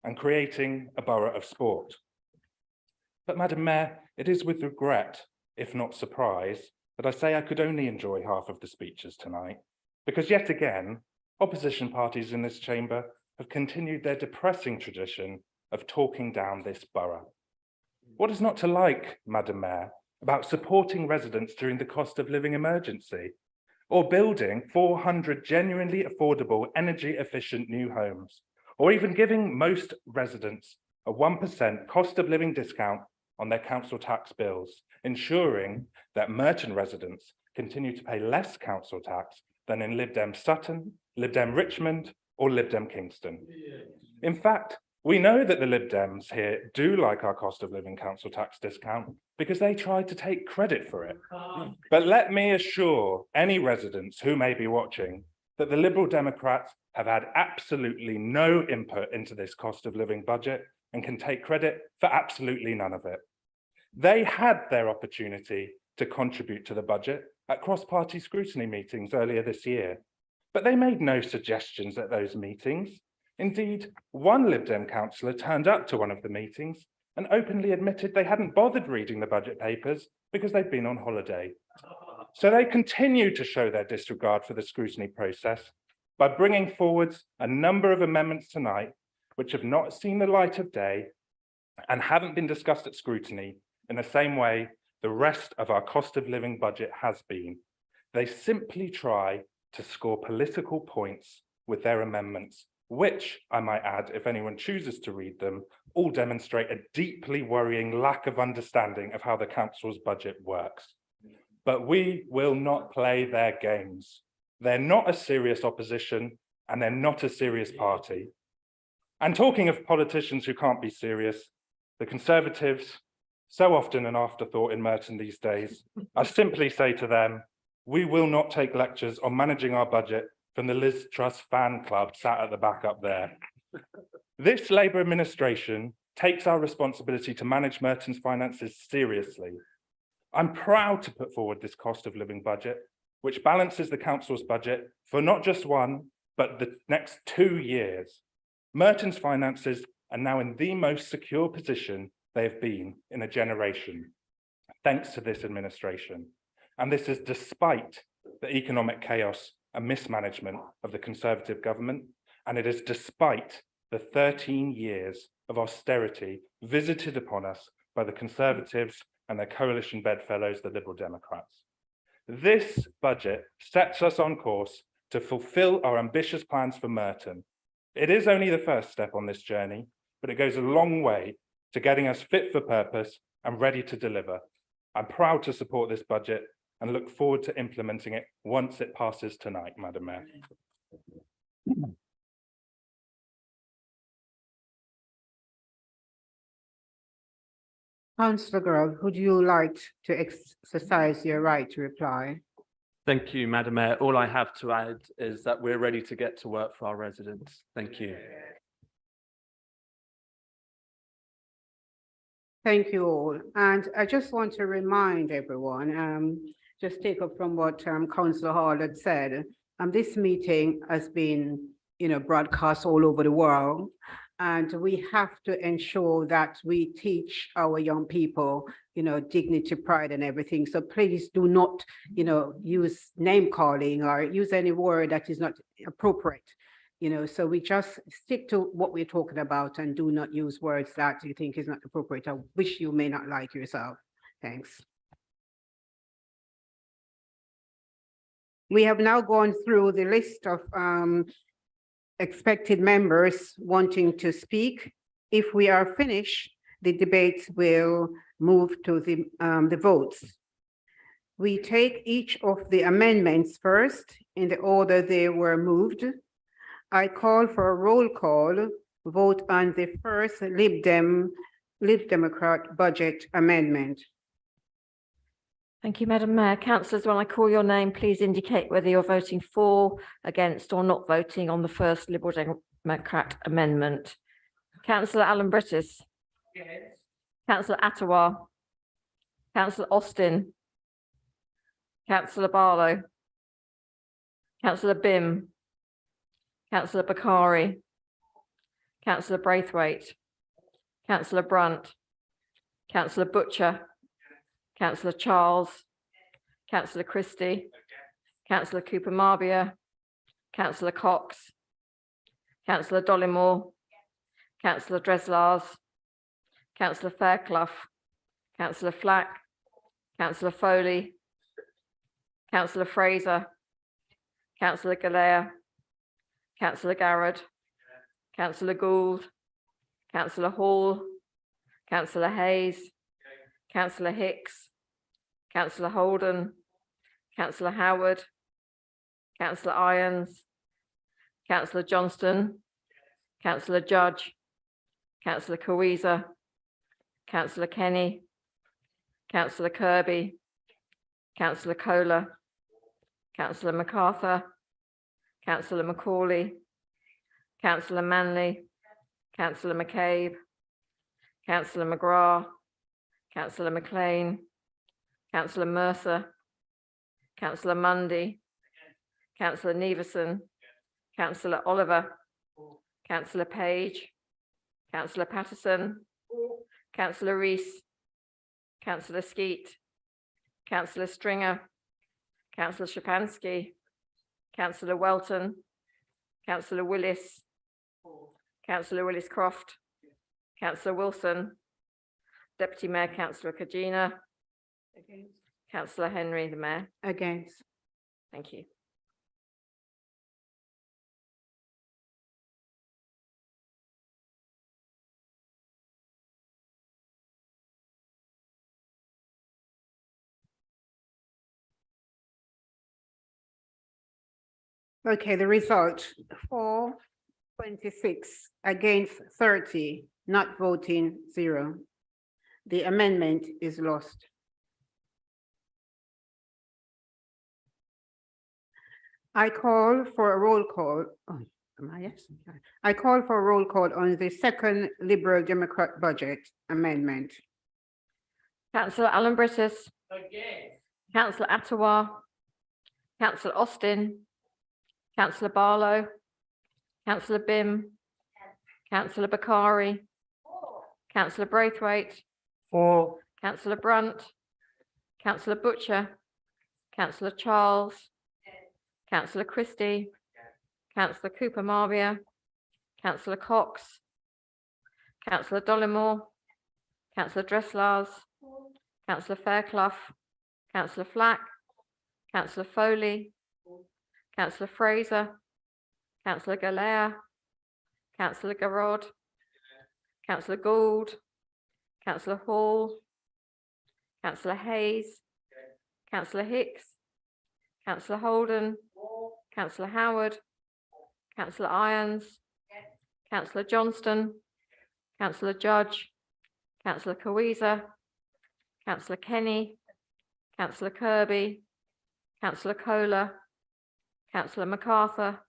and creating a borough of sport. But Madam Mayor, it is with regret, if not surprise, that I say I could only enjoy half of the speeches tonight, because yet again, opposition parties in this chamber have continued their depressing tradition of talking down this borough. What is not to like, Madam Mayor, about supporting residents during the cost of living emergency, or building 400 genuinely affordable, energy-efficient new homes, or even giving most residents a 1% cost of living discount on their council tax bills, ensuring that Merton residents continue to pay less council tax than in Lib Dem Sutton, Lib Dem Richmond, or Lib Dem Kingston. In fact, we know that the Lib Dems here do like our cost of living council tax discount because they tried to take credit for it. But let me assure any residents who may be watching that the Liberal Democrats have had absolutely no input into this cost of living budget and can take credit for absolutely none of it. They had their opportunity to contribute to the budget at cross-party scrutiny meetings earlier this year, but they made no suggestions at those meetings. Indeed, one Lib Dem councillor turned up to one of the meetings and openly admitted they hadn't bothered reading the budget papers because they'd been on holiday. So they continue to show their disregard for the scrutiny process by bringing forward a number of amendments tonight which have not seen the light of day and haven't been discussed at scrutiny in the same way the rest of our cost of living budget has been. They simply try to score political points with their amendments, which, I might add, if anyone chooses to read them, all demonstrate a deeply worrying lack of understanding of how the council's budget works. But we will not play their games. They're not a serious opposition, and they're not a serious party. And talking of politicians who can't be serious, the Conservatives, so often an afterthought in Merton these days, I simply say to them, we will not take lectures on managing our budget from the Liz Truss fan club sat at the back up there. This Labour administration takes our responsibility to manage Merton's finances seriously. I'm proud to put forward this cost of living budget, which balances the council's budget for not just one, but the next 2 years. Merton's finances are now in the most secure position they have been in a generation, thanks to this administration. And this is despite the economic chaos and mismanagement of the Conservative government, and it is despite the 13 years of austerity visited upon us by the Conservatives and their coalition bedfellows, the Liberal Democrats. This budget sets us on course to fulfil our ambitious plans for Merton. It is only the first step on this journey, but it goes a long way to getting us fit for purpose and ready to deliver. I'm proud to support this budget and look forward to implementing it once it passes tonight, Madam Mayor. Councillor Grove, would you like to exercise your right to reply? Thank you, Madam Mayor. All I have to add is that we're ready to get to work for our residents. Thank you. Thank you all. And I just want to remind everyone, just take up from what Councillor Hall had said. This meeting has been, broadcast all over the world, and we have to ensure that we teach our young people, dignity, pride, and everything. So please do not, use name calling or use any word that is not appropriate. So we just stick to what we're talking about and do not use words that you think is not appropriate or which you may not like yourself. Thanks. We have now gone through the list of expected members wanting to speak. If we are finished, the debate will move to the votes. We take each of the amendments first in the order they were moved. I call for a roll call vote on the first Lib Democrat budget amendment. Thank you, Madam Mayor. Councillors, when I call your name, please indicate whether you're voting for, against, or not voting on the first Liberal Democrat amendment. Councillor Alan Brittis. Yes. Councillor Ottawa, Councillor Austin, Councillor Barlow, Councillor Bim, Councillor Bakari, Councillor Braithwaite, Councillor Brunt, Councillor Butcher, Councillor Charles, Councillor Christie, Councillor Cooper Marbia, Councillor Cox, Councillor Dollymore, Councillor Dreslars, Councillor Fairclough, Councillor Flack, Councillor Foley, Councillor Fraser, Councillor Galea, Councillor Garrett, Councillor Gould, Councillor Hall, Councillor Hayes, Councillor Hicks, Councillor Holden, Councillor Howard, Councillor Irons, Councillor Johnston, Councillor Judge, Councillor Kawisa, Councillor Kenny, Councillor Kirby, Councillor Kohler, Councillor MacArthur, Councillor Macaulay, Councillor Manley, Councillor McCabe, Councillor McGrath, Councillor McLean, Councillor Mercer, Councillor Mundy, Councillor Neveson, Councillor Oliver, Councillor Page, Councillor Patterson, Councillor Rees, Councillor Skeet, Councillor Stringer, Councillor Shapansky, Councillor Welton, Councillor Willis, Councillor Willis-Croft, Councillor Wilson, Deputy Mayor Councillor Kajina, Councillor Henry, the Mayor. Against. Thank you. Okay, the result, 426 against 30, not voting 0. The amendment is lost. I call for a roll call. Oh, am I? Yes. I call for a roll call on the second Liberal Democrat budget amendment. Councillor Alan Brittis. Councillor Ottawa, Councillor Austin, Councillor Barlow, Councillor Bim, Councillor Bakari, Councillor Braithwaite, Councillor Brunt, Councillor Butcher, Councillor Charles, Councillor Christie, Councillor Cooper Marbia, Councillor Cox, Councillor Dollymore, Councillor Dreslars, Councillor Fairclough, Councillor Flack, Councillor Foley, Councillor Fraser, Councillor Galea, Councillor Garrod, Councillor Gould, Councillor Hall, Councillor Hayes, Councillor Hicks, Councillor Holden, Councillor Howard, Councillor Irons, Councillor Johnston, Councillor Judge, Councillor Kawisa, Councillor Kenny, Councillor Kirby, Councillor Kohler, Councillor MacArthur,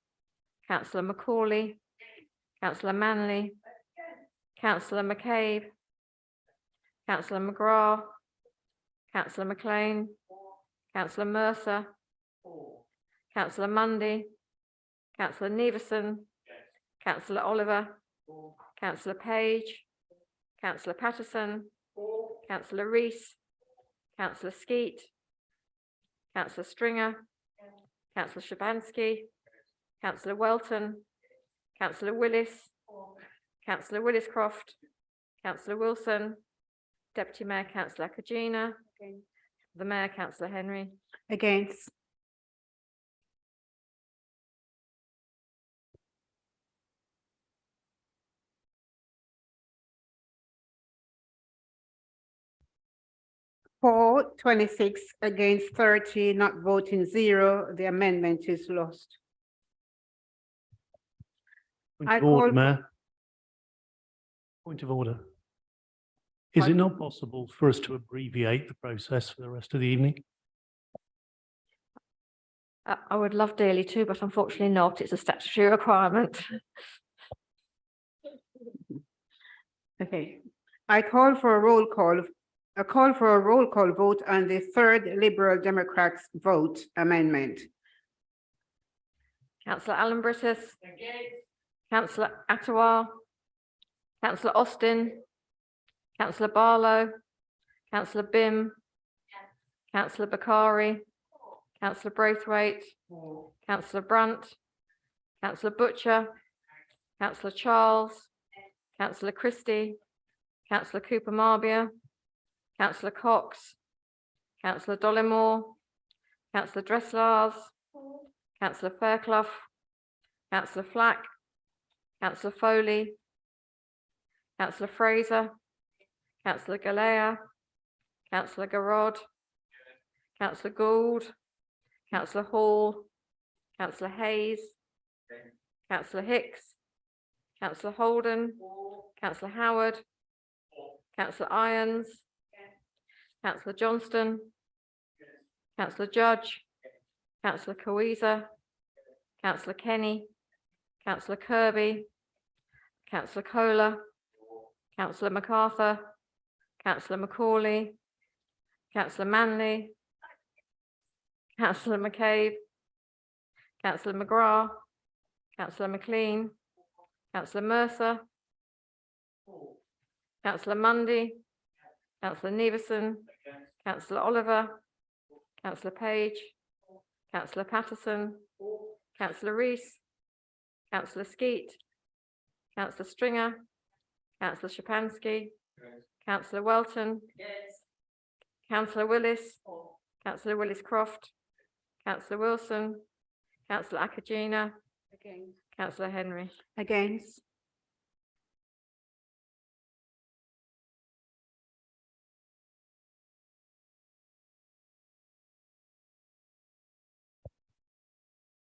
Councillor Macaulay, Councillor Manley, Councillor McCabe, Councillor McGrath, Councillor McLean, Councillor Mercer, Councillor Mundy, Councillor Neveson, Councillor Oliver, Councillor Page, Councillor Patterson, Councillor Rees, Councillor Skeet, Councillor Stringer, Councillor Shabansky, Councillor Welton, Councillor Willis, Councillor Willis-Croft, Councillor Wilson, Deputy Mayor Councillor Kajina, the Mayor Councillor Henry. Against. For 26 against 30, not voting 0, the amendment is lost. Point I of order, call- Mayor. Point of order. Is it not possible for us to abbreviate the process for the rest of the evening? I would love dearly to, but unfortunately not. It's a statutory requirement. Okay, I call for a roll call vote on the third Liberal Democrats vote amendment. Councillor Alan Brittas. Councillor Attawar. Councillor Austin. Councillor Barlow. Councillor Bim. Councillor Bakari. Councillor Braithwaite. Councillor Brunt. Councillor Butcher. Councillor Charles. Councillor Christie. Councillor Cooper Marbia. Councillor Cox. Councillor Dollimore. Councillor Dresslars. Councillor Fairclough. Councillor Flack. Councillor Foley. Councillor Fraser. Councillor Galea. Councillor Garrod. Councillor Gould. Councillor Hall. Councillor Hayes. Councillor Hicks. Councillor Holden. Councillor Howard. Councillor Irons. Councillor Johnston. Councillor Judge. Councillor Kawisa. Councillor Kenny. Councillor Kirby. Councillor Kohler. Councillor MacArthur. Councillor Macaulay. Councillor Manley. Councillor McCabe. Councillor McGrath. Councillor McLean. Councillor Mercer. Councillor Mundy. Councillor Neveson. Councillor Oliver. Councillor Page. Councillor Patterson. Councillor Rees. Councillor Skeet. Councillor Stringer. Councillor Shapansky. Councillor Welton. Councillor Willis. Councillor Willis Croft. Councillor Wilson. Councillor Akagina. Councillor Henry. Against.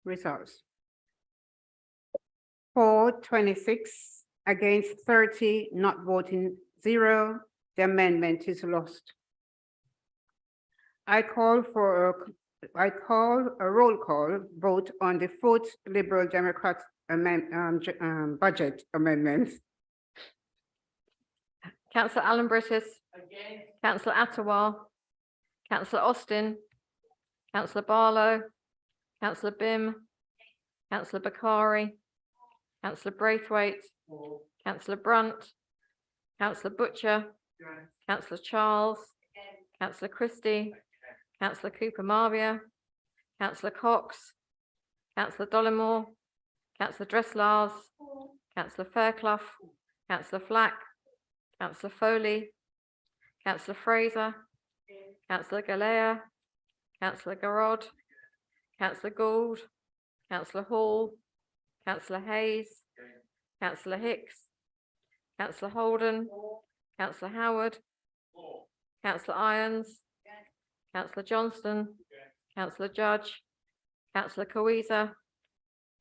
Results. For 26, against 30, not voting 0, the amendment is lost. I call a roll call vote on the fourth Liberal Democrat budget amendment. Councillor Alan Brittas. Councillor Attawar. Councillor Austin. Councillor Barlow. Councillor Bim. Councillor Bakari. Councillor Braithwaite. Councillor Brunt. Councillor Butcher. Councillor Charles. Councillor Christie. Councillor Cooper Marbia. Councillor Cox. Councillor Dollimore. Councillor Dresslars. Councillor Fairclough. Councillor Flack. Councillor Foley. Councillor Fraser. Councillor Galea. Councillor Garrod. Councillor Gould. Councillor Hall. Councillor Hayes. Councillor Hicks. Councillor Holden. Councillor Howard. Councillor Irons. Councillor Johnston. Councillor Judge. Councillor Kawisa.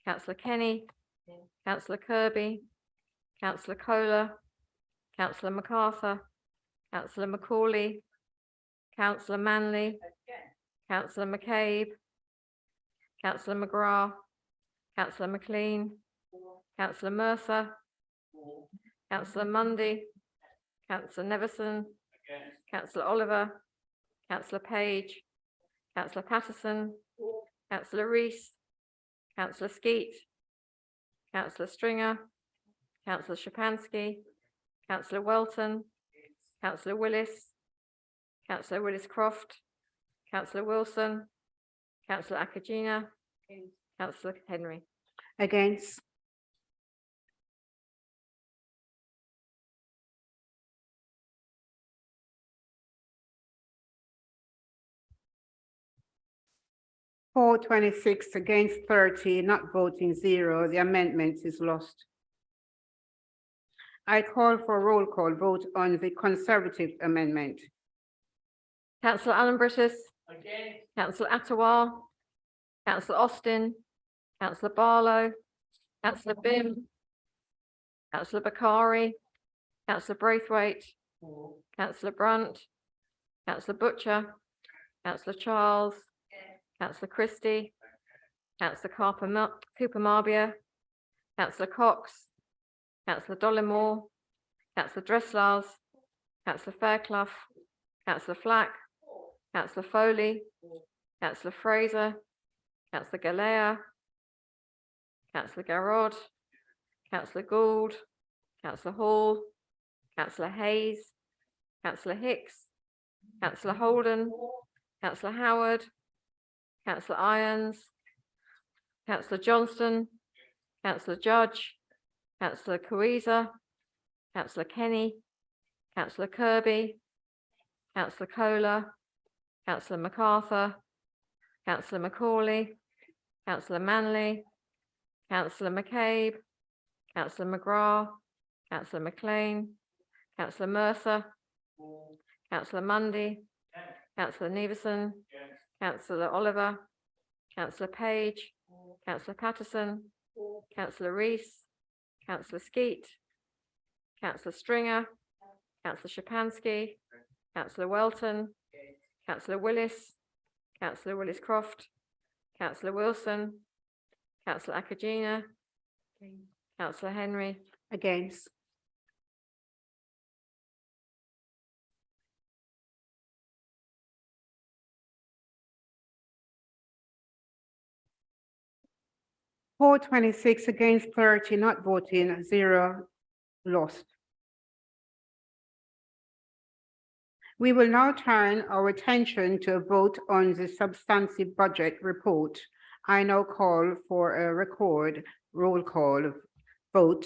Councillor Kenny. Councillor Kirby. Councillor Kohler. Councillor MacArthur. Councillor Macaulay. Councillor Manley. Councillor McCabe. Councillor McGrath. Councillor McLean. Councillor Mercer. Councillor Mundy. Councillor Neveson. Councillor Oliver. Councillor Page. Councillor Patterson. Councillor Rees. Councillor Skeet. Councillor Stringer. Councillor Shapansky. Councillor Welton. Councillor Willis. Councillor Willis Croft. Councillor Wilson. Councillor Akagina. Councillor Henry. Against. For 26, against 30, not voting 0, the amendment is lost. I call for a roll call vote on the Conservative amendment. Councillor Alan Brittas. Councillor Attawar. Councillor Austin. Councillor Barlow. Councillor Bim. Councillor Bakari. Councillor Braithwaite. Councillor Brunt. Councillor Butcher. Councillor Charles. Councillor Christie. Councillor Cooper Marbia. Councillor Cox. Councillor Dollimore. Councillor Dresslars. Councillor Fairclough, Councillor Flack, Councillor Foley, Councillor Fraser, Councillor Galea, Councillor Garrod, Councillor Gould, Councillor Hall, Councillor Hayes, Councillor Hicks, Councillor Holden, Councillor Howard, Councillor Irons, Councillor Johnston, Councillor Judge, Councillor Kariza, Councillor Kenny, Councillor Kirby, Councillor Kohler, Councillor MacArthur, Councillor Macaulay, Councillor Manley, Councillor McCabe, Councillor McGrath, Councillor McLean, Councillor Mercer, Councillor Mundy, Councillor Neveson, Councillor Oliver, Councillor Page, Councillor Patterson, Councillor Rees, Councillor Skeet, Councillor Stringer, Councillor Shapansky, Councillor Welton, Councillor Willis, Councillor Willis-Croft, Councillor Wilson, Councillor Akagina, Councillor Henry. Against. For 26, against 30, not voting, 0 lost. We will now turn our attention to a vote on the substantive budget report. I now call for a roll call vote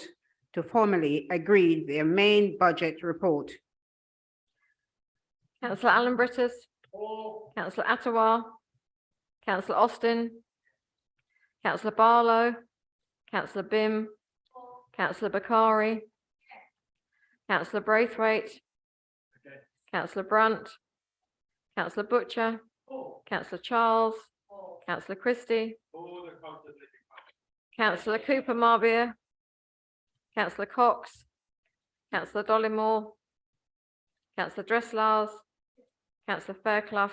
to formally agree the main budget report. Councillor Allen Brittas, Councillor Attawar, Councillor Austin, Councillor Barlow, Councillor Bim, Councillor Bakari, Councillor Braithwaite, Councillor Brunt, Councillor Butcher, Councillor Charles, Councillor Christie, Councillor Cooper Marbier, Councillor Cox, Councillor Dollymore, Councillor Dresslars, Councillor Fairclough,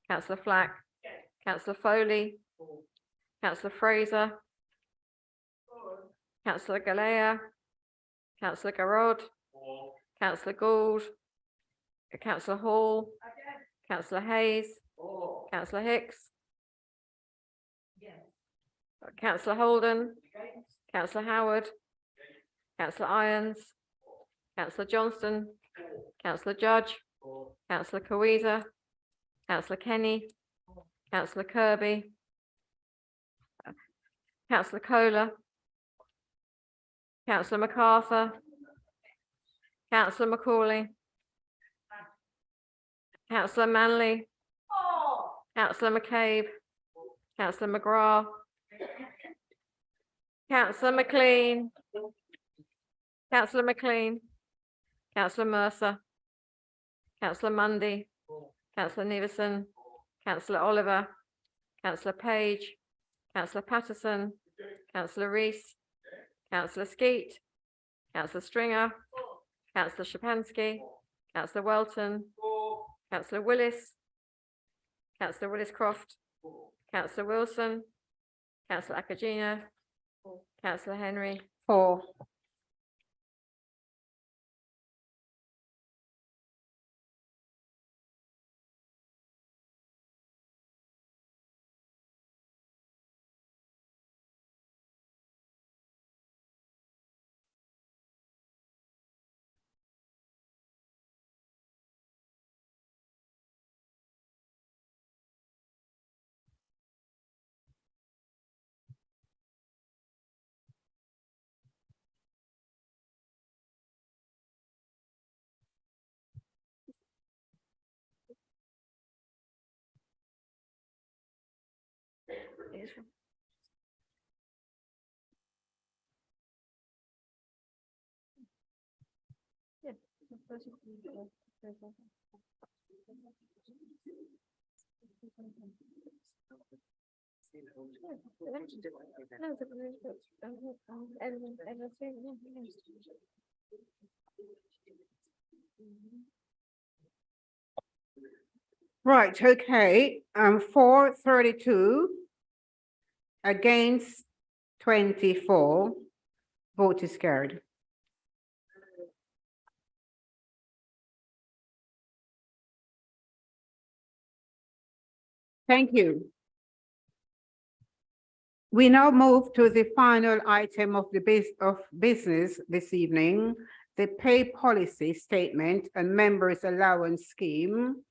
Councillor Flack, Councillor Foley, Councillor Fraser, Councillor Galea, Councillor Garrod, Councillor Gould, Councillor Hall, Councillor Hayes, Councillor Hicks, Councillor Holden, Councillor Howard, Councillor Irons, Councillor Johnston, Councillor Judge, Councillor Kariza, Councillor Kenny, Councillor Kirby, Councillor Kohler, Councillor MacArthur, Councillor Macaulay, Councillor Manley, Councillor McCabe, Councillor McGrath, Councillor McLean, Councillor McLean, Councillor Mercer, Councillor Mundy, Councillor Neveson, Councillor Oliver, Councillor Page, Councillor Patterson, Councillor Rees, Councillor Skeet, Councillor Stringer, Councillor Shapansky, Councillor Welton, Councillor Willis, Councillor Willis-Croft, Councillor Wilson, Councillor Akagina, Councillor Henry. 4. Right, okay, 432 against 24, vote is carried. Thank you. We now move to the final item of the business this evening, the pay policy statement and members allowance scheme.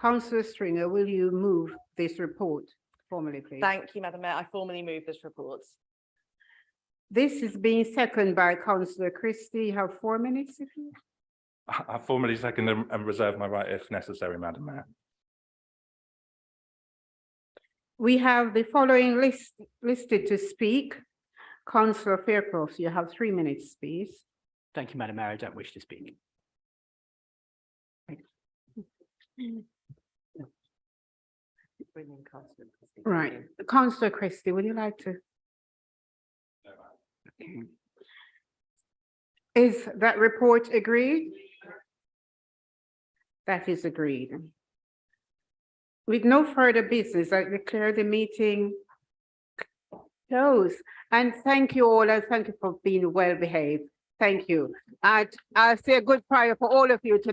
Councillor Stringer, will you move this report formally, please? Thank you, Madam Mayor. I formally move this report. This is being seconded by Councillor Christie. You have 4 minutes, if you. I formally second and reserve my right if necessary, Madam Mayor. We have the following listed to speak. Councillor Faircroft, you have 3 minutes, please. Thank you, Madam Mayor. I don't wish to speak. Right, Councillor Christie, would you like to? Okay. Is that report agreed? That is agreed. With no further business, I declare the meeting closed. And thank you all, and thank you for being well behaved. Thank you. I'll say a good prayer for all of you tonight.